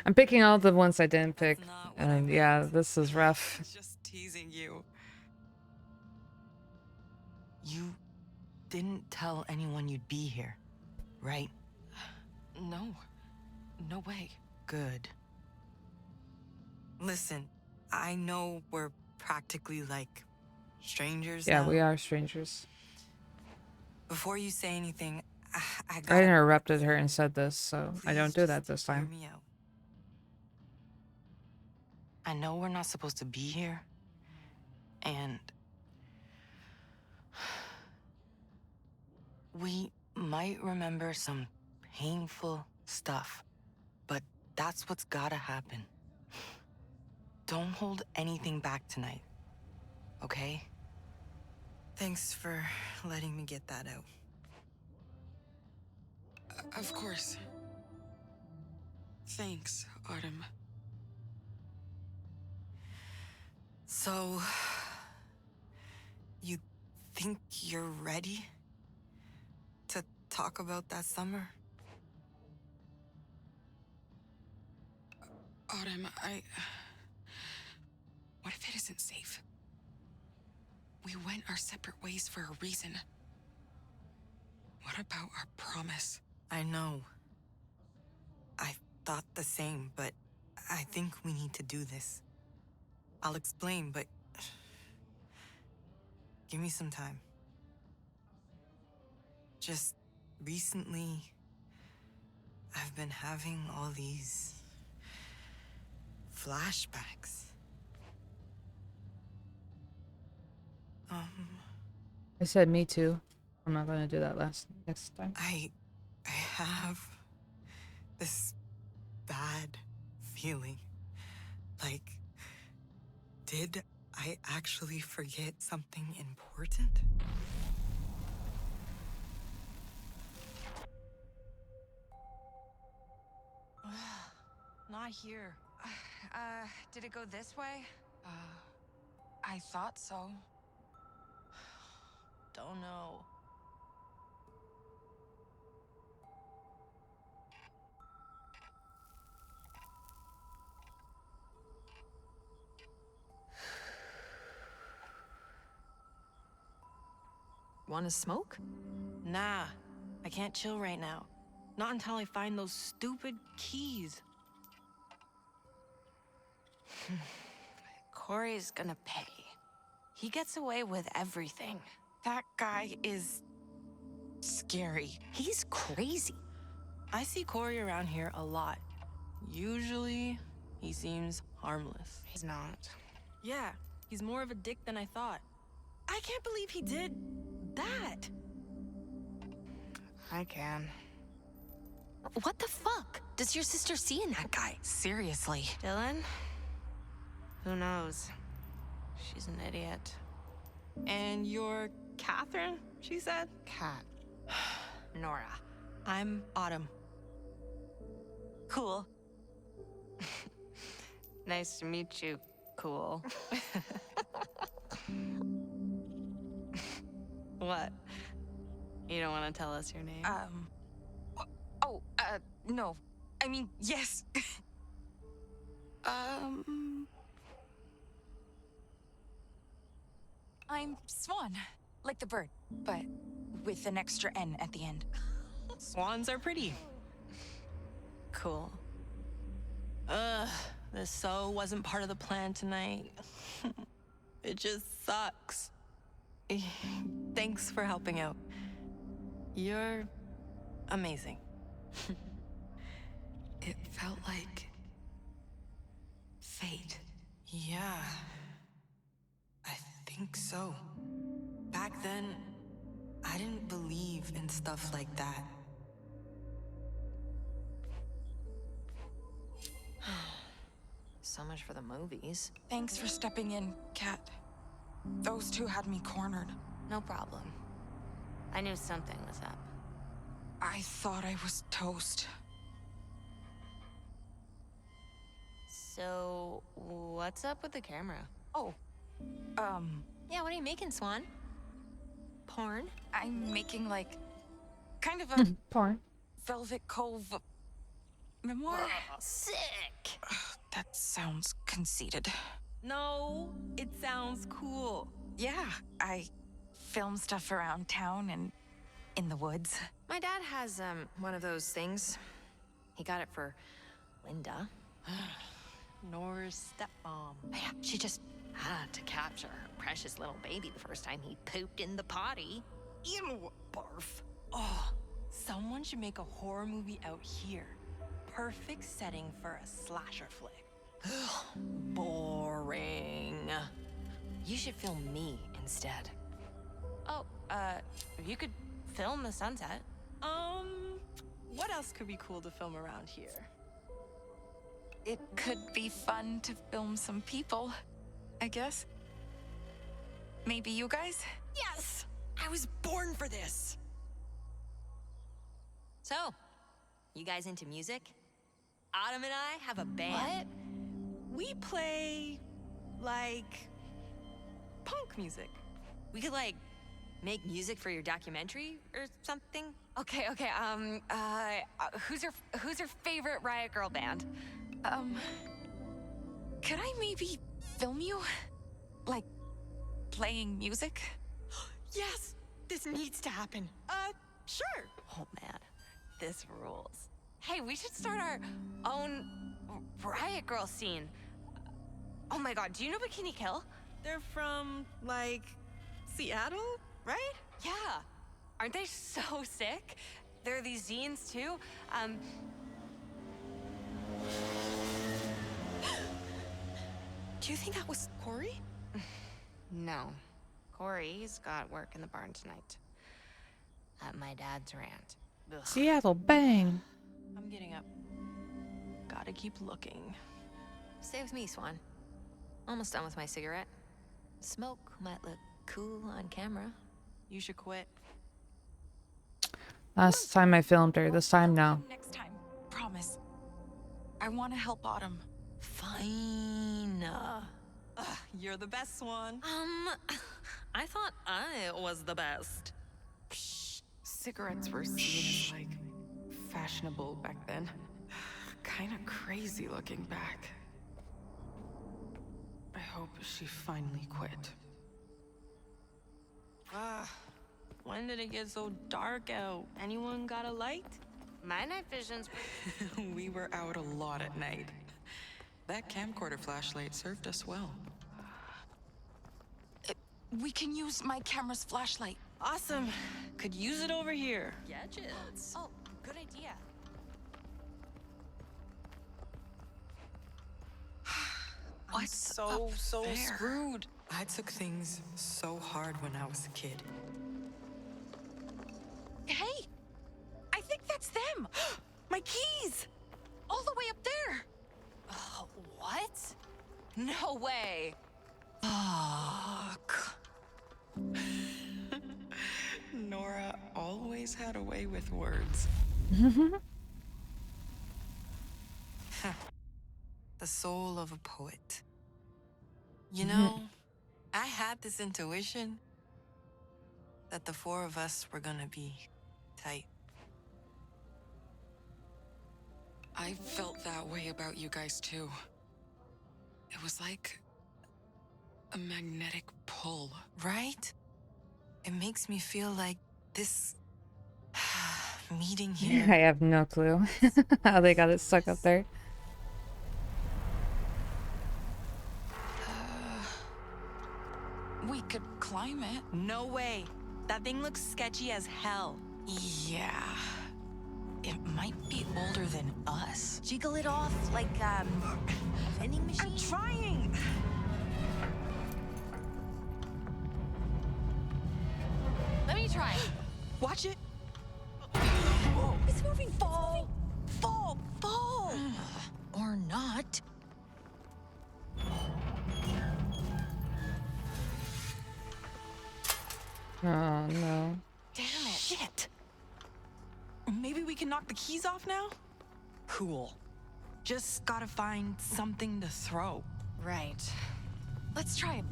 A: I'm picking all the ones I didn't pick. And yeah, this is rough.
C: Just teasing you. You didn't tell anyone you'd be here, right? No. No way. Good. Listen, I know we're practically like strangers
A: Yeah,
C: now.
A: we are strangers.
C: Before you say anything, I
A: I
C: gotta
A: interrupted her and said this, so I don't do that this
C: hear
A: time.
C: me out. I know we're not supposed to be here, and we might remember some painful stuff, but that's what's gotta happen. Don't hold anything back tonight, okay? Thanks for letting me get that out. Of course. Thanks, Autumn. So, you think you're ready to talk about that summer?
J: Autumn, what if it isn't safe? We went our separate ways for a reason. What about our promise?
C: I know. I thought the same, but I think we need to do this. I'll explain, but give me some time. Just recently, I've been having all these flashbacks.
A: I said me too. I'm not gonna do that next time.
C: I have this bad feeling. Like, did I actually forget something important?
V: Not here. Did it go this way?
C: I thought so.
V: Don't know.
C: Want to smoke? Nah, I can't chill right now. Not until I find those stupid keys.
V: Corey's gonna pay. He gets away with everything.
C: That guy is scary.
V: He's crazy.
C: I see Corey around here a lot. Usually, he seems harmless.
V: He's not.
C: Yeah, he's more of a dick than I thought. I can't believe he did that.
V: I can. What the fuck? Does your sister see in that guy?
C: Seriously.
V: Dylan? Who knows? She's an idiot.
C: And you're Catherine, she said?
V: Cat. Nora.
C: I'm Autumn.
V: Cool. Nice to meet you, cool.
C: What? You don't want to tell us your name?
J: No. I mean, yes. I'm Swan, like the bird, but with an extra N at the end.
C: Swans are pretty. Cool. This so wasn't part of the plan tonight. It just sucks. Thanks for helping out. You're amazing.
J: It felt like fate.
C: Yeah, I think so. Back then, I didn't believe in stuff like that.
U: So much for the movies.
J: Thanks for stepping in, Kat. Those two had me cornered.
U: No problem. I knew something was up.
J: I thought I was toast.
U: So, what's up with the camera?
J: Oh,
U: Yeah, what are you making, Swan? Porn?
J: I'm making, like, kind of a
A: Porn.
J: Velvet Cove memoir.
U: Sick!
J: That sounds conceited.
C: No, it sounds cool.
J: Yeah, I film stuff around town and in the woods.
U: My dad has, one of those things. He got it for Linda.
C: Nora's stepmom.
U: Yeah, she just had to capture her precious little baby the first time he pooped in the potty.
C: Ew, barf. Oh, someone should make a horror movie out here. Perfect setting for a slasher flick.
U: Boring. You should film me instead. Oh, you could film the sunset.
C: What else could be cool to film around here?
J: It could be fun to film some people, I guess. Maybe you guys?
C: Yes! I was born for this!
U: So, you guys into music? Autumn and I have a band.
C: We play, like, punk music.
U: We could, like, make music for your documentary or something?
J: Okay, who's your favorite Riot Girl band? Could I maybe film you? Like, playing music?
C: Yes! This needs to happen. Sure.
U: Oh, man. This rules. Hey, we should start our own Riot Girl scene. Oh my god, do you know Bikini Kill?
C: They're from, like, Seattle, right?
U: Yeah. Aren't they so sick? There are these zines, too.
C: Do you think that was Corey?
U: No. Corey's got work in the barn tonight. At my dad's rant. Ugh.
A: Seattle, bang.
C: I'm getting up. Gotta keep looking.
U: Stay with me, Swan. Almost done with my cigarette. Smoke might look cool on camera.
C: You should quit.
A: Last time I filmed her, this time no.
J: Next time, promise. I want to help Autumn.
U: Fine.
C: You're the best, Swan.
U: I thought I was the best.
J: Psh, cigarettes were seen as, like, fashionable back then. Kind of crazy looking back. I hope she finally quit.
C: When did it get so dark out? Anyone got a light?
U: My night vision's...
J: We were out a lot at night. That camcorder flashlight served us well. We can use my camera's flashlight.
C: Awesome. Could use it over here.
U: Gadgets. Oh, good idea.
J: I'm so screwed. I took things so hard when I was a kid. Hey! I think that's them! My keys! All the way up there!
U: Oh, what? No way.
J: Fuck. Nora always had a way with words. The soul of a poet. You know, I had this intuition.
C: that the four of us were gonna be tight.
J: I felt that way about you guys too. It was like a magnetic pull.
C: Right? It makes me feel like this meeting here.
A: I have no clue how they got it stuck up there.
C: We could climb it.
V: No way. That thing looks sketchy as hell.
C: Yeah. It might be older than us.
V: Jiggle it off like, a vending machine?
C: I'm trying!
V: Let me try.
C: Watch it.
V: Whoa, it's moving. Fall. Fall. Fall.
C: Or not.
A: Oh no.
C: Damn it. Shit. Maybe we can knock the keys off now? Cool. Just gotta find something to throw.
V: Right. Let's try it.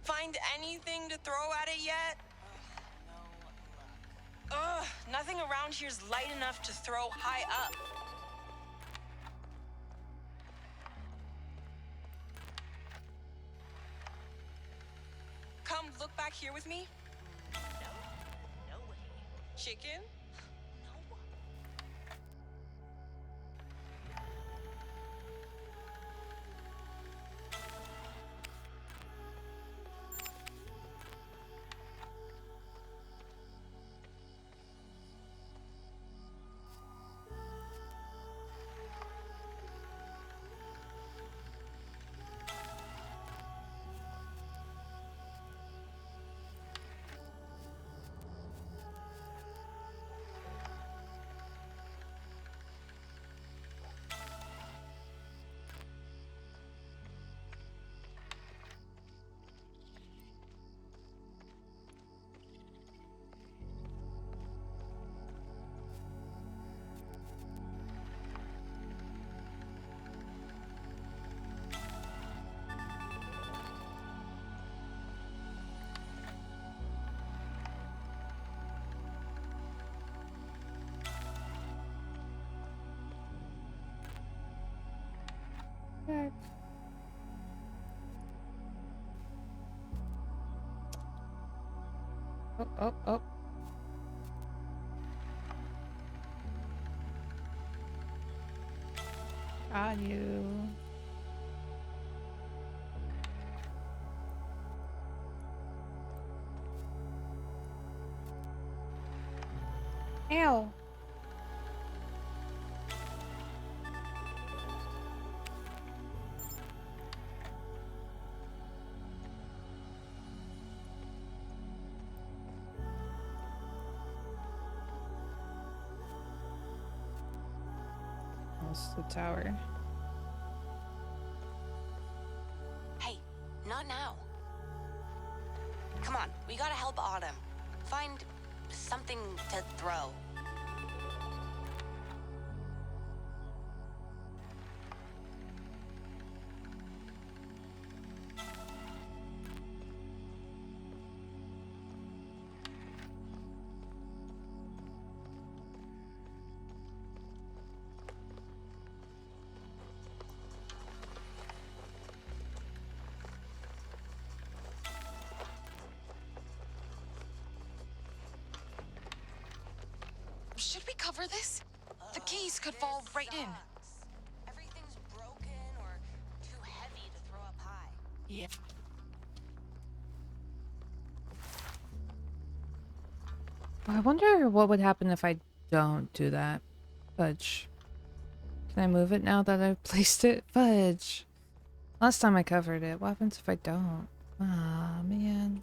C: Find anything to throw at it yet? Ugh, nothing around here's light enough to throw high up. Come look back here with me.
V: No way.
C: Chicken?
A: Heck. Oh, oh, oh. Got you. Ow. That's the tower.
U: Hey, not now. Come on, we gotta help Autumn. Find something to throw.
C: Should we cover this? The keys could fall right in.
U: Everything's broken or too heavy to throw up high.
C: Yeah.
A: I wonder what would happen if I don't do that. Fudge. Can I move it now that I've placed it? Fudge. Last time I covered it. What happens if I don't? Ah, man.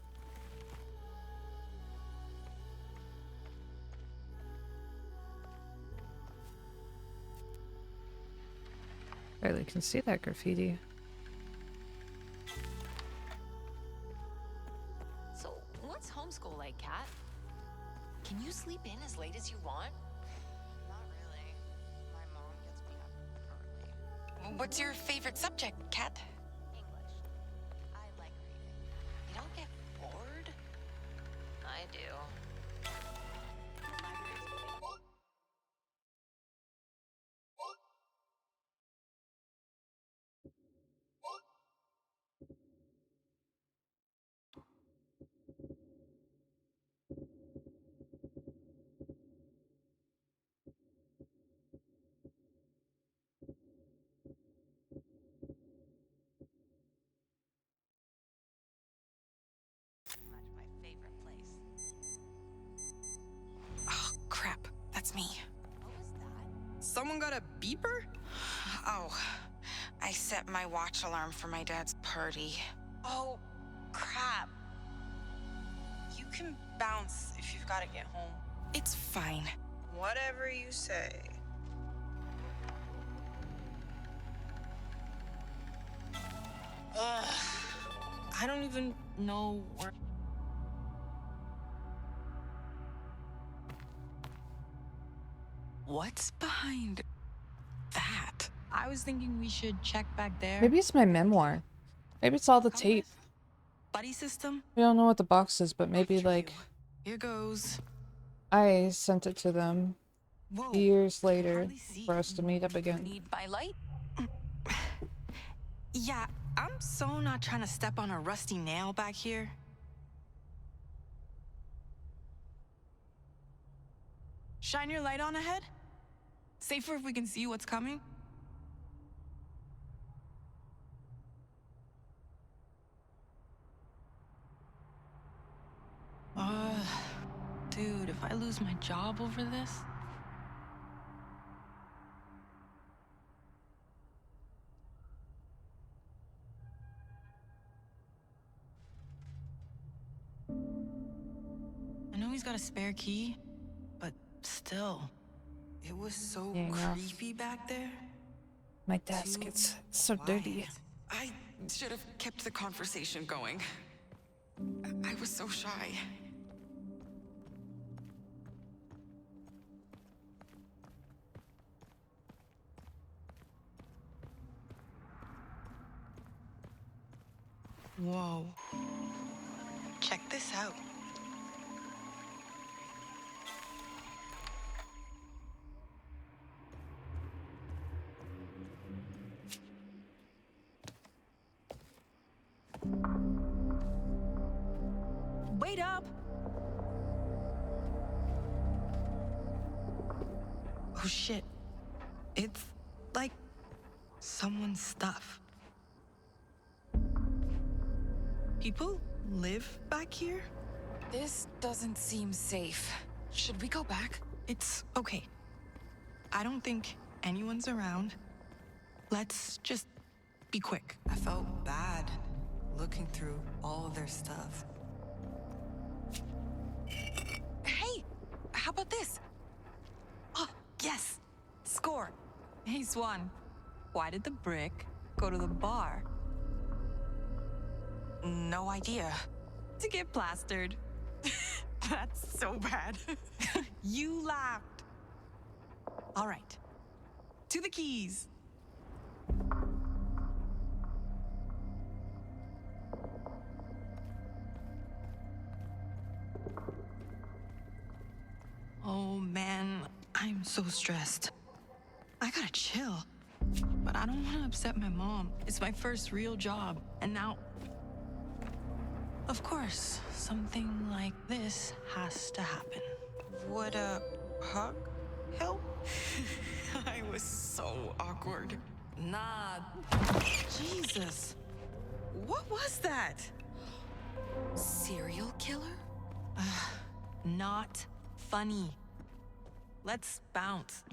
A: Barely can see that graffiti.
U: So, what's homeschool like, Kat? Can you sleep in as late as you want?
C: Not really. My mom gets me up
J: What's your favorite subject, Kat?
U: English. I like reading.
J: You don't get bored?
U: I do. Much my favorite place.
J: Oh, crap. That's me.
U: What was that?
J: Someone got a beeper? Oh, I set my watch alarm for my dad's party.
U: Oh, crap. You can bounce if you've got to get home.
J: It's fine.
U: Whatever you say. Ugh. I don't even know where.
J: What's behind that?
U: I was thinking we should check back there.
A: Maybe it's my memoir. Maybe it's all the tape.
J: Buddy system?
A: We don't know what the box is, but maybe like
J: Here goes.
A: I sent it to them years later for us to meet up again.
J: Need my light? Yeah, I'm so not trying to step on a rusty nail back here. Shine your light on ahead? Safer if we can see what's coming? Dude, if I lose my job over this... I know he's got a spare key, but still, it was so creepy back there.
A: My desk gets so dirty.
J: I should have kept the conversation going. I was so shy. Whoa. Check this out. Wait up! Oh shit. It's like someone's stuff. People live back here? This doesn't seem safe. Should we go back? It's okay. I don't think anyone's around. Let's just be quick.
C: I felt bad looking through all of their stuff.
J: Hey, how about this? Oh, yes. Score. Hey, Swan. Why did the brick go to the bar? No idea. To get plastered. That's so bad. You laughed. All right. To the keys. Oh man, I'm so stressed. I gotta chill. But I don't want to upset my mom. It's my first real job, and now... Of course, something like this has to happen.
C: Would a hug help?
J: I was so awkward.
C: Nah.
J: Jesus. What was that? Serial killer? Not funny. Let's bounce.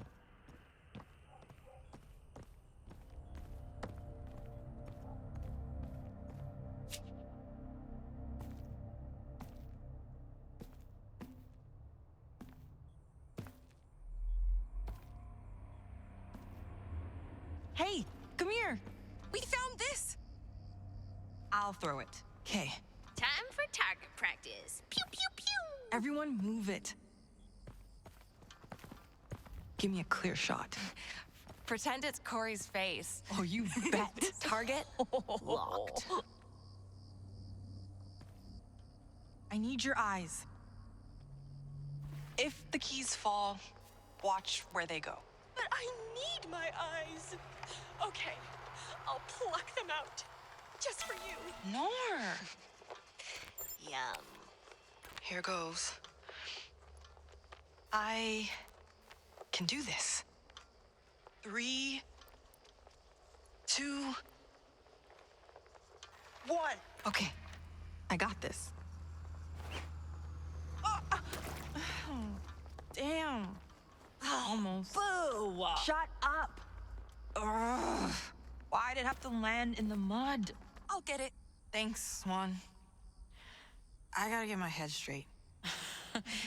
J: Hey, come here. We found this. I'll throw it. Okay.
U: Time for target practice. Pew, pew, pew.
J: Everyone move it. Give me a clear shot.
C: Pretend it's Corey's face.
J: Oh, you bet.
C: Target locked.
J: I need your eyes. If the keys fall, watch where they go.
F: But I need my eyes. Okay, I'll pluck them out. Just for you.
J: Nor.
C: Yum.
J: Here goes. I can do this. 3, 2, 1. Okay, I got this. Damn. Almost.
C: Boo!
J: Shut up. Ugh. Why did it have to land in the mud?
C: I'll get it.
J: Thanks, Swan. I gotta get my head straight.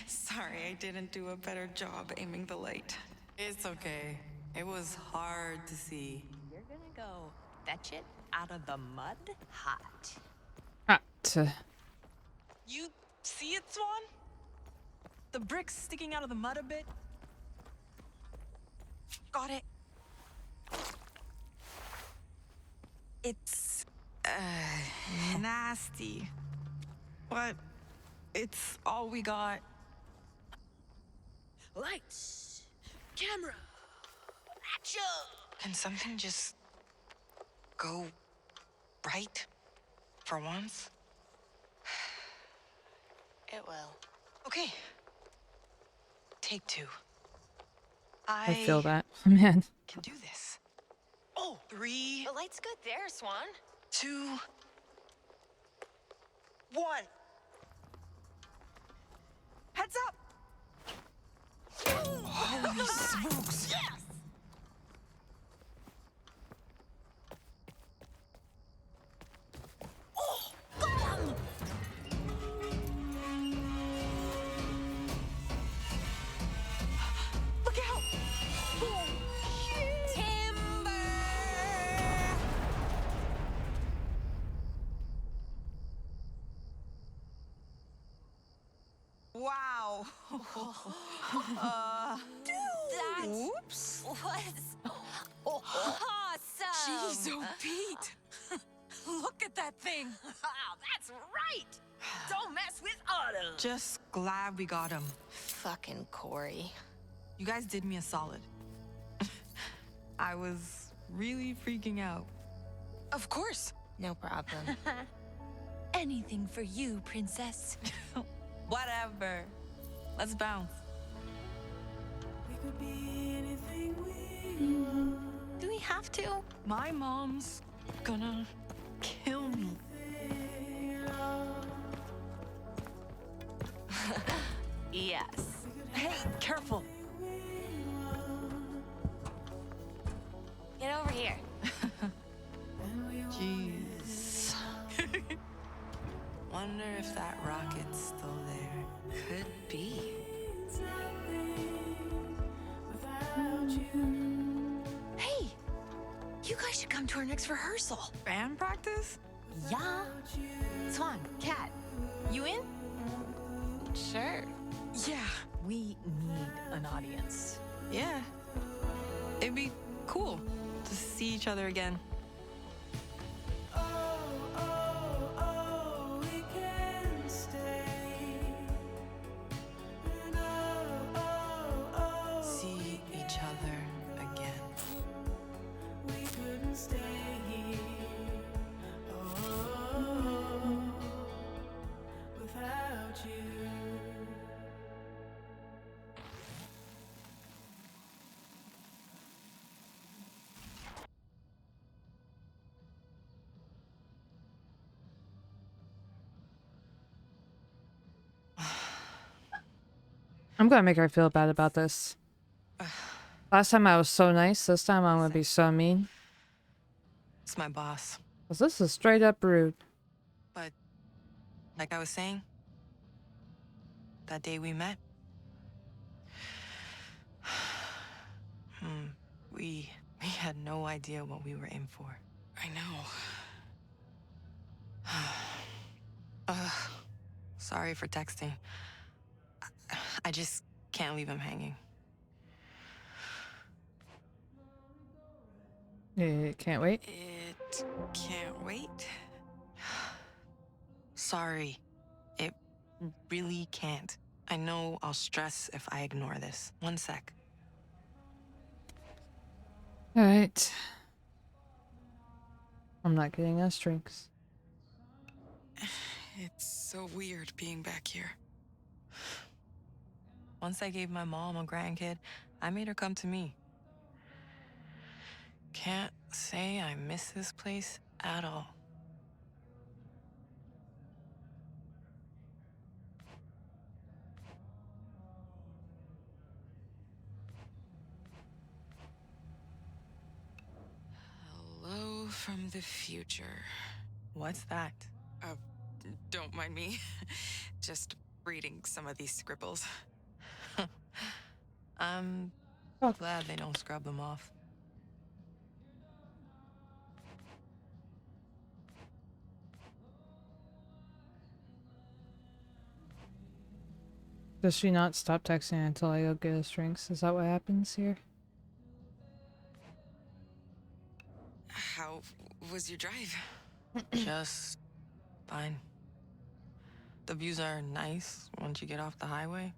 J: Sorry, I didn't do a better job aiming the light. It's okay. It was hard to see.
V: You're gonna go fetch it out of the mud hot.
A: Hot.
J: You see it, Swan? The bricks sticking out of the mud a bit? Got it. It's nasty. But it's all we got.
F: Lights, camera, action!
J: Can something just go right for once?
C: It will.
J: Okay. Take 2.
A: I feel that. Man.
J: Can do this. Oh, 3.
C: The light's good there, Swan.
J: 2, 1. Heads up! Holy smokes!
C: Yes! Oh, bam!
J: Look out!
C: Oh, shit! Timber!
J: Wow.
C: That
J: Whoops.
C: was awesome!
J: Jeez, oh, Pete.
C: Look at that thing! That's right! Don't mess with Otto!
J: Just glad we got him.
C: Fucking Corey.
J: You guys did me a solid. I was really freaking out. Of course.
C: No problem. Anything for you, princess.
J: Whatever. Let's bounce.
C: Do we have to?
J: My mom's gonna kill me.
C: Yes.
J: Hey, careful.
C: Get over here.
J: Jeez. Wonder if that rocket's still there. Could be.
C: Hey! You guys should come to our next rehearsal.
J: Band practice?
C: Yeah. Swan, Cat, you in? Sure.
J: Yeah.
V: We need an audience.
J: Yeah. It'd be cool to see each other again. See each other again.
A: I'm gonna make her feel bad about this. Last time I was so nice, this time I'm gonna be so mean.
J: It's my boss.
A: 'Cause this is straight up rude.
J: But, like I was saying, that day we met, we had no idea what we were in for. I know. Sorry for texting. I just can't leave him hanging.
A: It can't wait.
J: It can't wait. Sorry. It really can't. I know I'll stress if I ignore this. One sec.
A: Alright. I'm not getting us drinks.
J: It's so weird being back here. Once I gave my mom a grandkid, I made her come to me. Can't say I miss this place at all. Hello from the future. What's that? Don't mind me. Just reading some of these scribbles. I'm glad they don't scrub them off.
A: Does she not stop texting until I go get us drinks? Is that what happens here?
J: How was your drive? Just fine. The views are nice once you get off the highway.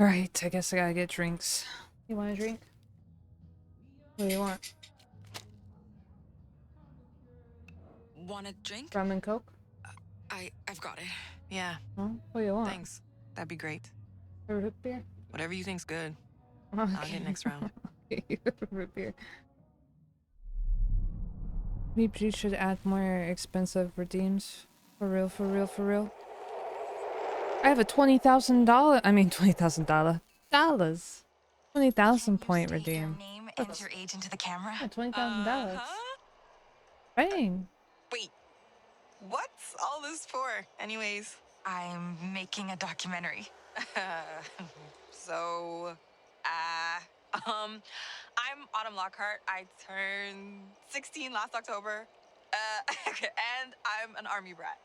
A: Alright, I guess I gotta get drinks. You want a drink? What do you want?
J: Want a drink?
A: Rum and Coke?
J: I've got it. Yeah.
A: Huh? What do you want?
J: Thanks. That'd be great.
A: A root beer?
J: Whatever you think's good.
A: Okay.
J: I'll get next round.
A: Root beer. Maybe you should add more expensive redeems. For real, for real, for real. I have a $20,000. I mean, $20,000. Dollars. 20,000 point redeem.
V: Name and your age into the camera.
A: Yeah, $20,000. Bang.
J: Wait. What's all this for? Anyways.
V: I'm making a documentary.
J: I'm Autumn Lockhart. I turned 16 last October. And I'm an army brat.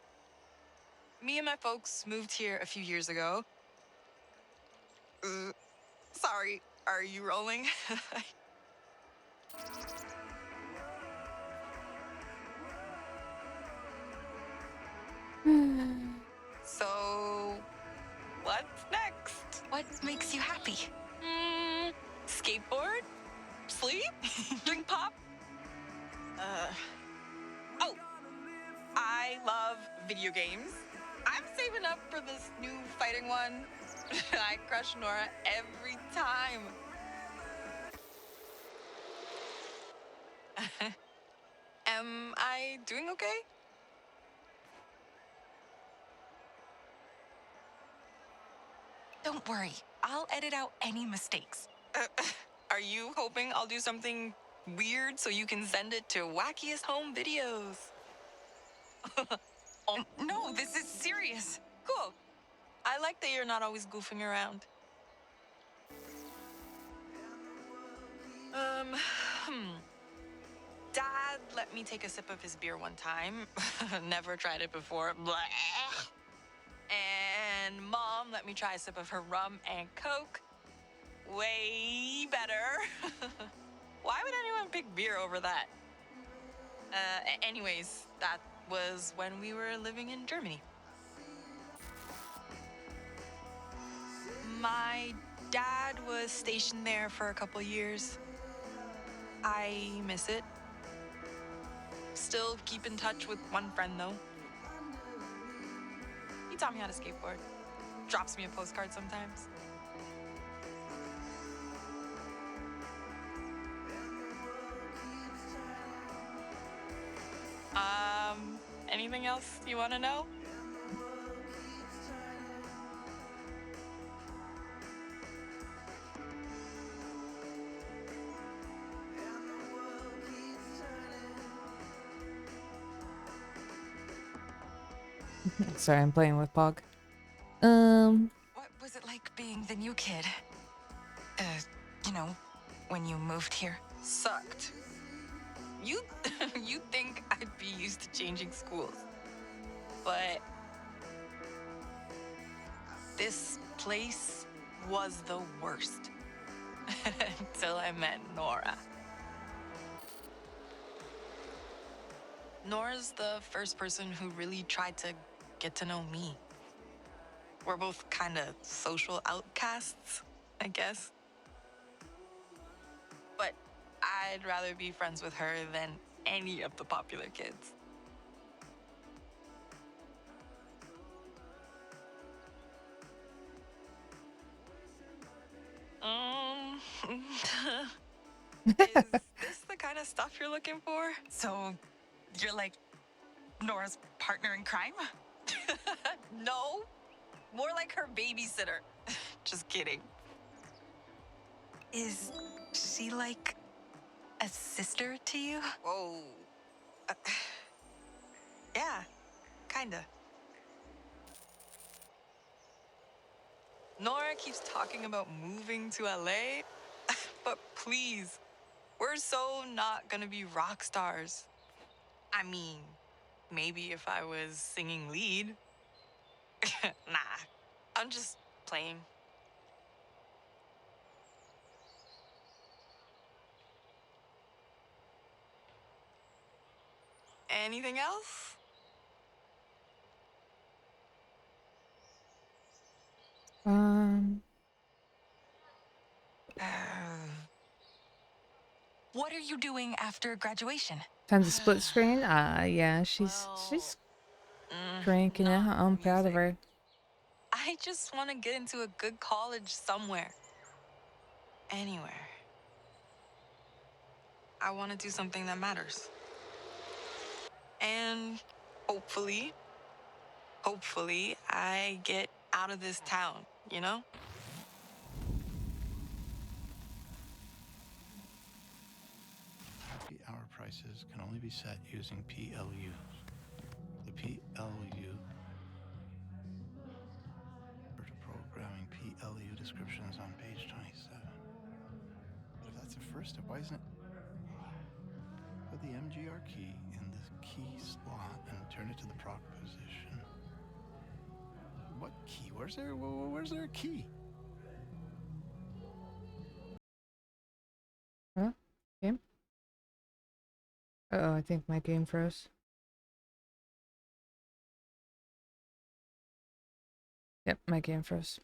J: Me and my folks moved here a few years ago. Sorry, are you rolling? So, what's next?
V: What makes you happy?
J: Skateboard? Sleep? Drink pop? Oh, I love video games. I'm saving up for this new fighting one. I crush Nora every time. Am I doing okay?
V: Don't worry. I'll edit out any mistakes.
J: Are you hoping I'll do something weird so you can send it to Wackiest Home Videos?
V: No, this is serious.
J: Cool. I like that you're not always goofing around. Dad let me take a sip of his beer one time. Never tried it before. Blech. And Mom let me try a sip of her rum and Coke. Way better. Why would anyone pick beer over that? Anyways, that was when we were living in Germany. My dad was stationed there for a couple years. I miss it. Still keep in touch with one friend, though. He taught me how to skateboard. Drops me a postcard sometimes. Anything else you want to know?
A: Sorry, I'm playing with Pog.
V: What was it like being the new kid? You know, when you moved here?
J: Sucked. You'd think I'd be used to changing schools. But This place was the worst. Until I met Nora. Nora's the first person who really tried to get to know me. We're both kind of social outcasts, I guess. But I'd rather be friends with her than any of the popular kids. Is this the kind of stuff you're looking for? So, you're like Nora's partner in crime? No, more like her babysitter. Just kidding. Is she like a sister to you? Whoa. Uh, yeah, kinda. Nora keeps talking about moving to LA, but please, we're so not gonna be rock stars. I mean, maybe if I was singing lead. Nah, I'm just playing. Anything else? What are you doing after graduation?
A: Time to split screen? Yeah, she's cranking it. I'm proud of her.
J: I just want to get into a good college somewhere. Anywhere. I want to do something that matters. And hopefully, I get out of this town, you know?
D: Happy hour prices can only be set using PLU. The PLU to programming PLU descriptions on page 27. But if that's the first step, why isn't it? Put the MGR key in the key slot and turn it to the proc position. What key? Where's there a key?
A: Huh? Game? Uh-oh, I think my game froze. Yep, my game froze.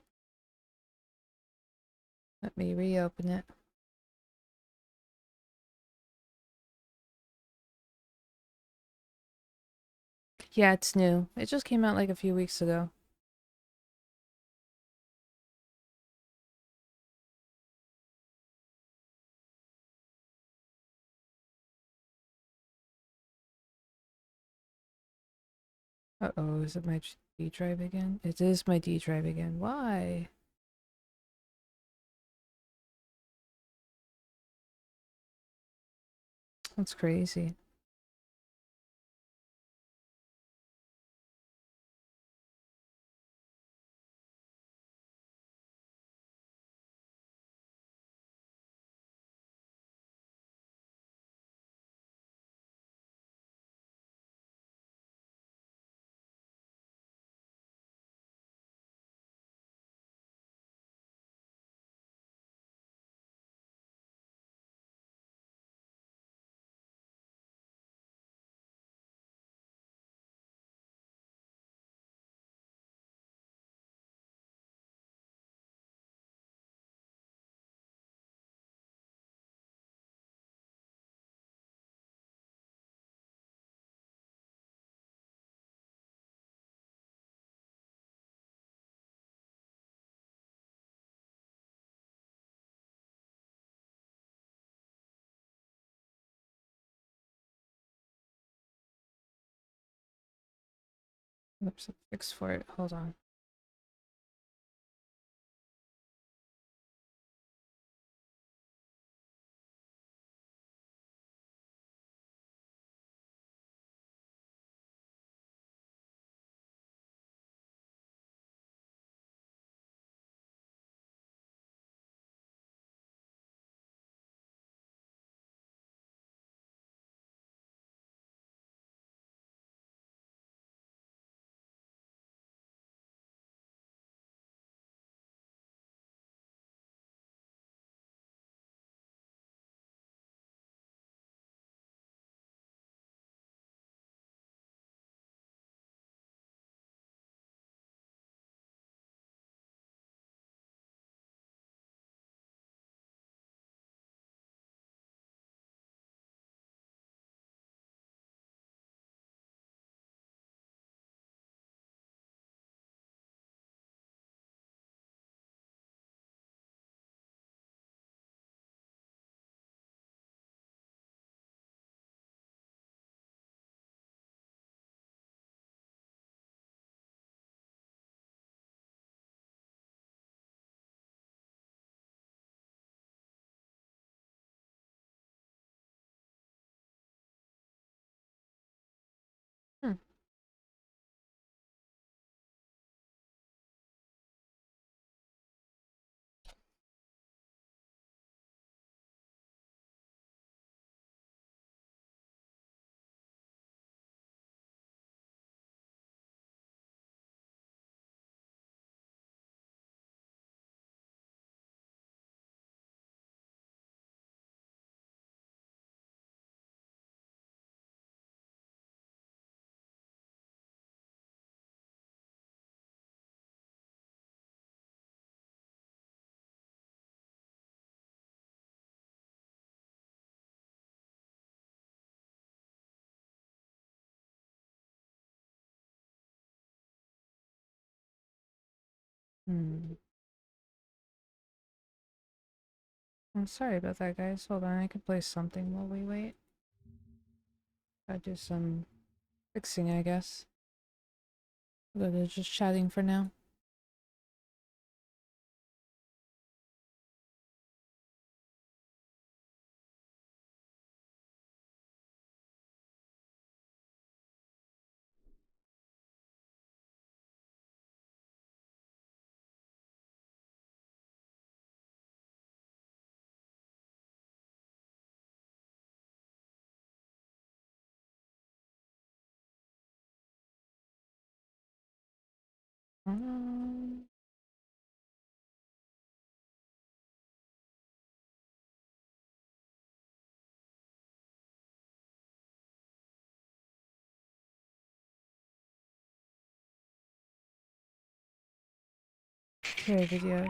A: Let me reopen it. Yeah, it's new. It just came out like a few weeks ago. Uh-oh, is it my D drive again? It is my D drive again. Why? That's crazy. Oops, a fix for it. Hold on. I'm sorry about that, guys. Hold on, I can play something while we wait. Gotta do some fixing, I guess. They're just chatting for now. Okay, videos.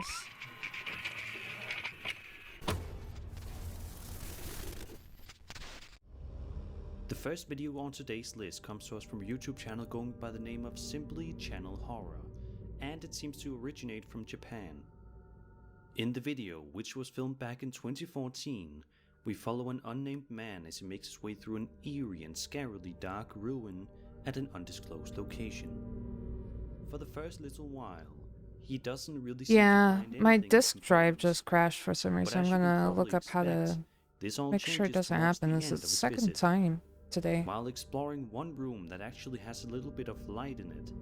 H: The first video on today's list comes to us from a YouTube channel going by the name of Simply Channel Horror, and it seems to originate from Japan. In the video, which was filmed back in 2014, we follow an unnamed man as he makes his way through an eerie and scarily dark ruin at an undisclosed location. For the first little while, he doesn't really seem to find
A: My
H: anything
A: disk
H: he can
A: drive
H: focus.
A: just crashed for some
H: But
A: reason. I'm
H: as you can
A: gonna
H: probably
A: look up how to
H: expect, this all
A: make sure it
H: changes
A: doesn't
H: towards
A: happen.
H: the
A: This
H: end
A: is the
H: of his
A: second
H: visit.
A: time today.
H: While exploring one room that actually has a little bit of light in it,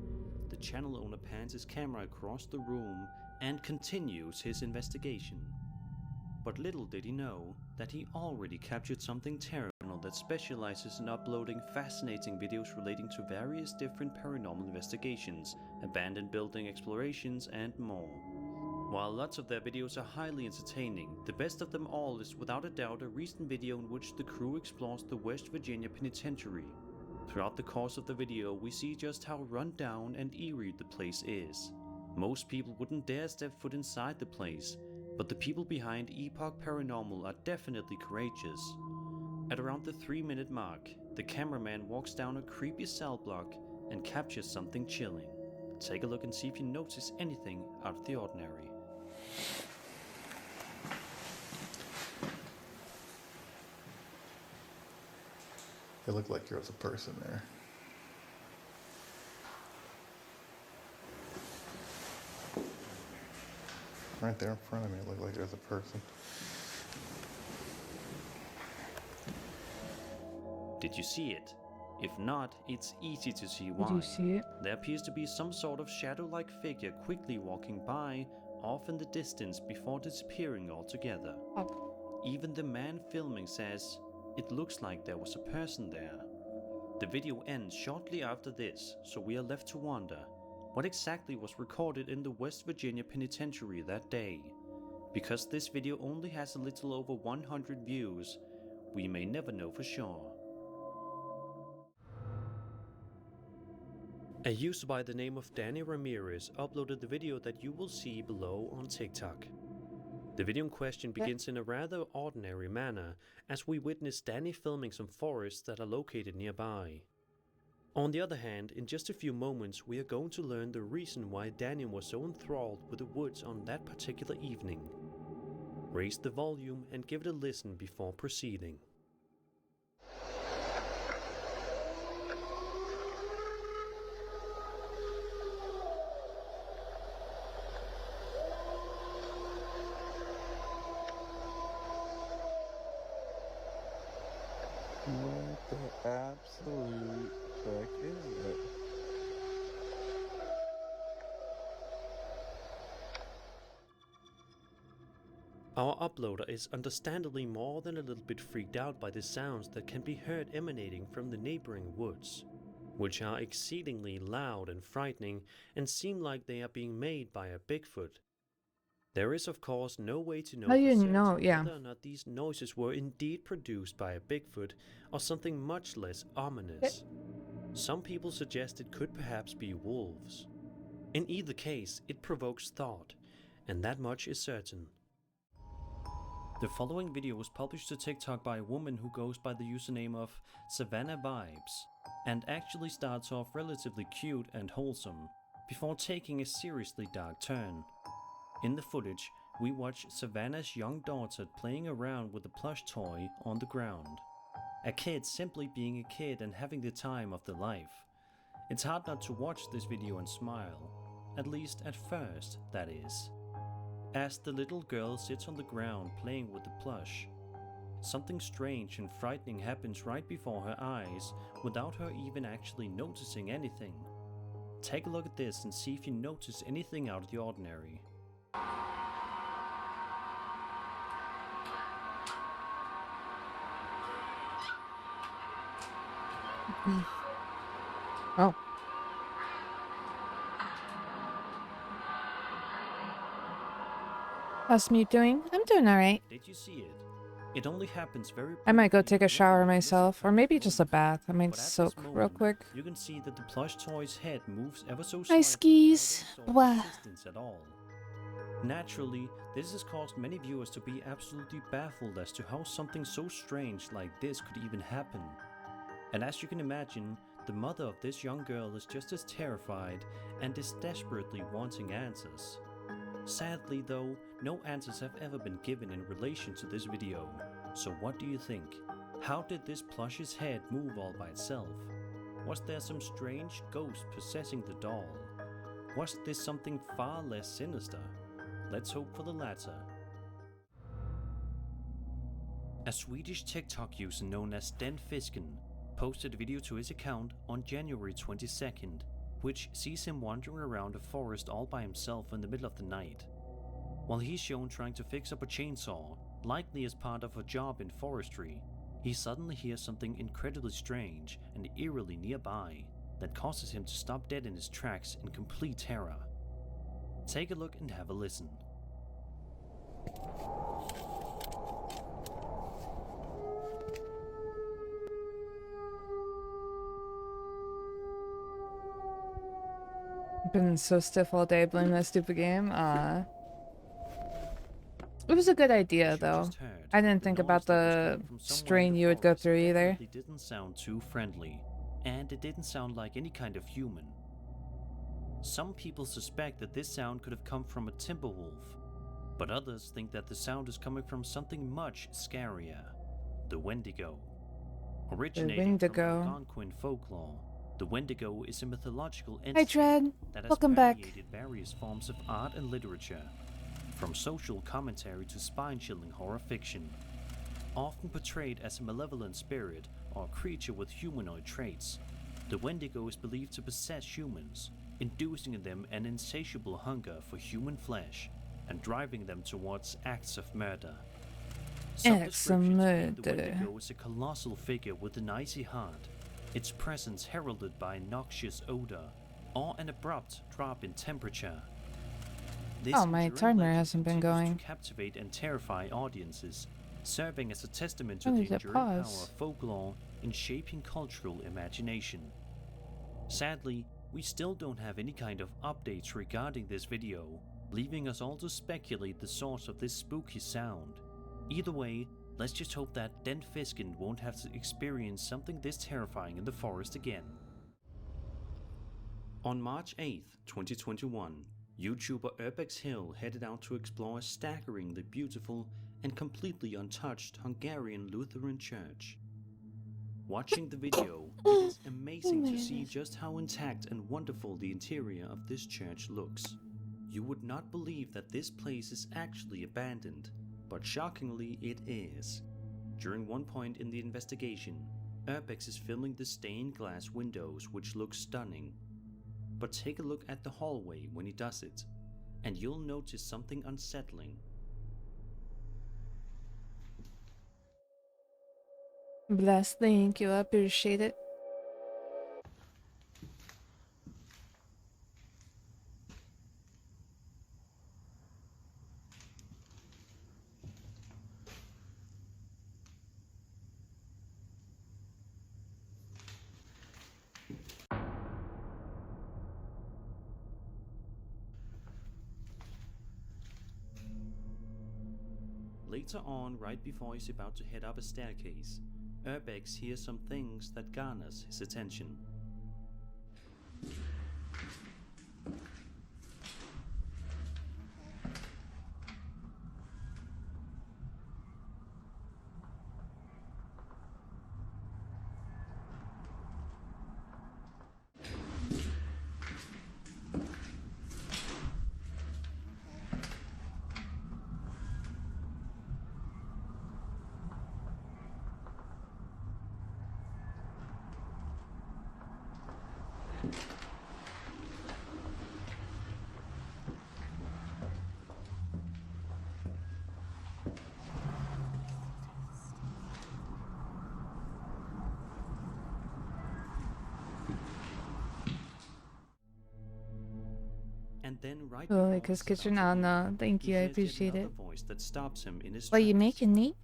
H: the channel owner pans his camera across the room and continues his investigation. But little did he know that he already captured something terrible that specializes in uploading fascinating videos relating to various different paranormal investigations, abandoned building explorations, and more. While lots of their videos are highly entertaining, the best of them all is without a doubt a recent video in which the crew explores the West Virginia Penitentiary. Throughout the course of the video, we see just how run down and eerie the place is. Most people wouldn't dare step foot inside the place, but the people behind Epoch Paranormal are definitely courageous. At around the 3-minute mark, the cameraman walks down a creepy cell block and captures something chilling. Take a look and see if you notice anything out of the ordinary.
D: It looked like there was a person there. Right there in front of me, it looked like there was a person.
H: Did you see it? If not, it's easy to see why.
A: Did you see it?
H: There appears to be some sort of shadow-like figure quickly walking by, off in the distance before disappearing altogether. Even the man filming says, it looks like there was a person there. The video ends shortly after this, so we are left to wonder, what exactly was recorded in the West Virginia Penitentiary that day? Because this video only has a little over 100 views, we may never know for sure. A user by the name of Danny Ramirez uploaded the video that you will see below on TikTok. The video in question begins in a rather ordinary manner, as we witness Danny filming some forests that are located nearby. On the other hand, in just a few moments we are going to learn the reason why Danny was so enthralled with the woods on that particular evening. Raise the volume and give it a listen before proceeding.
D: What the absolute heck is it?
H: Our uploader is understandably more than a little bit freaked out by the sounds that can be heard emanating from the neighboring woods, which are exceedingly loud and frightening and seem like they are being made by a Bigfoot. There is of course no way to know
A: How do
H: for
A: you
H: certain
A: know? Yeah.
H: whether or not these noises were indeed produced by a Bigfoot or something much less ominous. Some people suggest it could perhaps be wolves. In either case, it provokes thought, and that much is certain. The following video was published to TikTok by a woman who goes by the username of Savannah Vibes, and actually starts off relatively cute and wholesome, before taking a seriously dark turn. In the footage, we watch Savannah's young daughter playing around with a plush toy on the ground. A kid simply being a kid and having the time of their life. It's hard not to watch this video and smile, at least at first, that is. As the little girl sits on the ground playing with the plush, something strange and frightening happens right before her eyes without her even actually noticing anything. Take a look at this and see if you notice anything out of the ordinary.
A: Oh. How's Mute doing? I'm doing alright.
H: Did you see it? It only happens very
A: I might go take a shower myself, or maybe just a bath. I might soak real quick.
H: You can see that the plush toy's head moves ever so
A: Hi,
H: slightly
A: skis.
H: without
A: Blah.
H: resistance at all. Naturally, this has caused many viewers to be absolutely baffled as to how something so strange like this could even happen. And as you can imagine, the mother of this young girl is just as terrified and is desperately wanting answers. Sadly though, no answers have ever been given in relation to this video. So what do you think? How did this plush's head move all by itself? Was there some strange ghost possessing the doll? Was this something far less sinister? Let's hope for the latter. A Swedish TikTok user known as Den Fisken posted a video to his account on January 22nd, which sees him wandering around a forest all by himself in the middle of the night. While he's shown trying to fix up a chainsaw, likely as part of a job in forestry, he suddenly hears something incredibly strange and eerily nearby that causes him to stop dead in his tracks in complete terror. Take a look and have a listen.
A: Been so stiff all day playing that stupid game. It was a good idea though. I didn't think about the strain you would go through either.
H: It didn't sound too friendly, and it didn't sound like any kind of human. Some people suspect that this sound could have come from a timber wolf, but others think that the sound is coming from something much scarier, the Wendigo. Originating from Algonquin folklore, the Wendigo is a mythological entity that has permeated various forms of art and literature, from social commentary to spine-chilling horror fiction. Often portrayed as a malevolent spirit or a creature with humanoid traits, the Wendigo is believed to possess humans, inducing in them an insatiable hunger for human flesh and driving them towards acts of murder. Some descriptions claim the Wendigo is a colossal figure with an icy heart, its presence heralded by a noxious odor or an abrupt drop in temperature.
A: Oh, my timer hasn't been going.
H: To captivate and terrify audiences, serving as a testament to the enduring power of folklore in shaping cultural imagination. Sadly, we still don't have any kind of updates regarding this video, leaving us all to speculate the source of this spooky sound. Either way, let's just hope that Den Fisken won't have to experience something this terrifying in the forest again. On March 8th, 2021, YouTuber Urbex Hill headed out to explore a staggeringly beautiful and completely untouched Hungarian Lutheran church. Watching the video, it is amazing to see just how intact and wonderful the interior of this church looks. You would not believe that this place is actually abandoned, but shockingly it is. During one point in the investigation, Urbex is filming the stained glass windows, which look stunning. But take a look at the hallway when he does it, and you'll notice something unsettling.
A: Bless, thank you, I appreciate it.
H: Later on, right before he's about to head up a staircase, Urbex hears some things that garners his attention. and then right
A: Oh,
H: before
A: because
H: he
A: kitchen.
H: starts
A: Oh no, thank
H: he
A: you. I
H: hears yet
A: appreciate
H: another
A: it.
H: voice that stops him in his
A: What you
H: tracks.
A: making, Nate?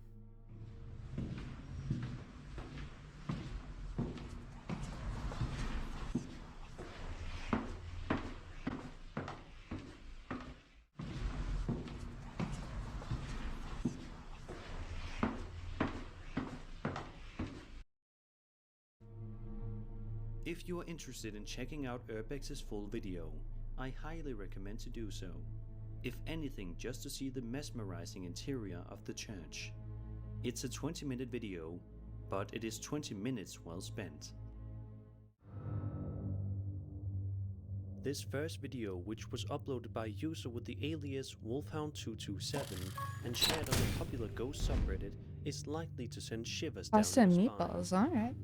H: If you are interested in checking out Urbex's full video, I highly recommend to do so. If anything, just to see the mesmerizing interior of the church. It's a 20-minute video, but it is 20 minutes well spent. This first video, which was uploaded by a user with the alias Wolfhound227 and shared on the popular ghost subreddit, is likely to send shivers down
A: Pasta
H: your
A: and
H: spine.
A: meatballs. All right.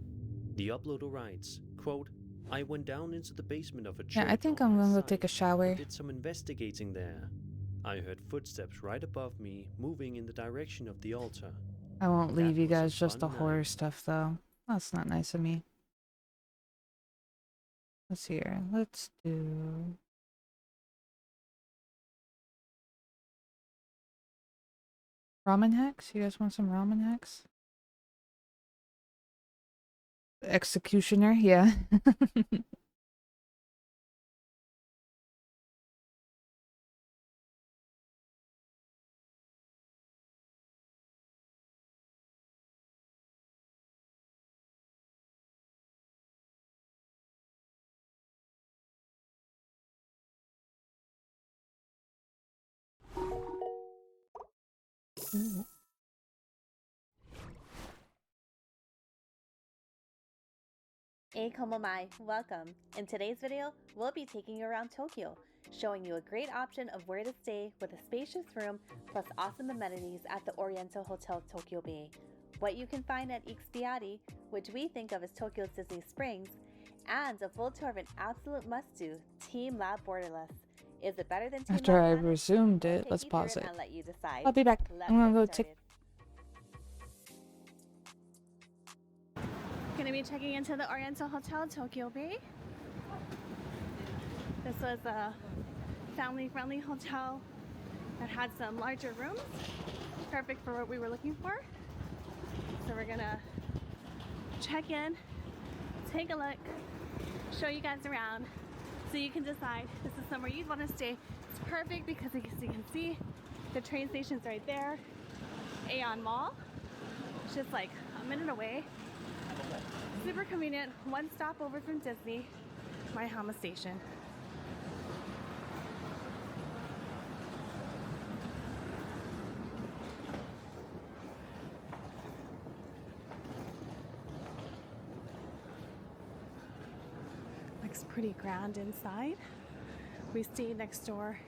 H: The uploader writes, quote, I went down into the basement of a church
A: Yeah, I think
H: on
A: I'm
H: my
A: gonna go
H: site
A: take a
H: and
A: shower.
H: did some investigating there. I heard footsteps right above me moving in the direction of the altar.
A: I won't leave
H: That
A: you
H: was a
A: guys just the
H: fun
A: horror
H: night.
A: stuff though. That's not nice of me. Let's see here. Let's do. Ramen hacks? You guys want some ramen hacks? Executioner, yeah.
L: Hey Komomai, welcome. In today's video, we'll be taking you around Tokyo, showing you a great option of where to stay with a spacious room plus awesome amenities at the Oriental Hotel Tokyo Bay. What you can find at Ikspiari, which we think of as Tokyo's Disney Springs, and a full tour of an absolute must-do, Team Lab Borderless. Is it better than Team
A: After I
L: Lab Planet?
A: resumed
L: We'll
A: it,
L: take
A: let's
L: you through
A: pause it.
L: and let you decide.
A: I'll be back.
L: Let's
A: I'm gonna
L: get
A: go
L: started.
A: take.
L: Going to be checking into the Oriental Hotel Tokyo Bay. This was a family-friendly hotel that had some larger rooms, perfect for what we were looking for. So we're gonna check in, take a look, show you guys around, so you can decide this is somewhere you'd want to stay. It's perfect because as you can see, the train station's right there. Aeon Mall, it's just like a minute away. Super convenient, one stop over from Disney, Maihama Station. Looks pretty grand inside. We stayed next door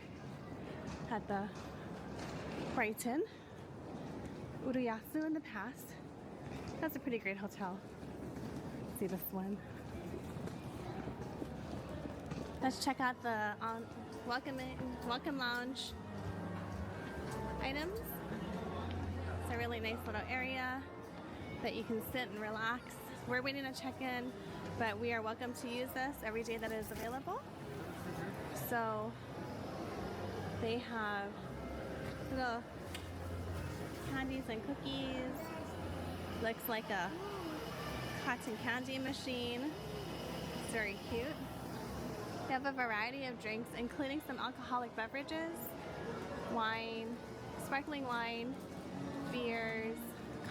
L: at the Brighton Urayasu in the past. That's a pretty great hotel. See this one. Let's check out the welcome lounge items. It's a really nice little area that you can sit and relax. We're waiting to check in, but we are welcome to use this every day that it is available. So they have little candies and cookies. Looks like a cotton candy machine. It's very cute. They have a variety of drinks, including some alcoholic beverages, wine, sparkling wine, beers,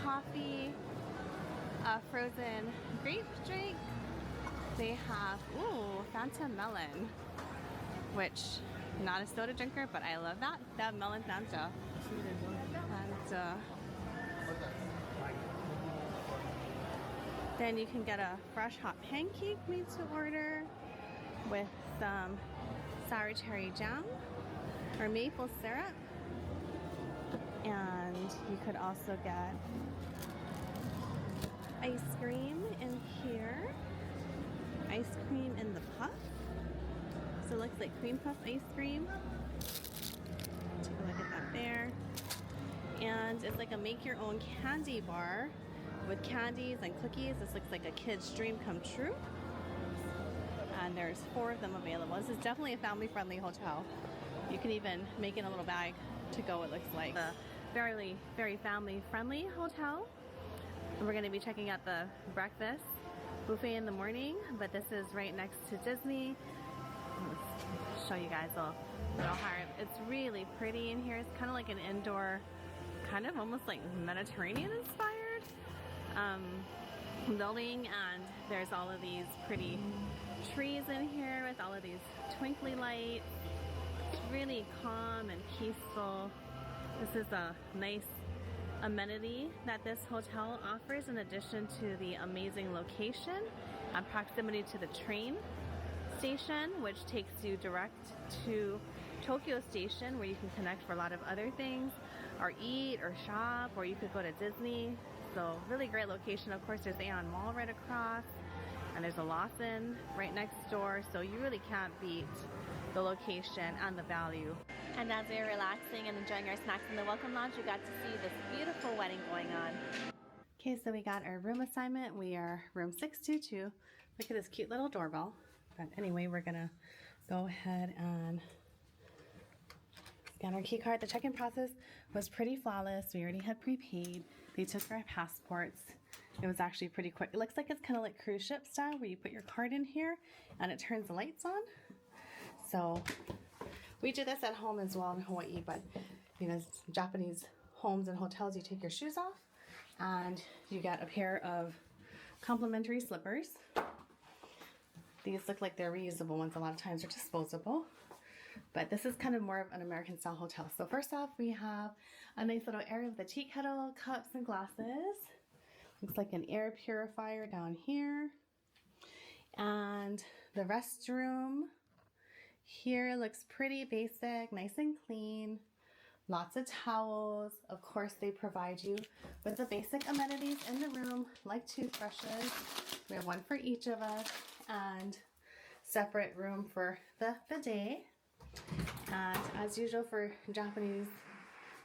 L: coffee, a frozen grape drink. They have, Fanta melon, which, not a soda drinker, but I love that. They have melon Fanta. And then you can get a fresh hot pancake made to order with some sour cherry jam or maple syrup. And you could also get ice cream in here. Ice cream in the puff. So it looks like cream puff ice cream. Take a look at that there. And it's like a make your own candy bar with candies and cookies. This looks like a kid's dream come true. and there's 4 of them available. This is definitely a family-friendly hotel. You can even make in a little bag to go, it looks like. A very family-friendly hotel. We're going to be checking out the breakfast buffet in the morning, but this is right next to Disney. Let's show you guys a little higher. It's really pretty in here. It's kind of like an indoor, kind of almost like Mediterranean inspired building, and there's all of these pretty trees in here with all of these twinkly lights. It's really calm and peaceful. This is a nice amenity that this hotel offers, in addition to the amazing location and proximity to the train station, which takes you direct to Tokyo Station, where you can connect for a lot of other things, or eat or shop, or you could go to Disney. So really great location. Of course, there's Aeon Mall right across, and there's a Lawson right next door, so you really can't beat the location and the value. And as we were relaxing and enjoying our snacks in the Welcome Lounge, we got to see this beautiful wedding going on. Okay, so we got our room assignment. We are room 622. Look at this cute little doorbell. But anyway, we're gonna go ahead and scan our key card. The check-in process was pretty flawless. We already had prepaid. They took our passports. It was actually pretty quick. It looks like it's kind of like cruise ship style, where you put your card in here and it turns the lights on. So we do this at home as well in Hawaii, but you know, Japanese homes and hotels, you take your shoes off and you get a pair of complimentary slippers. These look like they're reusable ones. A lot of times they're disposable, but this is kind of more of an American style hotel. So first off, we have a nice little area with a tea kettle, cups and glasses. Looks like an air purifier down here. And the restroom here looks pretty basic, nice and clean. Lots of towels. Of course, they provide you with the basic amenities in the room, like toothbrushes. We have one for each of us, and separate room for the bidet. And as usual for Japanese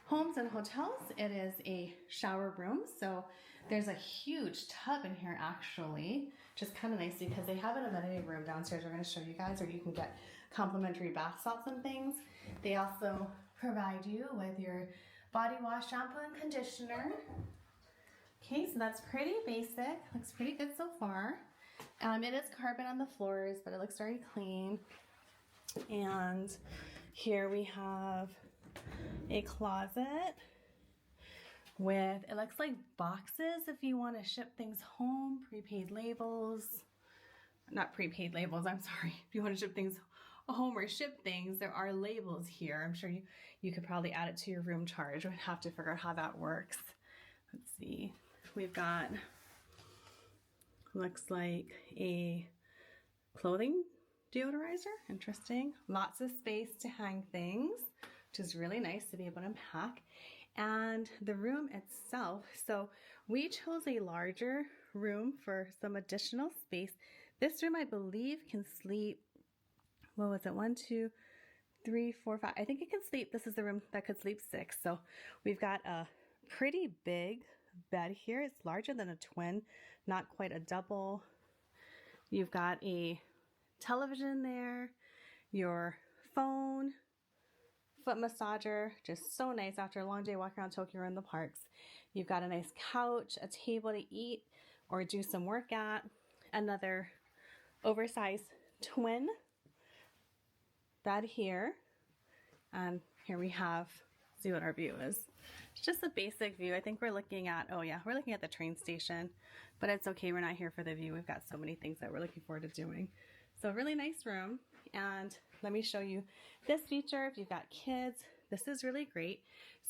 L: homes and hotels, it is a shower room. So there's a huge tub in here actually, which is kind of nice because they have an amenity room downstairs we're going to show you guys, where you can get complimentary bath salts and things. They also provide you with your body wash, shampoo, and conditioner. Okay, so that's pretty basic. Looks pretty good so far. It is carpet on the floors, but it looks very clean. And here we have a closet with, it looks like boxes if you want to ship things home, prepaid labels. Not prepaid labels, I'm sorry. If you want to ship things home or ship things, there are labels here. I'm sure you could probably add it to your room charge. We'd have to figure out how that works. Let's see. We've got, looks like a clothing deodorizer. Interesting. Lots of space to hang things, which is really nice to be able to unpack. And the room itself, so we chose a larger room for some additional space. This room, I believe, can sleep, what was it, 1, 2, 3, 4, 5. I think it can sleep, this is the room that could sleep 6. So we've got a pretty big bed here. It's larger than a twin, not quite a double. You've got a television there, your phone, foot massager, just so nice after a long day walking around Tokyo or in the parks. You've got a nice couch, a table to eat or do some work at, another oversized twin bed here, and here we have, see what our view is. It's just a basic view. I think we're looking at, oh yeah, we're looking at the train station, but it's okay, we're not here for the view. We've got so many things that we're looking forward to doing. So really nice room. And let me show you this feature. If you've got kids, this is really great.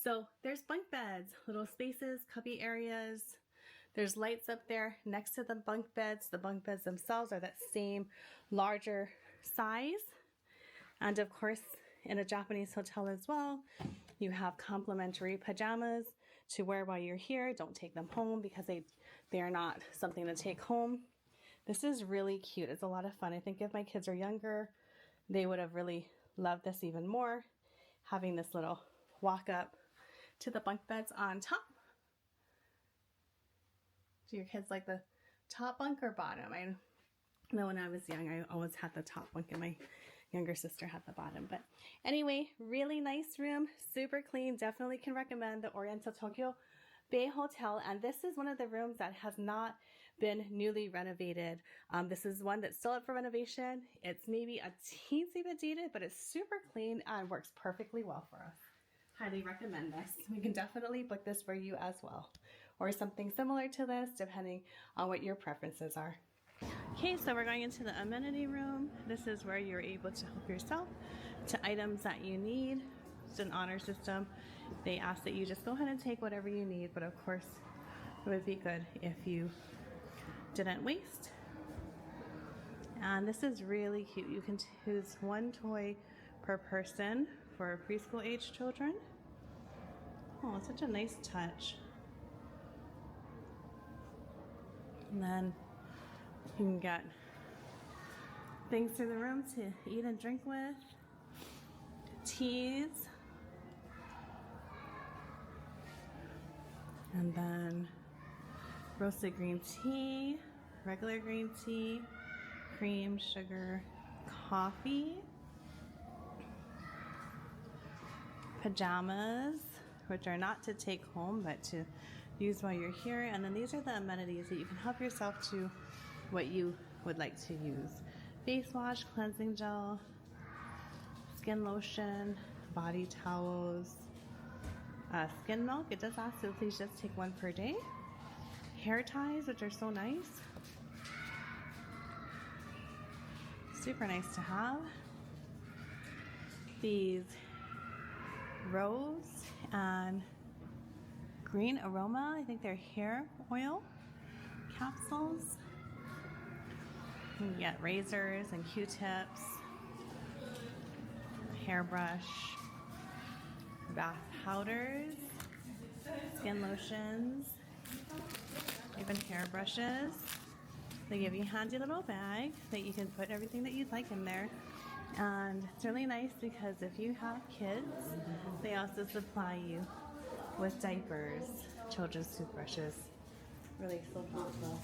L: So there's bunk beds, little spaces, cubby areas. There's lights up there next to the bunk beds. The bunk beds themselves are that same larger size. And of course, in a Japanese hotel as well, you have complimentary pajamas to wear while you're here. Don't take them home because they are not something to take home. This is really cute. It's a lot of fun. I think if my kids are younger, they would have really loved this even more. Having this little walk up to the bunk beds on top. Do your kids like the top bunk or bottom? Though when I was young, I always had the top bunk and my younger sister had the bottom. But anyway, really nice room, super clean. Definitely can recommend the Oriental Tokyo Bay Hotel. And this is one of the rooms that has not been newly renovated. This is one that's still up for renovation. It's maybe a teensy bit dated, but it's super clean and works perfectly well for us. Highly recommend this. We can definitely book this for you as well, or something similar to this, depending on what your preferences are. Okay, so we're going into the amenity room. This is where you're able to help yourself to items that you need. It's an honor system. They ask that you just go ahead and take whatever you need, but of course, it would be good if you didn't waste. And this is really cute. You can choose one toy per person for preschool age children. Oh, it's such a nice touch. And then you can get things through the room to eat and drink with. Teas. And then roasted green tea, regular green tea, cream, sugar, coffee, pajamas, which are not to take home but to use while you're here. And then these are the amenities that you can help yourself to what you would like to use. Face wash, cleansing gel, skin lotion, body towels, skin milk. It does ask, so please just take one per day. Hair ties, which are so nice. Super nice to have. These rose and green aroma, I think they're hair oil capsules. You can get razors and Q-tips, hairbrush, bath powders, skin lotions, even hairbrushes. They give you a handy little bag that you can put everything that you'd like in there. And it's really nice because if you have kids, they also supply you with diapers, children's toothbrushes. Really so thoughtful.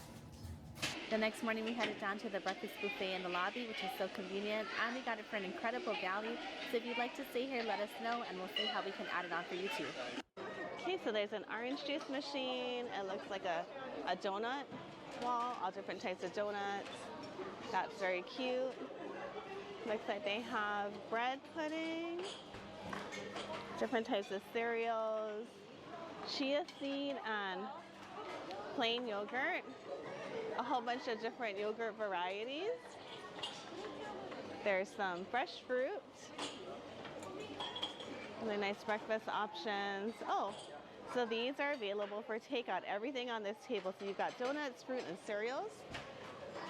L: The next morning we headed down to the breakfast buffet in the lobby, which is so convenient, and we got it for an incredible value. So if you'd like to stay here, let us know and we'll see how we can add it on for you too. Okay, so there's an orange juice machine. It looks like a donut wall, all different types of donuts. That's very cute. Looks like they have bread pudding, different types of cereals, chia seed and plain yogurt, a whole bunch of different yogurt varieties. There's some fresh fruit, really nice breakfast options. Oh, so these are available for takeout, everything on this table. So you've got donuts, fruit, and cereals.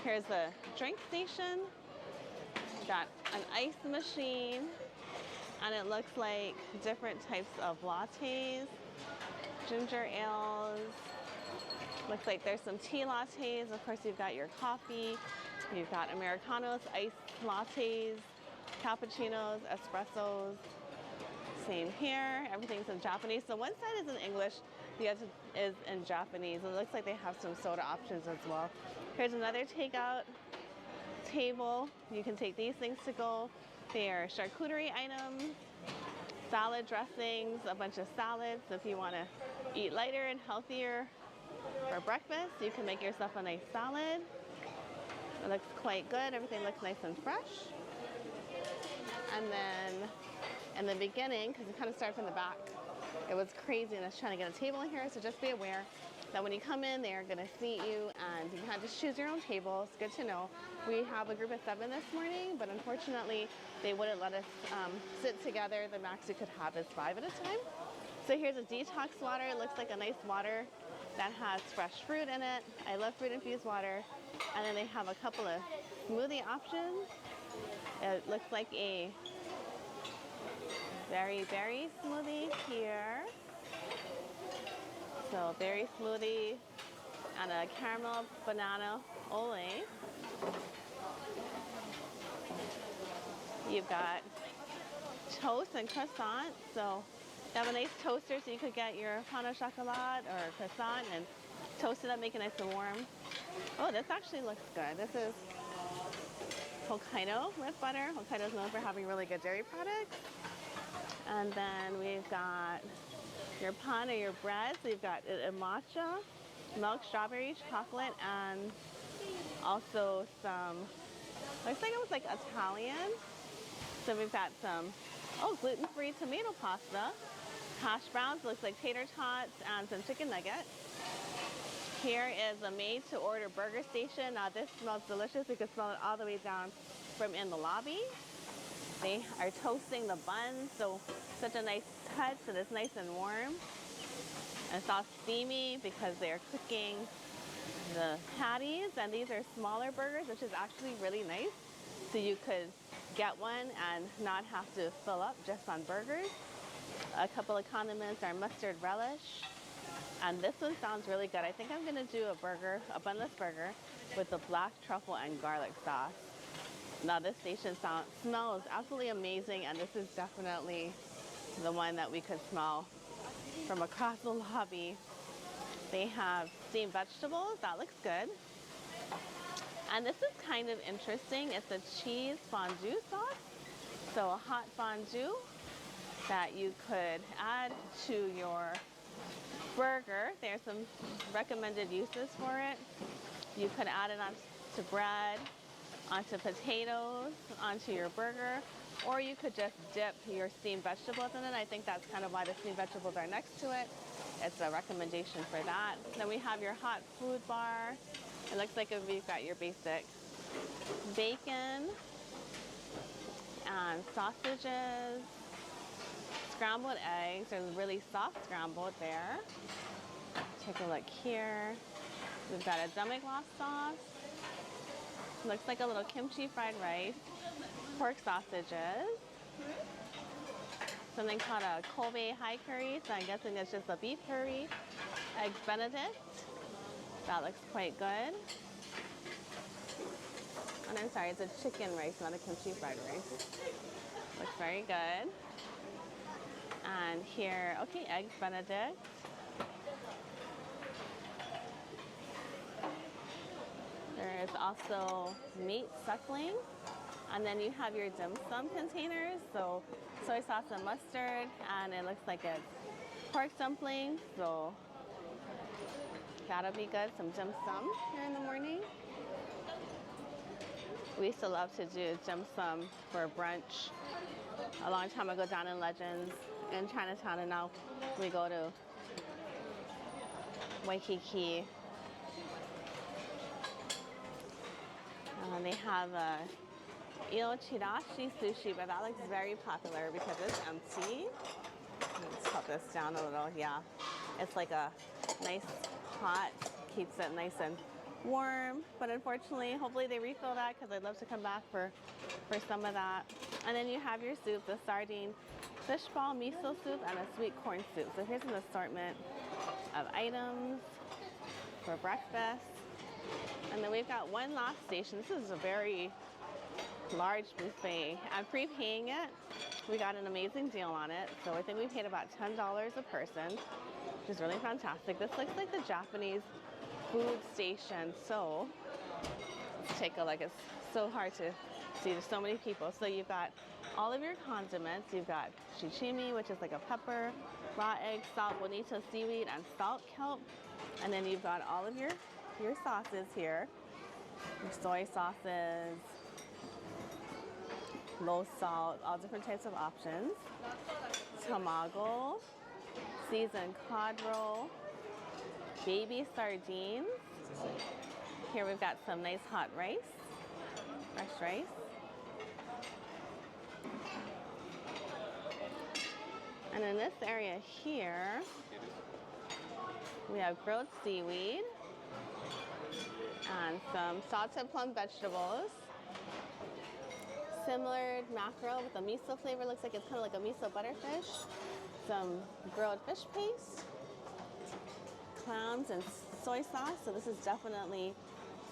L: Here's the drink station. Got an ice machine, and it looks like different types of lattes, ginger ales. Looks like there's some tea lattes. Of course, you've got your coffee. You've got Americanos, iced lattes, cappuccinos, espressos. Same here. Everything's in Japanese. So one side is in English, the other is in Japanese. And it looks like they have some soda options as well. Here's another takeout table. You can take these things to go. They are charcuterie items, salad dressings, a bunch of salads. So if you want to eat lighter and healthier for breakfast, you can make yourself a nice salad. It looks quite good. Everything looks nice and fresh. And then in the beginning, because it kind of starts in the back, it was craziness trying to get a table in here. So just be aware that when you come in, they are going to seat you, and you can just choose your own table. It's good to know. We have a group of 7 this morning, but unfortunately, they wouldn't let us sit together. The max we could have is 5 at a time. So here's a detox water. It looks like a nice water that has fresh fruit in it. I love fruit-infused water. And then they have a couple of smoothie options. It looks like a berry smoothie here. So berry smoothie and a caramel banana ole. You've got toast and croissant. So you have a nice toaster, so you could get your pain au chocolat or croissant and toast it up, make it nice and warm. Oh, this actually looks good. This is Hokkaido with butter. Hokkaido's known for having really good dairy products. And then we've got your pan or your bread. So you've got a matcha, milk, strawberry, chocolate, and also some, looks like it was like Italian. So we've got some, gluten-free tomato pasta, hash browns, looks like tater tots, and some chicken nuggets. Here is a made-to-order burger station. Now this smells delicious. You can smell it all the way down from in the lobby. They are toasting the buns, so such a nice touch, so it's nice and warm. And it's all steamy because they're cooking the patties, and these are smaller burgers, which is actually really nice. So you could get one and not have to fill up just on burgers. A couple of condiments are mustard relish. And this one sounds really good. I think I'm gonna do a bunless burger with the black truffle and garlic sauce. Now this station smells absolutely amazing, and this is definitely the one that we could smell from across the lobby. They have steamed vegetables, that looks good. And this is kind of interesting. It's a cheese fondue sauce. So a hot fondue that you could add to your burger. There's some recommended uses for it. You could add it onto bread, onto potatoes, onto your burger, or you could just dip your steamed vegetables in it. I think that's kind of why the steamed vegetables are next to it. It's a recommendation for that. Then we have your hot food bar. It looks like you've got your basic bacon and sausages, scrambled eggs. They're really soft scrambled there. Take a look here. We've got a demi-glace sauce. Looks like a little kimchi fried rice, pork sausages, something called a Kobe high curry, so I'm guessing it's just a beef curry, eggs Benedict. That looks quite good. And I'm sorry, it's a chicken rice, not a kimchi fried rice. Looks very good. And here, okay, eggs Benedict. There is also meat suckling. And then you have your dim sum containers. So soy sauce and mustard, and it looks like it's pork dumplings. So that'll be good, some dim sum here in the morning. We used to love to do dim sum for brunch a long time ago down in Legends in Chinatown, and now we go to Waikiki. They have a Iochirashi sushi, but that looks very popular because it's empty. Let's put this down a little. Yeah, it's like a nice hot, keeps it nice and warm. But unfortunately, hopefully they refill that because I'd love to come back for some of that. And then you have your soup, the sardine fish ball miso soup and a sweet corn soup. So here's an assortment of items for breakfast. And then we've got one last station. This is a very large buffet. And prepaying it, we got an amazing deal on it. So I think we paid about $10 a person, which is really fantastic. This looks like the Japanese food station. So let's take a look. It's so hard to see. There's so many people. So you've got all of your condiments. You've got shichimi, which is like a pepper, raw egg, salt, bonito seaweed, and salt kelp. And then you've got all of your sauces here. Your soy sauces, low salt, all different types of options. Tamago, seasoned cod roll, baby sardines. Here we've got some nice hot rice, fresh rice. And in this area here, we have grilled seaweed and some salted plum vegetables. Simmered mackerel with a miso flavor. Looks like it's kind of like a miso butterfish. Some grilled fish paste, clams and soy sauce. So this is definitely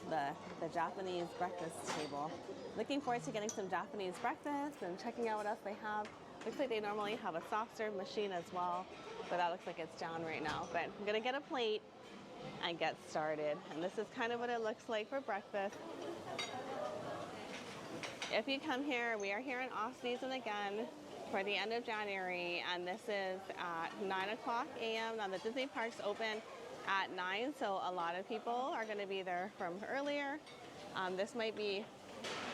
L: the Japanese breakfast table. Looking forward to getting some Japanese breakfast and checking out what else they have. Looks like they normally have a soft serve machine as well, but that looks like it's down right now. But I'm gonna get a plate and get started. And this is kind of what it looks like for breakfast. if you come here, we are here in off season again for the end of January, and this is at 9 o'clock a.m. Now the Disney parks open at 9, so a lot of people are going to be there from earlier. This might be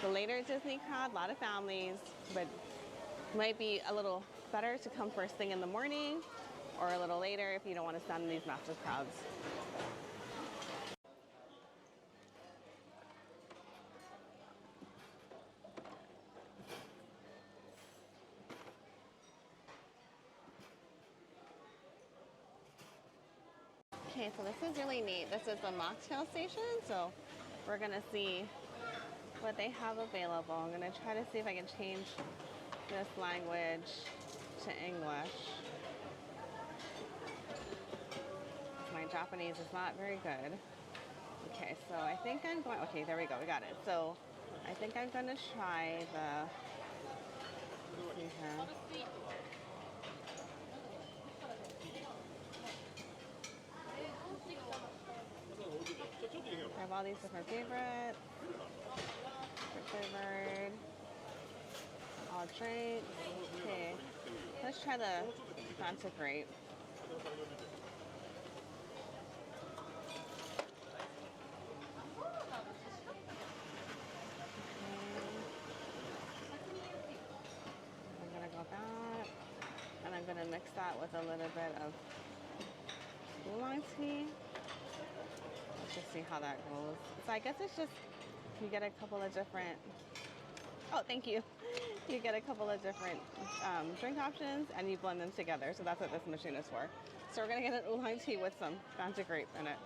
L: the later Disney crowd, a lot of families, but might be a little better to come first thing in the morning or a little later if you don't want to stand in these massive crowds. Okay, so this is really neat. This is a mocktail station, so we're gonna see what they have available. I'm gonna try to see if I can change this language to English. My Japanese is not very good. Okay, so I think I'm going, okay, there we go, we got it. So I think I'm gonna try the, let's see here. I have all these different favorites. Flavored. All drinks. Okay. Let's try the Fanta grape. I'm gonna go back, and I'm gonna mix that with a little bit of oolong tea. Let's just see how that goes. So I guess it's just, you get a couple of different, oh, thank you. You get a couple of different drink options and you blend them together. So that's what this machine is for. So we're gonna get an oolong tea with some Fanta grape in it.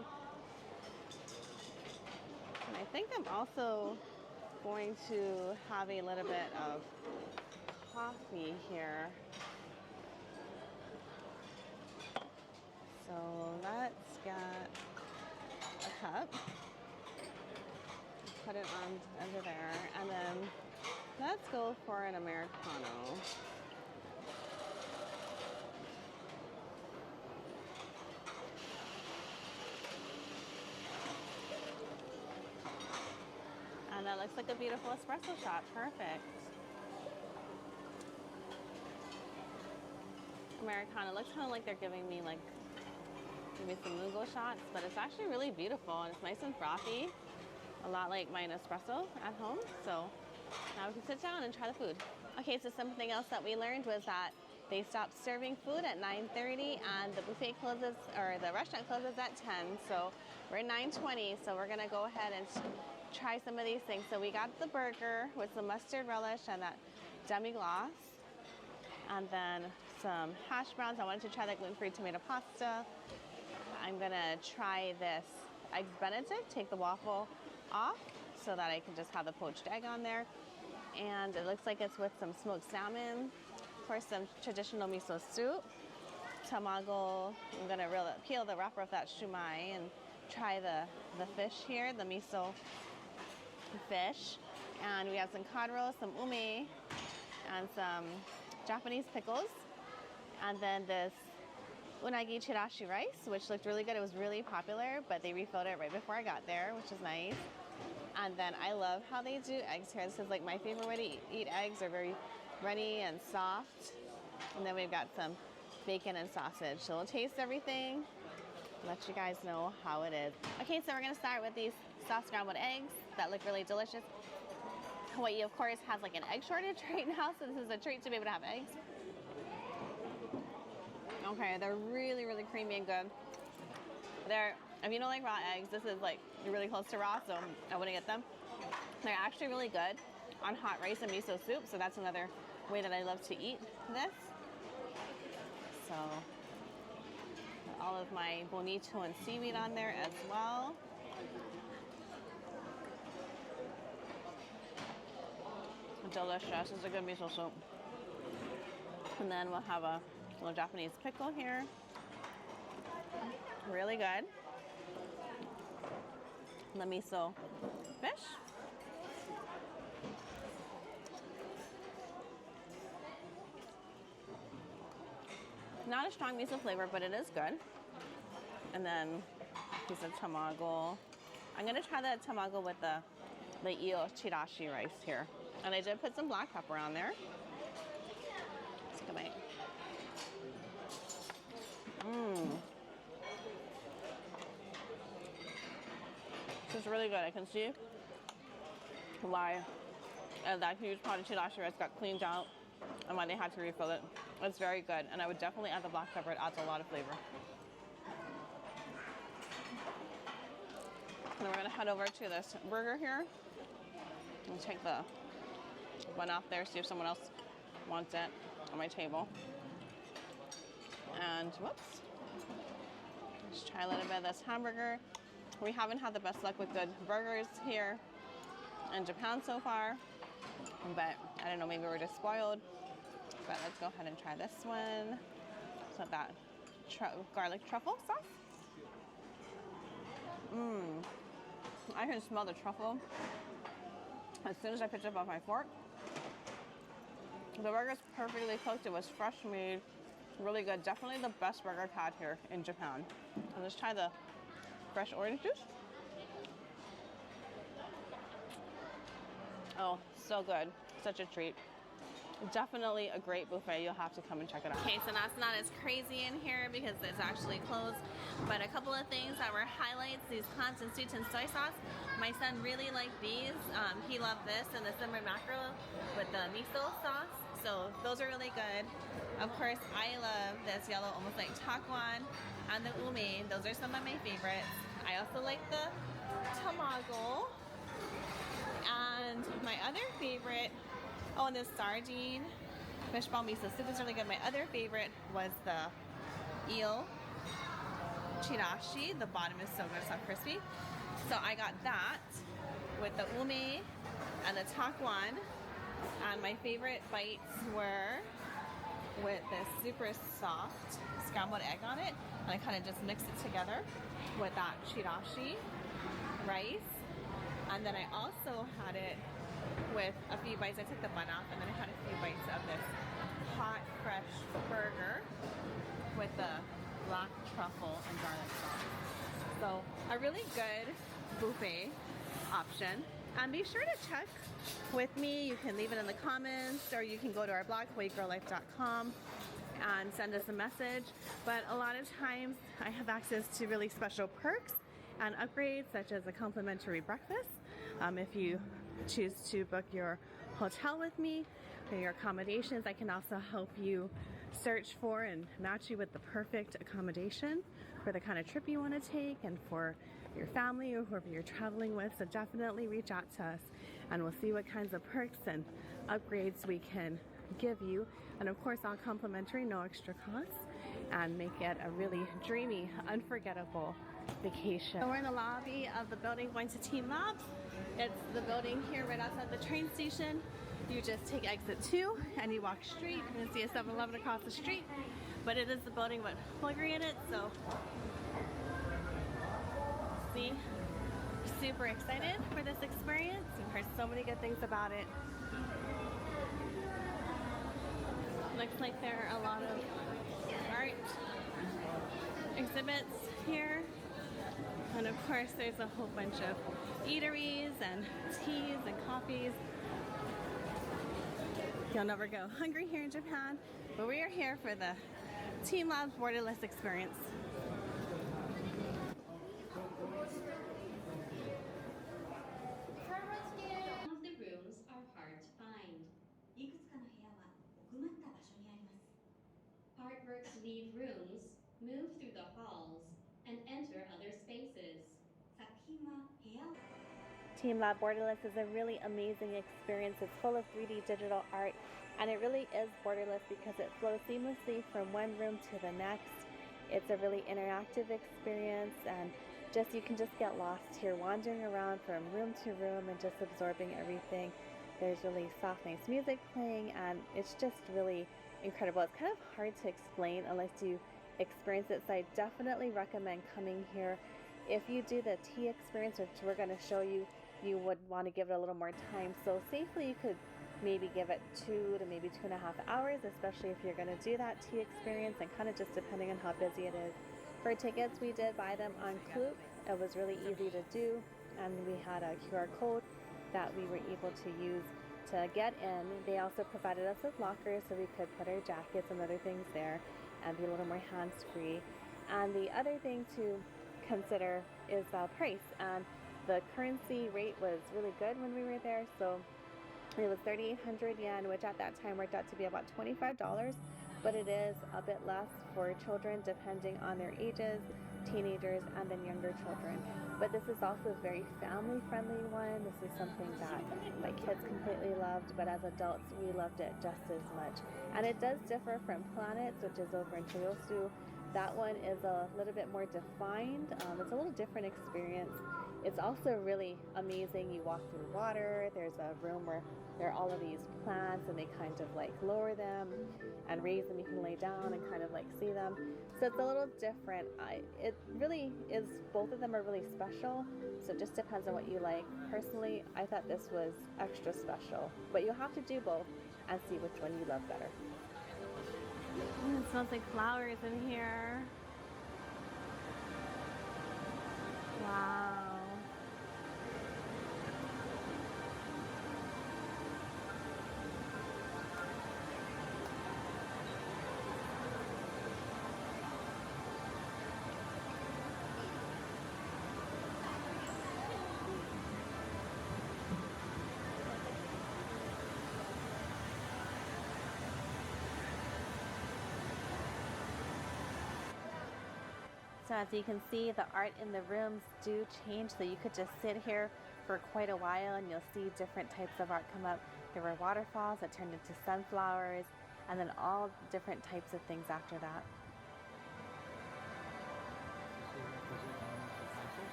L: And I think I'm also going to have a little bit of coffee here. So let's get a cup. Put it on under there, and then let's go for an Americano. And that looks like a beautiful espresso shot. Perfect. Americano looks kind of like they're giving me like maybe some Lungo shots, but it's actually really beautiful and it's nice and frothy. A lot like my espresso at home. So now we can sit down and try the food. Okay, so something else that we learned was that they stopped serving food at 9:30 and the buffet closes, or the restaurant closes at 10. So we're at 9:20, so we're gonna go ahead and try some of these things. So we got the burger with some mustard relish and that demi-glace. And then some hash browns. I wanted to try the gluten-free tomato pasta. I'm gonna try this eggs Benedict, take the waffle off so that I can just have the poached egg on there. And it looks like it's with some smoked salmon, of course some traditional miso soup, tamago. I'm gonna peel the wrapper of that shumai and try the fish here, the miso fish. And we have some cod roast, some ume, and some Japanese pickles. And then this unagi chirashi rice, which looked really good. It was really popular, but they refilled it right before I got there, which is nice. And then I love how they do eggs here. This is like my favorite way to eat eggs. They're very runny and soft. And then we've got some bacon and sausage. So we'll taste everything, let you guys know how it is. Okay, so we're gonna start with these soft scrambled eggs that look really delicious. Hawaii, of course, has like an egg shortage right now, so this is a treat to be able to have eggs. Okay, they're really, really creamy and good. If you don't like raw eggs, this is like really close to raw, so I wouldn't get them. They're actually really good on hot rice and miso soup, so that's another way that I love to eat this. So all of my bonito and seaweed on there as well. Delicious. It's a good miso soup. And then we'll have a little Japanese pickle here. Really good. The miso fish. Not a strong miso flavor, but it is good. And then a piece of tamago. I'm gonna try the tamago with the io chirashi rice here. And I did put some black pepper on there. Let's take a bite. Mmm. This is really good. I can see why that huge pot of chirashi rice got cleaned out and why they had to refill it. It's very good, and I would definitely add the black pepper. It adds a lot of flavor. And then we're gonna head over to this burger here and take the one off there, see if someone else wants it on my table. And whoops, let's try a little bit of this hamburger. We haven't had the best luck with good burgers here in Japan so far, but I don't know, maybe we're just spoiled. But let's go ahead and try this one. So that garlic truffle sauce. Mmm. I can smell the truffle as soon as I picked it up off my fork. The burger's perfectly cooked. It was fresh made, really good. Definitely the best burger I've had here in Japan. And let's try the fresh orange juice. Oh, so good. Such a treat. Definitely a great buffet. You'll have to come and check it out. Okay, so that's not as crazy in here because it's actually closed. But a couple of things that were highlights, these clams and sweet and soy sauce. My son really liked these. He loved this and the simmered mackerel with the miso sauce. So those are really good. Of course, I love this yellow, almost like taquan, and the ume. Those are some of my favorites. I also like the tamago. And my other favorite, oh, and this sardine fishball miso soup is really good. My other favorite was the eel chirashi. The bottom is so good, so crispy. So I got that with the ume and the taquan. And my favorite bites were with this super soft scrambled egg on it. And I kind of just mixed it together with that chirashi rice. And then I also had it with a few bites. I took the bun off and then I had a few bites of this hot, fresh burger with the black truffle and garlic sauce. So a really good buffet option. And be sure to check with me. You can leave it in the comments or you can go to our blog, hawaiigirllife.com, and send us a message. But a lot of times I have access to really special perks and upgrades such as a complimentary breakfast. If you choose to book your hotel with me or your accommodations, I can also help you search for and match you with the perfect accommodation for the kind of trip you want to take and for your family or whoever you're traveling with. So definitely reach out to us and we'll see what kinds of perks and upgrades we can give you. And of course, all complimentary, no extra cost, and make it a really dreamy, unforgettable vacation. So we're in the lobby of the building going to Team Labs. It's the building here right outside the train station. You just take exit 2 and you walk straight. You're gonna see a 7-Eleven across the street, but it is the building with Hungry in it, so see, super excited for this experience. We've heard so many good things about it. Looks like there are a lot of art exhibits here. And of course, there's a whole bunch of eateries and teas and coffees. You'll never go hungry here in Japan, but we are here for the Team Labs Borderless experience.
F: Some of the rooms are hard to find. Artworks leave rooms, move through the halls, and enter other spaces.
L: Team Lab Borderless is a really amazing experience. It's full of 3D digital art, and it really is borderless because it flows seamlessly from one room to the next. It's a really interactive experience, and you can just get lost here, wandering around from room to room and just absorbing everything. There's really soft, nice music playing, and it's just really incredible. It's kind of hard to explain unless you experience it, so I definitely recommend coming here. If you do the tea experience, which we're going to show you, you would want to give it a little more time. So safely you could maybe give it 2 to maybe 2.5 hours, especially if you're going to do that tea experience, and kind of just depending on how busy it is. For tickets, we did buy them on Klook. It was really easy to do, and we had a QR code that we were able to use to to get in, they also provided us with lockers so we could put our jackets and other things there and be a little more hands-free. And the other thing to consider is price. And the currency rate was really good when we were there, so it was 3,800 yen, which at that time worked out to be about $25, but it is a bit less for children depending on their ages, teenagers, and then younger children. But this is also a very family-friendly one. This is something that my kids completely loved, but as adults, we loved it just as much. And it does differ from Planets, which is over in Toyosu. That one is a little bit more defined. It's a little different experience. It's also really amazing. You walk through water. There's a room where there are all of these plants and they kind of like lower them and raise them. You can lay down and kind of like see them. So it's a little different. It really is, both of them are really special. So it just depends on what you like. Personally, I thought this was extra special, but you'll have to do both and see which one you love better. It smells like flowers in here. Wow. So as you can see, the art in the rooms do change, so you could just sit here for quite a while and you'll see different types of art come up. There were waterfalls that turned into sunflowers, and then all different types of things after that.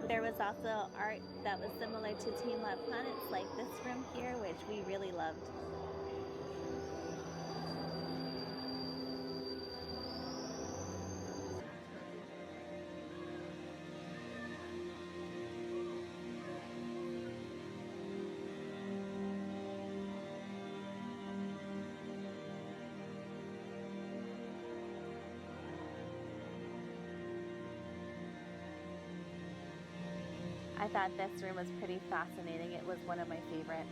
L: There was also art that was similar to Team Lab Planets, like this room here, which we really loved. I thought this room was pretty fascinating. It was one of my favorites.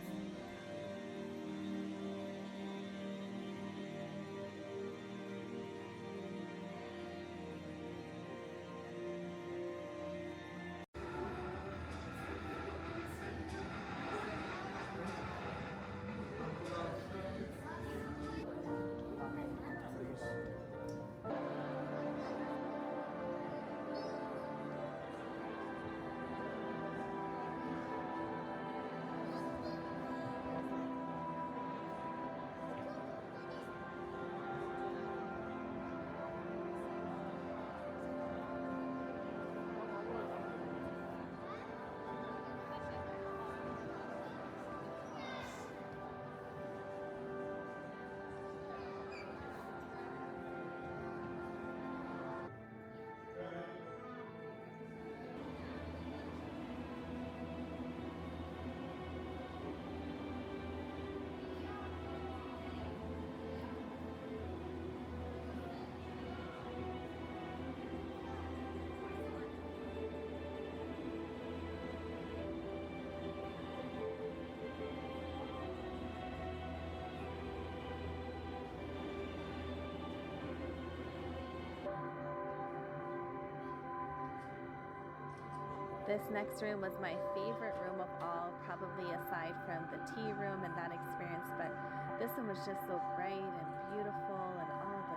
L: This next room was my favorite room of all, probably aside from the tea room and that experience, but this one was just so bright and beautiful, and all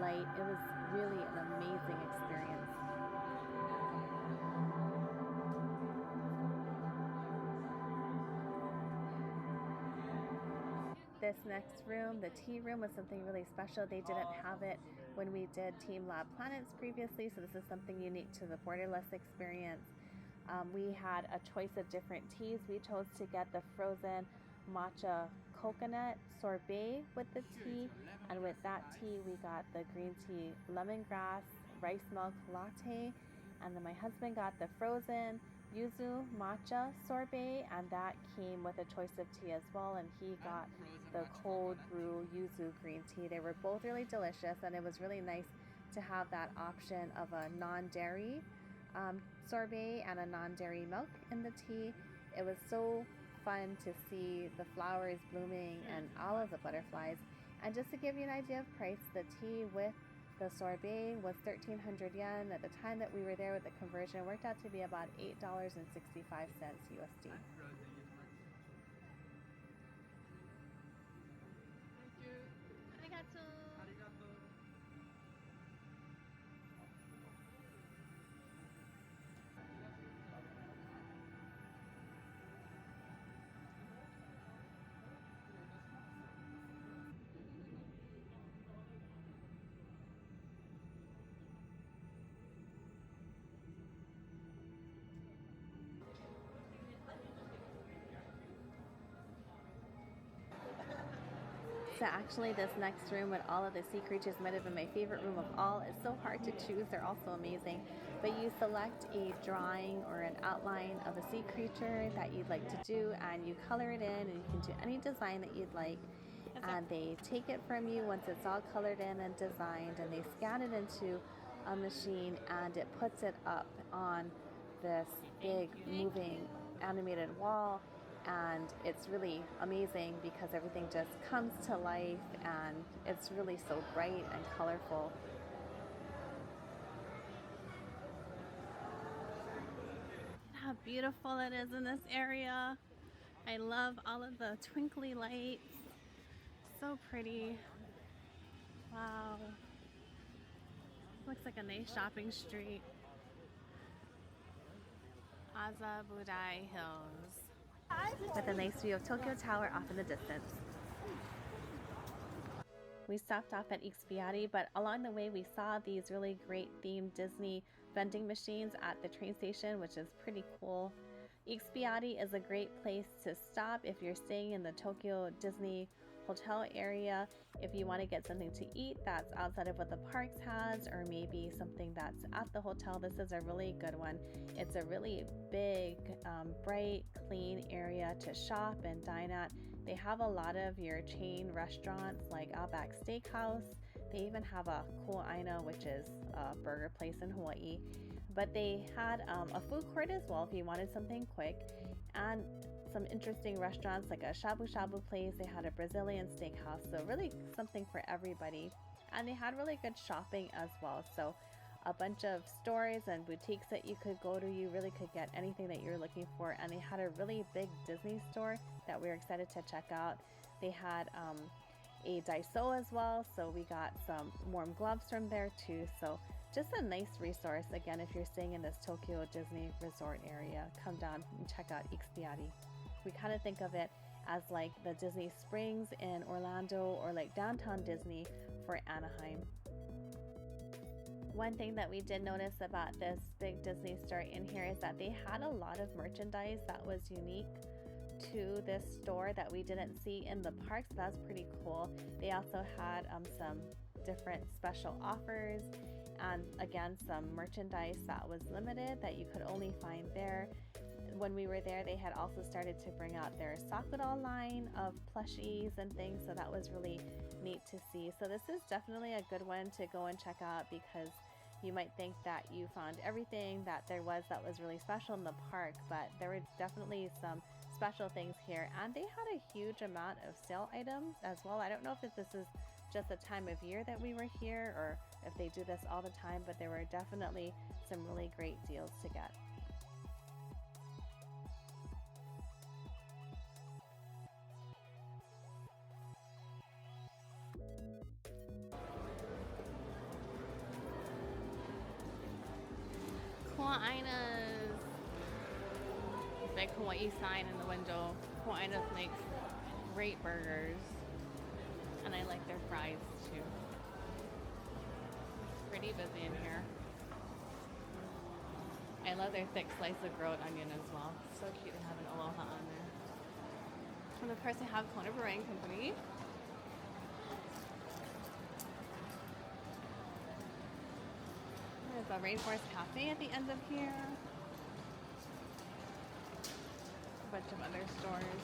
L: light. It was really an amazing experience. This next room, the tea room, was something really special. They didn't have it when we did Team Lab Planets previously, so this is something unique to the Borderless experience. We had a choice of different teas. We chose to get the frozen matcha coconut sorbet with the tea, and with that tea we got the green tea lemongrass rice milk latte, and then my husband got the frozen yuzu matcha sorbet, and that came with a choice of tea as well, and he got the cold brew yuzu green tea. They were both really delicious, and it was really nice to have that option of a non-dairy sorbet and a non-dairy milk in the tea. It was so fun to see the flowers blooming and all of the butterflies. And just to give you an idea of price, the tea with the sorbet was 1,300 yen. At the time that we were there with the conversion, it worked out to be about $8.65 USD. So actually this next room with all of the sea creatures might have been my favorite room of all. It's so hard to choose, they're all so amazing. But you select a drawing or an outline of a sea creature that you'd like to do, and you color it in, and you can do any design that you'd like. And they take it from you once it's all colored in and designed, and they scan it into a machine, and it puts it up on this big moving animated wall. And it's really amazing because everything just comes to life, and it's really so bright and colorful. How beautiful it is in this area. I love all of the twinkly lights. So pretty. Wow. Looks like a nice shopping street. Azabudai Hills, with a nice view of Tokyo Tower off in the distance. We stopped off at Ikspiari, but along the way we saw these really great themed Disney vending machines at the train station, which is pretty cool. Ikspiari is a great place to stop if you're staying in the Tokyo Disney hotel area. If you want to get something to eat that's outside of what the parks has, or maybe something that's at the hotel, this is a really good one. It's a really big, bright, clean area to shop and dine at. They have a lot of your chain restaurants like Outback Steakhouse. They even have a Kuaina, which is a burger place in Hawaii. But they had a food court as well if you wanted something quick, and some interesting restaurants like a shabu shabu place. They had a Brazilian steakhouse, so really something for everybody. And they had really good shopping as well, so a bunch of stores and boutiques that you could go to. You really could get anything that you're looking for, and they had a really big Disney store that we were excited to check out. They had a Daiso as well, so we got some warm gloves from there too. So just a nice resource. Again, if you're staying in this Tokyo Disney resort area, come down and check out Ikspiari. We kind of think of it as like the Disney Springs in Orlando, or like downtown Disney for Anaheim. One thing that we did notice about this big Disney store in here is that they had a lot of merchandise that was unique to this store that we didn't see in the parks. That's pretty cool. They also had some different special offers, and again some merchandise that was limited that you could only find there. When we were there, they had also started to bring out their Sakura line of plushies and things, so that was really neat to see. So this is definitely a good one to go and check out, because you might think that you found everything that there was that was really special in the park, but there were definitely some special things here, and they had a huge amount of sale items as well. I don't know if this is just the time of year that we were here, or if they do this all the time, but there were definitely some really great deals to get. Hawaii's big Hawaii sign in the window. Hawaii's makes great burgers, and I like their fries too. Pretty busy in here. I love their thick slice of grilled onion as well. So cute to have an Aloha on there. And of course I have Kona Brewing Company. There's a Rainforest Cafe at the end of here. A bunch of other stores.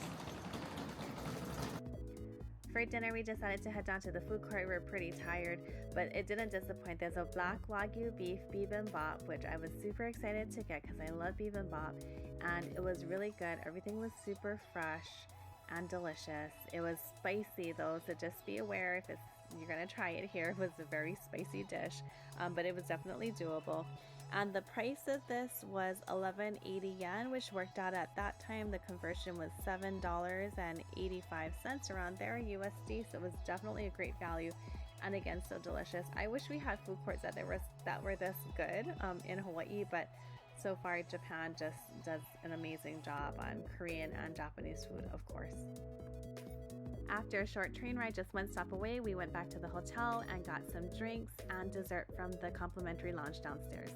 L: For dinner, we decided to head down to the food court. We were pretty tired, but it didn't disappoint. There's a black Wagyu beef bibimbap, which I was super excited to get because I love bibimbap, and it was really good. Everything was super fresh and delicious. It was spicy though, so just be aware if you're gonna try it here. It was a very spicy dish, but it was definitely doable. And the price of this was 1180 yen, which worked out at that time. The conversion was $7.85 around there USD, so it was definitely a great value. And again, so delicious. I wish we had food courts that were this good in Hawaii, but so far Japan just does an amazing job on Korean and Japanese food, of course. After a short train ride just one stop away, we went back to the hotel and got some drinks and dessert from the complimentary lounge downstairs.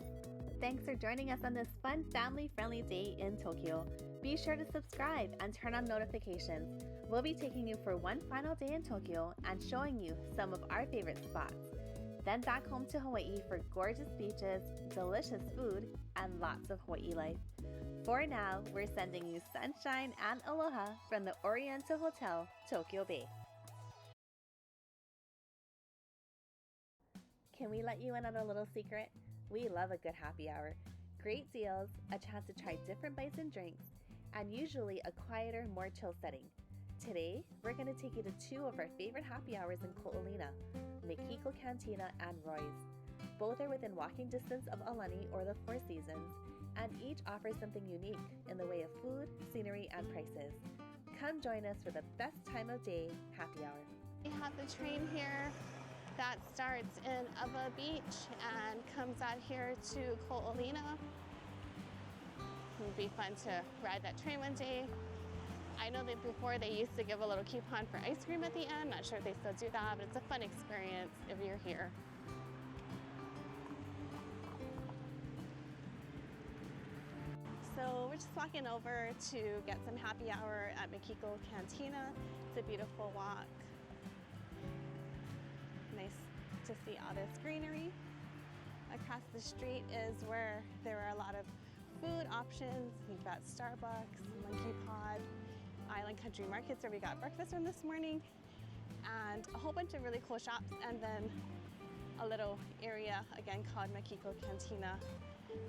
L: Thanks for joining us on this fun, family-friendly day in Tokyo. Be sure to subscribe and turn on notifications. We'll be taking you for one final day in Tokyo and showing you some of our favorite spots. Then back home to Hawaii for gorgeous beaches, delicious food, and lots of Hawaii life. For now, we're sending you sunshine and aloha from the Oriental Hotel, Tokyo Bay. Can we let you in on a little secret? We love a good happy hour. Great deals, a chance to try different bites and drinks, and usually a quieter, more chill setting. Today, we're going to take you to two of our favorite happy hours in Ko'olina, Mexico Cantina and Roy's. Both are within walking distance of Aulani or the Four Seasons, and each offers something unique in the way of food, scenery, and prices. Come join us for the best time of day happy hour. We have the train here that starts in Aba Beach and comes out here to Ko'olina. It would be fun to ride that train one day. I know that before they used to give a little coupon for ice cream at the end. Not sure if they still do that, but it's a fun experience if you're here. So we're just walking over to get some happy hour at Mexico Cantina. It's a beautiful walk. Nice to see all this greenery. Across the street is where there are a lot of food options. You've got Starbucks, Monkey Pod, Island Country Markets where we got breakfast from this morning, and a whole bunch of really cool shops, and then a little area again called Mexico Cantina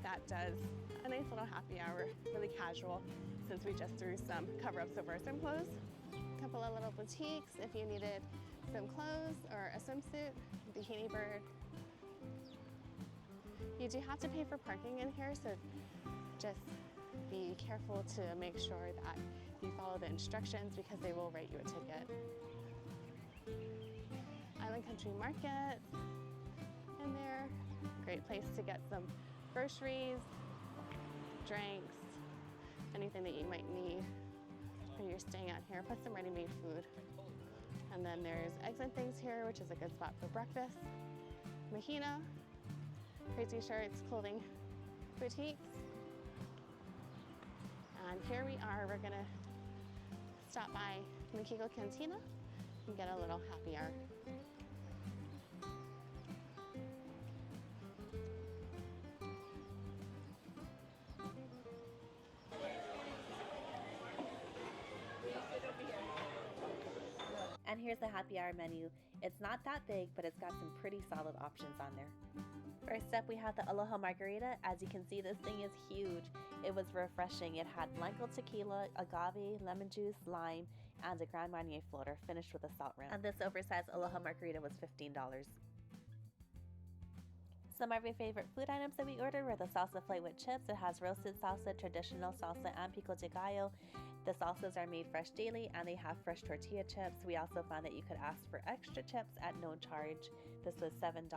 L: that does a nice little happy hour, really casual, since we just threw some cover-ups over our swim clothes. A couple of little boutiques if you needed some clothes or a swimsuit, Bikini Bird. You do have to pay for parking in here, so just be careful to make sure that you follow the instructions because they will write you a ticket. Island Country Market in there. Great place to get some groceries, drinks, anything that you might need when you're staying out here, plus some ready-made food. And then there's Eggs and Things here, which is a good spot for breakfast. Mahina, crazy shirts, clothing boutiques. And here we are, we're gonna stop by Mexico Cantina and get a little happy hour. And here's the happy hour menu. It's not that big, but it's got some pretty solid options on there. First up, we have the Aloha Margarita. As you can see, this thing is huge. It was refreshing. It had Blanco tequila, agave, lemon juice, lime, and a Grand Marnier floater, finished with a salt rim. And this oversized Aloha Margarita was $15. Some of our favorite food items that we ordered were the salsa flake with chips. It has roasted salsa, traditional salsa, and pico de gallo. The salsas are made fresh daily, and they have fresh tortilla chips. We also found that you could ask for extra chips at no charge. This was $7.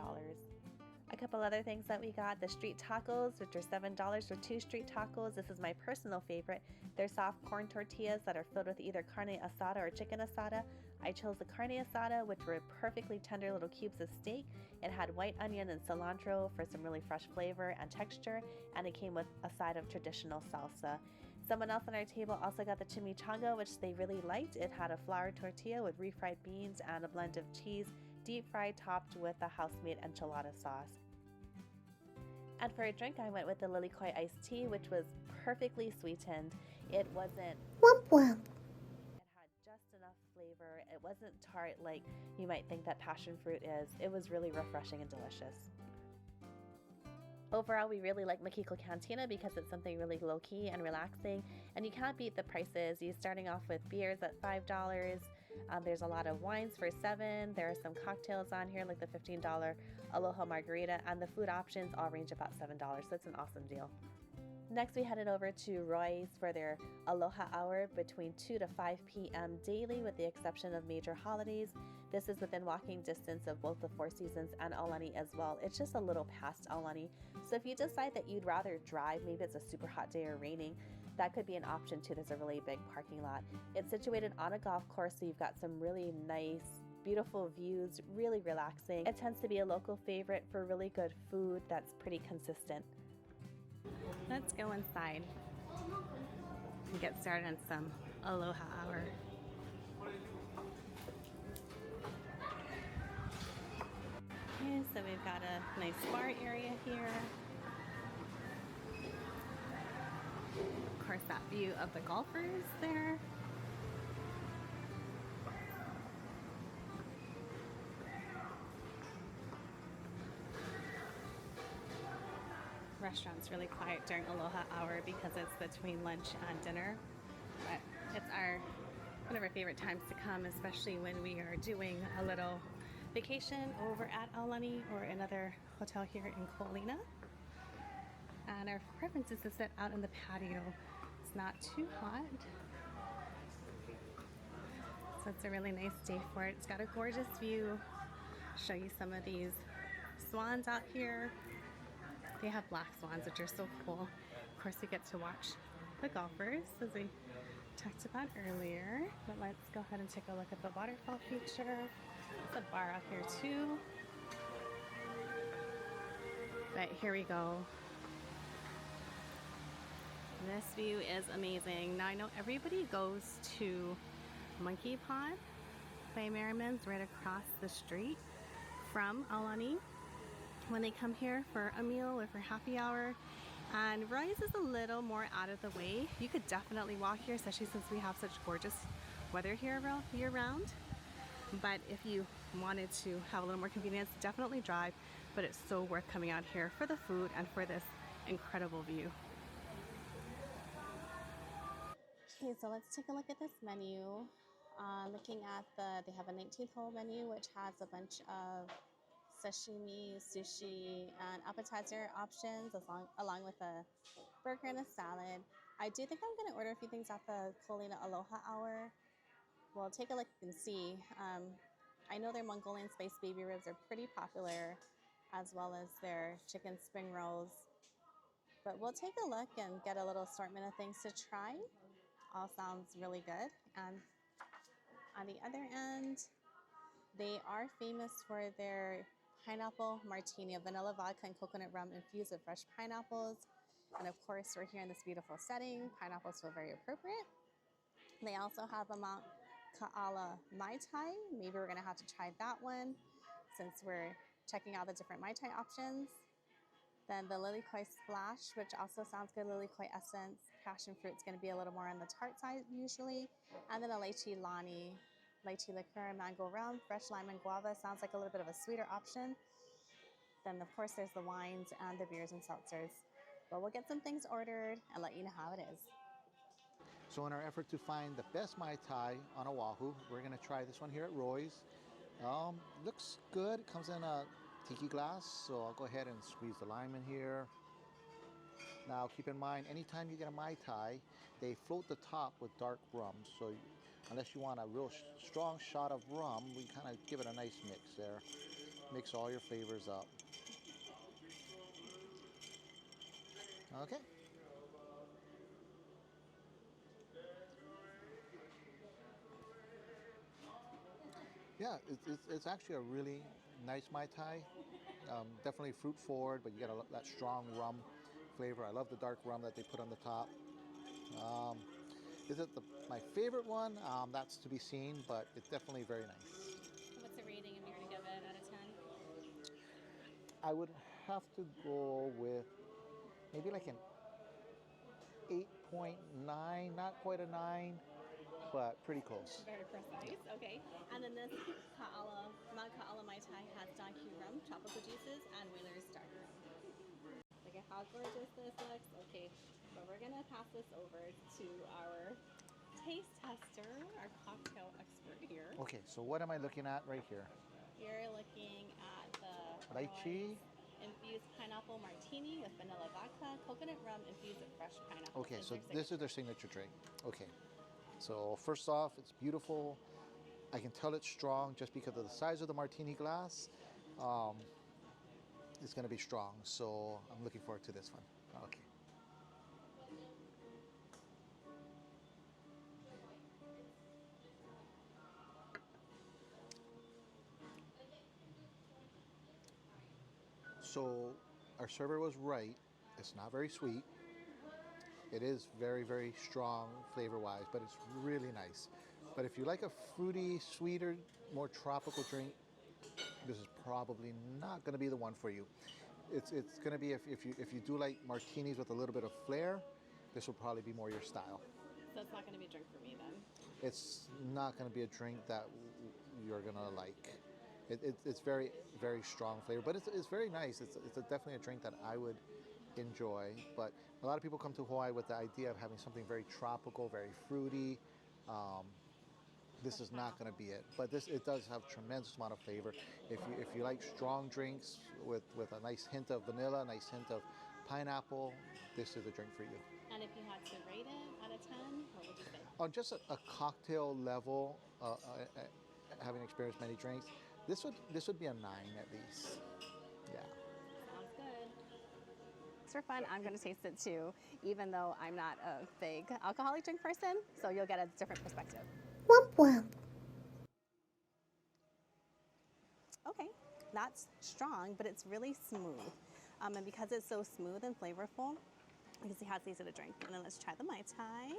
L: A couple other things that we got, the street tacos, which are $7 for 2 street tacos. This is my personal favorite. They're soft corn tortillas that are filled with either carne asada or chicken asada. I chose the carne asada, which were perfectly tender little cubes of steak. It had white onion and cilantro for some really fresh flavor and texture, and it came with a side of traditional salsa. Someone else on our table also got the chimichanga, which they really liked. It had a flour tortilla with refried beans and a blend of cheese, deep fried, topped with a house-made enchilada sauce. And for a drink, I went with the Lily Koi iced tea, which was perfectly sweetened. It wasn't
M: Womp womp.
L: It had just enough flavor. It wasn't tart like you might think that passion fruit is. It was really refreshing and delicious. Overall, we really like Makiko Cantina because it's something really low-key and relaxing, and you can't beat the prices. You're starting off with beers at $5. There's a lot of wines for $7. There are some cocktails on here like the $15 Aloha Margarita, and the food options all range about $7, so it's an awesome deal. Next, we headed over to Roy's for their Aloha Hour between 2 to 5 p.m. daily, with the exception of major holidays. This is within walking distance of both the Four Seasons and Aulani as well. It's just a little past Aulani. So if you decide that you'd rather drive, maybe it's a super hot day or raining, that could be an option too. There's a really big parking lot. It's situated on a golf course, so you've got some really nice, beautiful views, really relaxing. It tends to be a local favorite for really good food that's pretty consistent. Let's go inside and get started on some Aloha Hour. Okay, so we've got a nice bar area here. Of course, that view of the golfers there. Restaurant's really quiet during Aloha Hour because it's between lunch and dinner, but it's one of our favorite times to come, especially when we are doing a little vacation over at Aulani or another hotel here in Kolina. And our preference is to sit out in the patio. It's not too hot, so it's a really nice day for it. It's got a gorgeous view. Show you some of these swans out here. They have black swans, which are so cool. Of course, we get to watch the golfers, as we talked about earlier. But let's go ahead and take a look at the waterfall feature. There's a bar out here too. But here we go. This view is amazing. Now I know everybody goes to Monkey Pod by Merriman's right across the street from Aulani when they come here for a meal or for happy hour. And Roy's is a little more out of the way. You could definitely walk here, especially since we have such gorgeous weather here year round. But if you wanted to have a little more convenience, definitely drive. But it's so worth coming out here for the food and for this incredible view. Okay, so let's take a look at this menu. Looking at they have a 19th-hole menu, which has a bunch of sashimi, sushi, and appetizer options, along with a burger and a salad. I do think I'm going to order a few things at the Kolina Aloha Hour. We'll take a look and see. I know their Mongolian spiced baby ribs are pretty popular, as well as their chicken spring rolls. But we'll take a look and get a little assortment of things to try. All sounds really good. And on the other end, they are famous for their pineapple martini, a vanilla vodka and coconut rum infused with fresh pineapples. And of course, we're here in this beautiful setting. Pineapples feel very appropriate. They also have a Mount Ka'ala Mai Tai. Maybe we're gonna have to try that one since we're checking out the different Mai Tai options. Then the Lily Koi Splash, which also sounds good. Lily Koi Essence, passion fruit's gonna be a little more on the tart side usually. And then a Lychee Lani. Lychee liqueur, mango rum, fresh lime and guava. Sounds like a little bit of a sweeter option. Then of course there's the wines and the beers and seltzers. But we'll get some things ordered and let you know how it is.
N: So in our effort to find the best Mai Tai on Oahu, we're gonna try this one here at Roy's. Looks good. It comes in a tiki glass, so I'll go ahead and squeeze the lime in here. Now keep in mind, anytime you get a Mai Tai, they float the top with dark rum. So unless you want a real strong shot of rum, we kind of give it a nice mix there. Mix all your flavors up. Okay. Yeah, it's actually a really nice Mai Tai. Definitely fruit forward, but you get that strong rum flavor. I love the dark rum that they put on the top. Is it my favorite one? That's to be seen, but it's definitely very nice.
L: What's the rating if you were to give it out of 10?
N: I would have to go with maybe like an 8.9, not quite a 9, but pretty close.
L: Very precise. Okay. And then this Mount Kaala Mai Tai has Donkey rum, tropical juices, and Whaler's dark rum. Look at how gorgeous this looks. Okay, so we're gonna pass this over to our taste tester, our cocktail expert here.
N: Okay, so what am I looking at right here?
L: You're looking at the
N: Lychee.
L: Infused pineapple martini with vanilla vodka, coconut rum infused with fresh pineapple.
N: Okay, so this is their signature drink. Okay, so first off, it's beautiful. I can tell it's strong just because of the size of the martini glass. It's going to be strong, so I'm looking forward to this one. Okay. So our server was right. It's not very sweet. It is very, very strong flavor-wise, but it's really nice. But if you like a fruity, sweeter, more tropical drink, this is probably not going to be the one for you. It's going to be if you do like martinis with a little bit of flair, this will probably be more your style.
L: So it's not going to be a drink for me then?
N: It's not going to be a drink that you're going to like. It's very, very strong flavor, but it's very nice. It's definitely a drink that I would enjoy. But a lot of people come to Hawaii with the idea of having something very tropical, very fruity. This is not going to be it, but it does have tremendous amount of flavor. If you like strong drinks with a nice hint of vanilla, a nice hint of pineapple, this is a drink for you.
L: And if you had to rate it out of 10, what would you say?
N: On just a cocktail level, having experienced many drinks, this would be a 9 at least. Yeah.
L: Sounds good. For fun, I'm going to taste it too, even though I'm not a big alcoholic drink person, so you'll get a different perspective.
M: Womp womp.
L: Okay, that's strong, but it's really smooth. And because it's so smooth and flavorful, you can see how it's easy to drink. And then let's try the Mai Tai.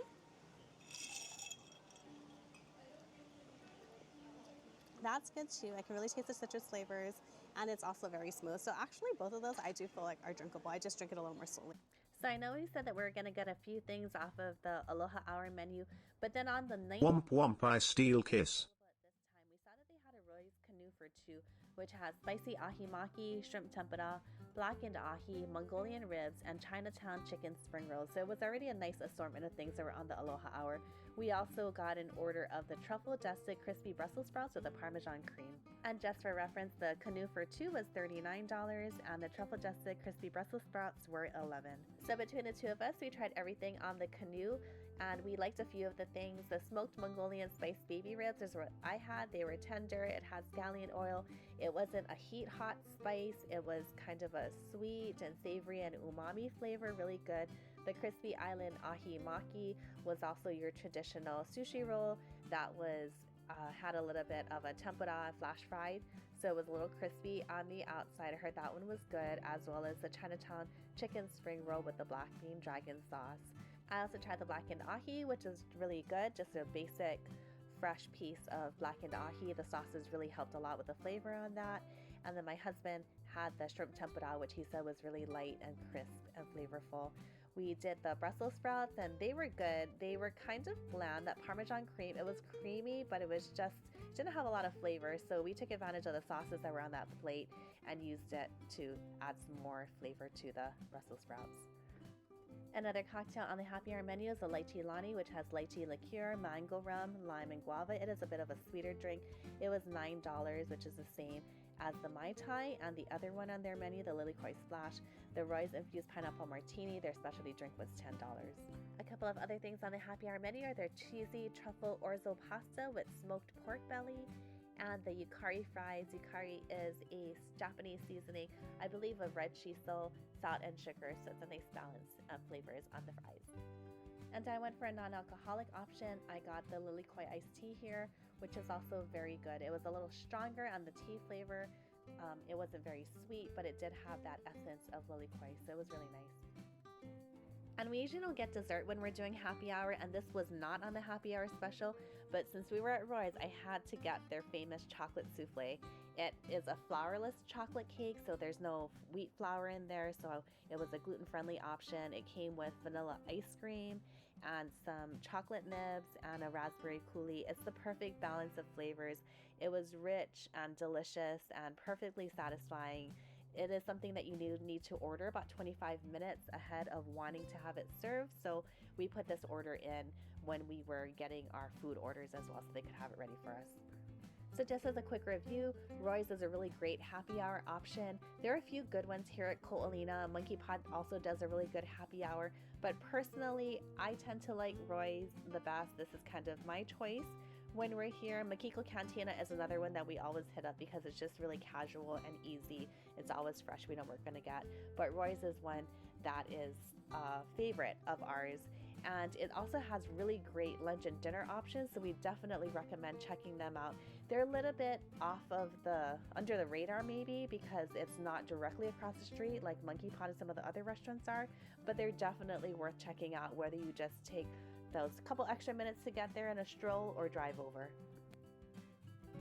L: That's good too. I can really taste the citrus flavors, and it's also very smooth. So actually, both of those I do feel like are drinkable. I just drink it a little more slowly. So I know we said that we were going to get a few things off of the Aloha Hour menu, but then on the night
O: Womp womp, I steal kiss.
L: we saw that they had a Roy's Canoe for two, which has spicy ahi maki, shrimp tempura, blackened ahi, Mongolian ribs, and Chinatown chicken spring rolls. So it was already a nice assortment of things that were on the Aloha Hour. We also got an order of the truffle-dusted crispy Brussels sprouts with the Parmesan cream. And just for reference, the canoe for two was $39, and the truffle-dusted crispy Brussels sprouts were $11. So between the two of us, we tried everything on the canoe, and we liked a few of the things. The smoked Mongolian spiced baby ribs is what I had. They were tender. It had scallion oil. It wasn't a heat-hot spice. It was kind of a sweet and savory and umami flavor, really good. The Crispy Island ahi maki was also your traditional sushi roll that was had a little bit of a tempura flash fried, so it was a little crispy on the outside. I heard that one was good, as well as the Chinatown chicken spring roll with the black bean dragon sauce. I also tried the blackened ahi, which is really good, just a basic fresh piece of blackened ahi. The sauces really helped a lot with the flavor on that. And then my husband had the shrimp tempura, which he said was really light and crisp and flavorful. We did the Brussels sprouts, and they were good. They were kind of bland. That Parmesan cream, it was creamy, but it was just, didn't have a lot of flavor. So we took advantage of the sauces that were on that plate and used it to add some more flavor to the Brussels sprouts. Another cocktail on the happy hour menu is the lychee lani, which has lychee liqueur, mango rum, lime, and guava. It is a bit of a sweeter drink. It was $9, which is the same as the Mai Tai, and the other one on their menu, the Lily Koi Splash, the Roy's Infused Pineapple Martini. Their specialty drink was $10. A couple of other things on the happy hour menu are their cheesy truffle orzo pasta with smoked pork belly and the yukari fries. Yukari is a Japanese seasoning, I believe, of red shiso,
M: salt and sugar, so it's a nice balance of flavors on the fries. And I went for a non-alcoholic option. I got the Lily Koi iced tea here, which is also very good. It was a little stronger on the tea flavor. It wasn't very sweet, but it did have that essence of Lily Koi, so it was really nice. And we usually don't get dessert when we're doing happy hour, and this was not on the happy hour special, but since we were at Roy's, I had to get their famous chocolate souffle. It is a flourless chocolate cake, so there's no wheat flour in there, so it was a gluten-friendly option. It came with vanilla ice cream and some chocolate nibs and a raspberry coulis. It's the perfect balance of flavors. It was rich and delicious and perfectly satisfying. It is something that you need to order about 25 minutes ahead of wanting to have it served, so we put this order in when we were getting our food orders as well, so they could have it ready for us. So just as a quick review, Roy's is a really great happy hour option. There are a few good ones here at Ko'olina. Monkey Pod also does a really good happy hour, but personally, I tend to like Roy's the best. This is kind of my choice when we're here. Makiko Cantina is another one that we always hit up because it's just really casual and easy. It's always fresh. We know we're gonna get. But Roy's is one that is a favorite of ours. And it also has really great lunch and dinner options, so we definitely recommend checking them out. They're a little bit off of under the radar maybe, because it's not directly across the street like Monkey Pod and some of the other restaurants are, but they're definitely worth checking out, whether you just take those couple extra minutes to get there in a stroll or drive over.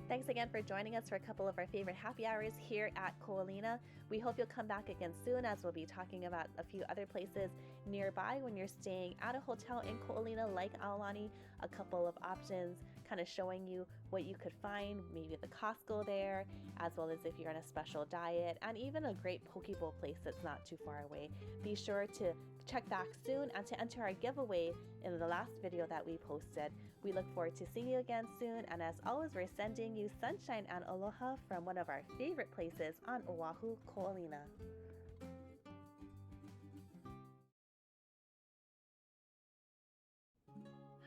M: Thanks again for joining us for a couple of our favorite happy hours here at Ko'olina. We hope you'll come back again soon, as we'll be talking about a few other places nearby when you're staying at a hotel in Ko'olina like Aulani, a couple of options kind of showing you what you could find, maybe at the Costco there, as well as if you're on a special diet, and even a great poke bowl place that's not too far away. Be sure to check back soon and to enter our giveaway in the last video that we posted. We look forward to seeing you again soon, and as always, we're sending you sunshine and aloha from one of our favorite places on Oahu, Ko'olina.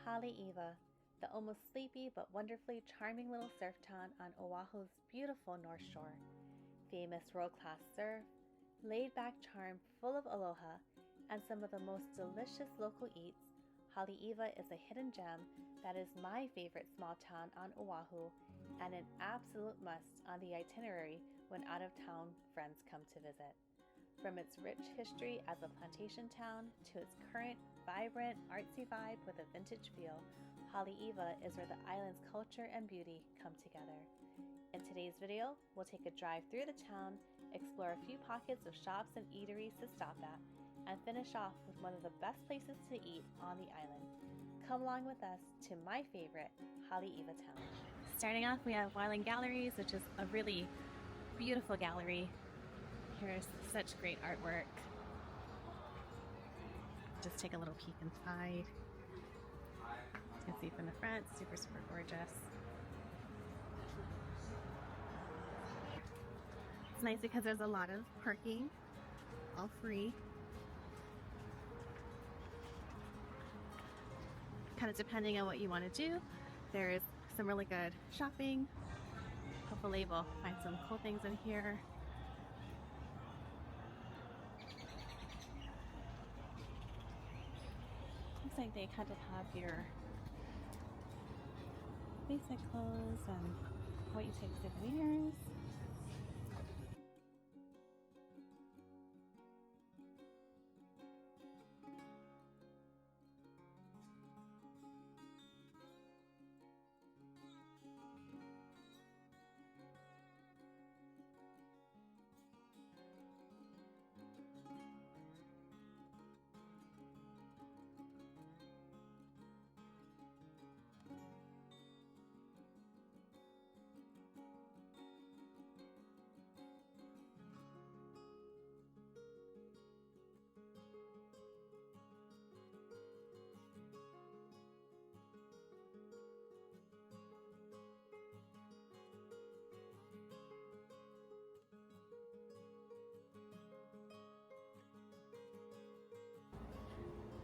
M: Haleiwa, the almost sleepy but wonderfully charming little surf town on Oahu's beautiful North Shore. Famous world-class surf, laid-back charm full of aloha, and some of the most delicious local eats, Haleiwa is a hidden gem that is my favorite small town on Oahu and an absolute must on the itinerary when out-of-town friends come to visit. From its rich history as a plantation town to its current, vibrant, artsy vibe with a vintage feel, Haleiwa is where the island's culture and beauty come together. In today's video, we'll take a drive through the town, explore a few pockets of shops and eateries to stop at, and finish off with one of the best places to eat on the island. Come along with us to my favorite, Haleiwa town. Starting off, we have Wailing Galleries, which is a really beautiful gallery. Here's such great artwork. Just take a little peek inside. You can see from the front, super gorgeous. It's nice because there's a lot of parking, all free. Kind of depending on what you want to do. There's some really good shopping. Hopefully we'll find some cool things in here. Looks like they kind of have your basic clothes and what you take souvenirs.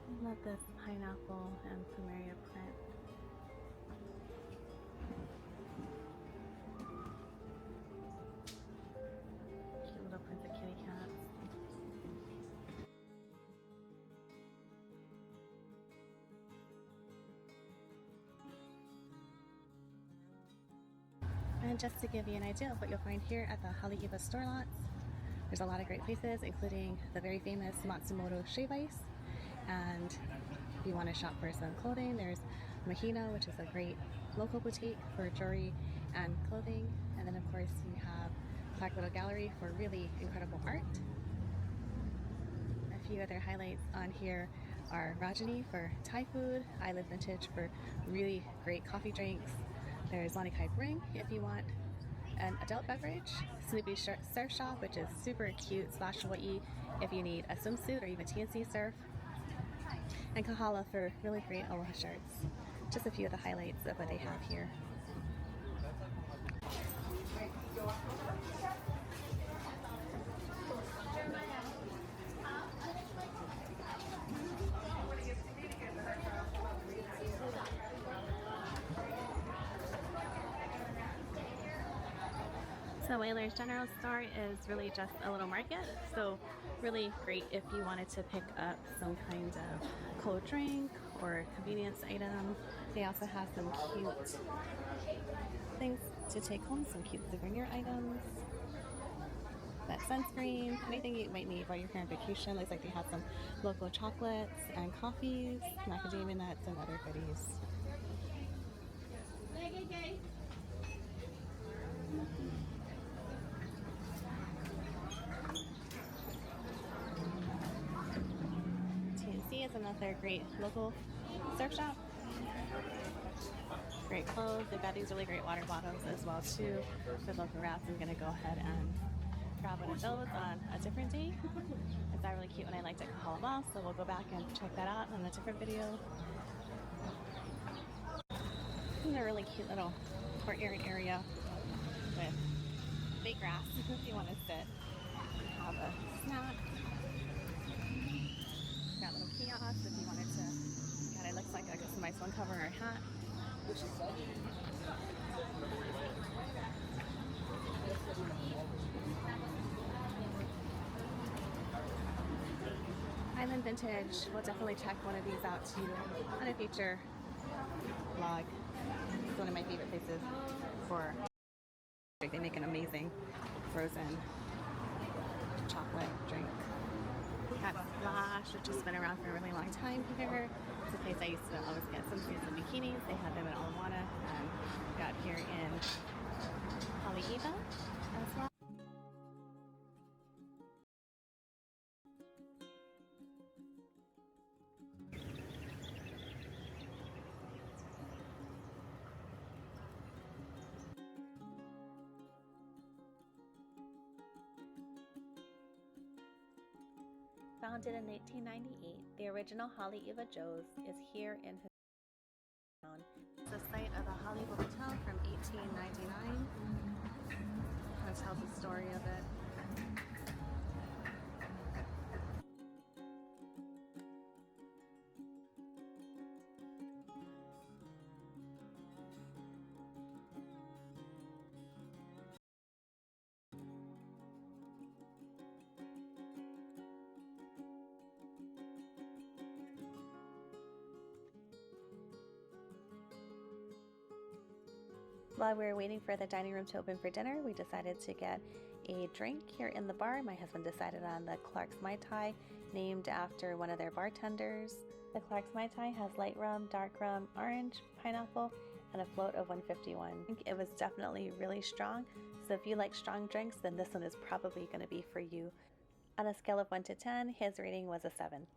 M: I love this pineapple and plumeria print. Cute little prints of kitty cats.
L: And just to give you an idea of what you'll find here at the Haleiwa store lots, there's a lot of great places, including the very famous Matsumoto Shave Ice. And if you want to shop for some clothing, there's Mahina, which is a great local boutique for jewelry and clothing. And then of course you have Black Little Gallery for really incredible art. A few other highlights on here are Rajani for Thai food, Island Vintage for really great coffee drinks. There's Lanikai Bring if you want an adult beverage, Snoopy Surf Shop, which is super cute / Hawaii if you need a swimsuit or even TNC surf, and Kahala for really great aloha shirts. Just a few of the highlights of what they have here. So Whaler's General Store is really just a little market, so really great if you wanted to pick up some kind of cold drink or convenience item. They also have some cute things to take home, some cute souvenir items. That sunscreen, anything you might need while you're here on vacation. Looks like they have some local chocolates and coffees, macadamia nuts, and other goodies. TNC is another great local surf shop. Great clothes. They've got these really great water bottles as well too with local wraps. I'm gonna go ahead and grab one of those on a different day. It's that really cute one I liked at Kahala Mall, so we'll go back and check that out in a different video. This is a really cute little courtyard area with big grass if you want to sit and have a snack. Got little kiosks if you wanted to. God, it looks like a customized phone cover or hat. Island Vintage, we'll definitely check one of these out too on a future vlog. It's one of my favorite places for. They make an amazing frozen chocolate drink. Got Splash, which has been around for a really long time here. It's a place I used to always get some seasonal bikinis. They had them in Alamoana and got here in Haleiwa as well. Founded in 1898, the original Haleiwa Joe's is here in his town. It's the site of the Haleiwa Hotel from 1899. Kind of tells the story of it. While we were waiting for the dining room to open for dinner, we decided to get a drink here in the bar. My husband decided on the Clark's Mai Tai, named after one of their bartenders. The Clark's Mai Tai has light rum, dark rum, orange, pineapple, and a float of 151. It was definitely really strong, so if you like strong drinks, then this one is probably going to be for you. On a scale of 1 to 10, his rating was a 7.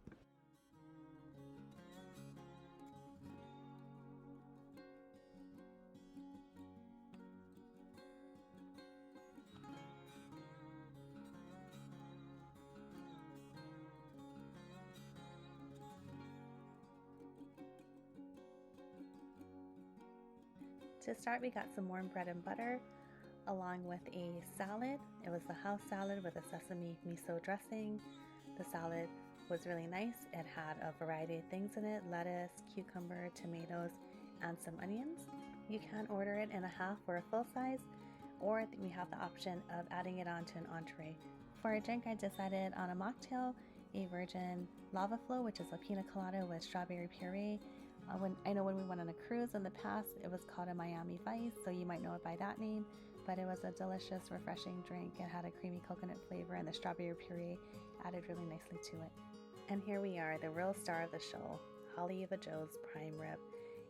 L: To start, we got some warm bread and butter along with a salad. It was the house salad with a sesame miso dressing. The salad was really nice. It had a variety of things in it: lettuce, cucumber, tomatoes, and some onions. You can order it in a half or a full size, or we have the option of adding it onto an entree. For a drink, I decided on a mocktail, a virgin lava flow, which is a pina colada with strawberry puree,
M: I know when we went on a cruise in the past, it was called a Miami Vice, so you might know it by that name, but it was a delicious, refreshing drink. It had a creamy coconut flavor, and the strawberry puree added really nicely to it. And here we are, the real star of the show, Holly Eva Joe's prime rib.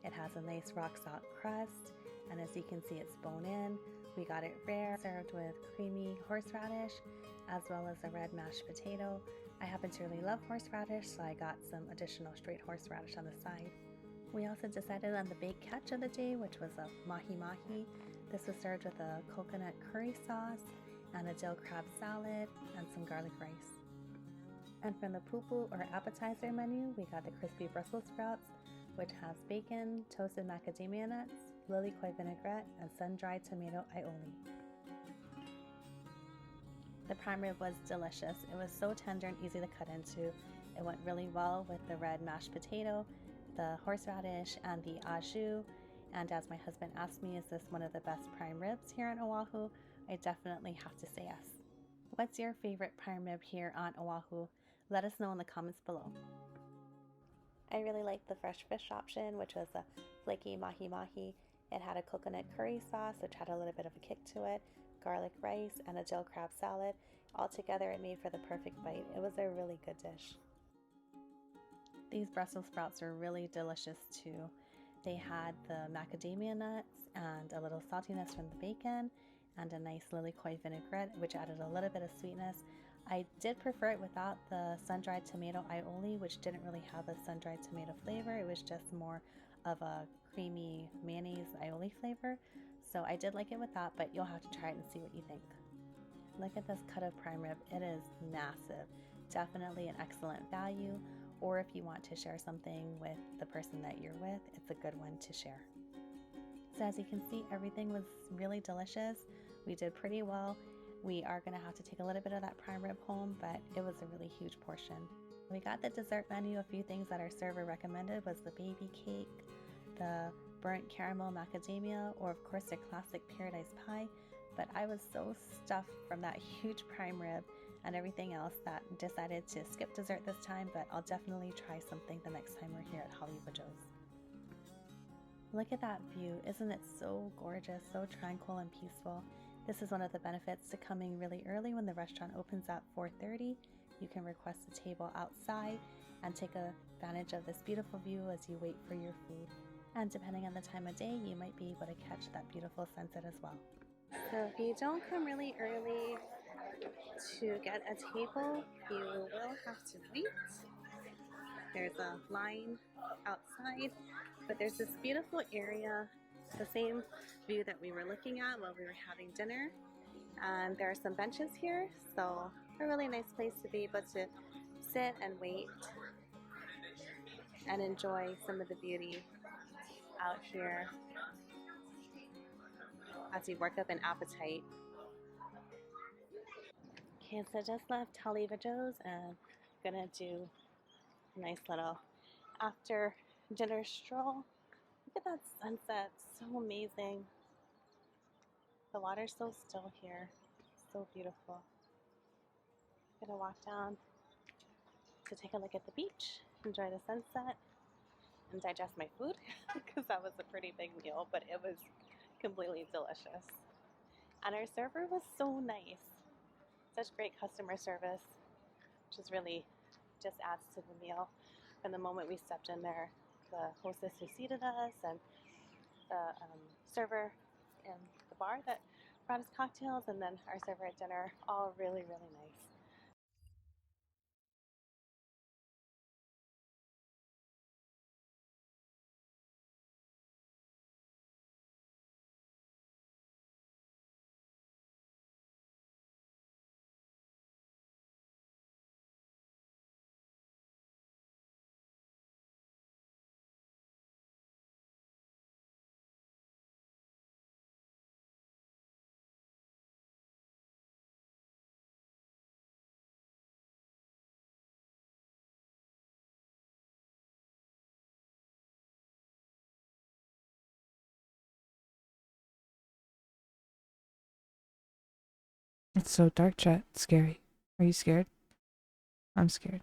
M: It has a nice rock salt crust, and as you can see, it's bone in. We got it rare, served with creamy horseradish, as well as a red mashed potato. I happen to really love horseradish, so I got some additional straight horseradish on the side. We also decided on the big catch of the day, which was a mahi mahi. This was served with a coconut curry sauce and a dill crab salad and some garlic rice. And from the pupu or appetizer menu, we got the crispy Brussels sprouts, which has bacon, toasted macadamia nuts, lily koi vinaigrette, and sun-dried tomato aioli. The prime rib was delicious. It was so tender and easy to cut into. It went really well with the red mashed potato, the horseradish, and the au jus. And as my husband asked me, is this one of the best prime ribs here on Oahu? I definitely have to say yes. What's your favorite prime rib here on Oahu? Let us know in the comments below. I really liked the fresh fish option, which was a flaky mahi mahi. It had a coconut curry sauce, which had a little bit of a kick to it, garlic rice, and a dill crab salad. Altogether, it made for the perfect bite. It was a really good dish. These Brussels sprouts are really delicious too. They had the macadamia nuts and a little saltiness from the bacon and a nice lily koi vinaigrette, which added a little bit of sweetness. I did prefer it without the sun-dried tomato aioli, which didn't really have a sun-dried tomato flavor. It was just more of a creamy mayonnaise aioli flavor. So I did like it with that, but you'll have to try it and see what you think. Look at this cut of prime rib. It is massive. Definitely an excellent value. Or if you want to share something with the person that you're with, it's a good one to share. So as you can see, everything was really delicious. We did pretty well. We are going to have to take a little bit of that prime rib home, but it was a really huge portion. We got the dessert menu. A few things that our server recommended was the baby cake, the burnt caramel macadamia, or of course the classic paradise pie. But I was so stuffed from that huge prime rib and everything else that decided to skip dessert this time, but I'll definitely try something the next time we're here at Holly Eva Joe's. Look at that view. Isn't it so gorgeous, so tranquil and peaceful? This is one of the benefits to coming really early when the restaurant opens at 4:30. You can request a table outside and take advantage of this beautiful view as you wait for your food. And depending on the time of day, you might be able to catch that beautiful sunset as well. So if you don't come really early to get a table, you will have to wait. There's a line outside, but there's this beautiful area, the same view that we were looking at while we were having dinner. And there are some benches here, so a really nice place to be able to sit and wait and enjoy some of the beauty out here as you work up an appetite. Okay, so just left Holly Eva Joe's and gonna do a nice little after dinner stroll. Look at that sunset, so amazing. The water's so still here, so beautiful. Gonna walk down to take a look at the beach, enjoy the sunset, and digest my food because that was a pretty big meal, but it was completely delicious. And our server was so nice. Such great customer service, which is really just adds to the meal. From the moment we stepped in there, the hostess who seated us and the server in the bar that brought us cocktails, and then our server at dinner, all really, really nice.
A: It's so dark, chat. It's scary. Are you scared? I'm scared.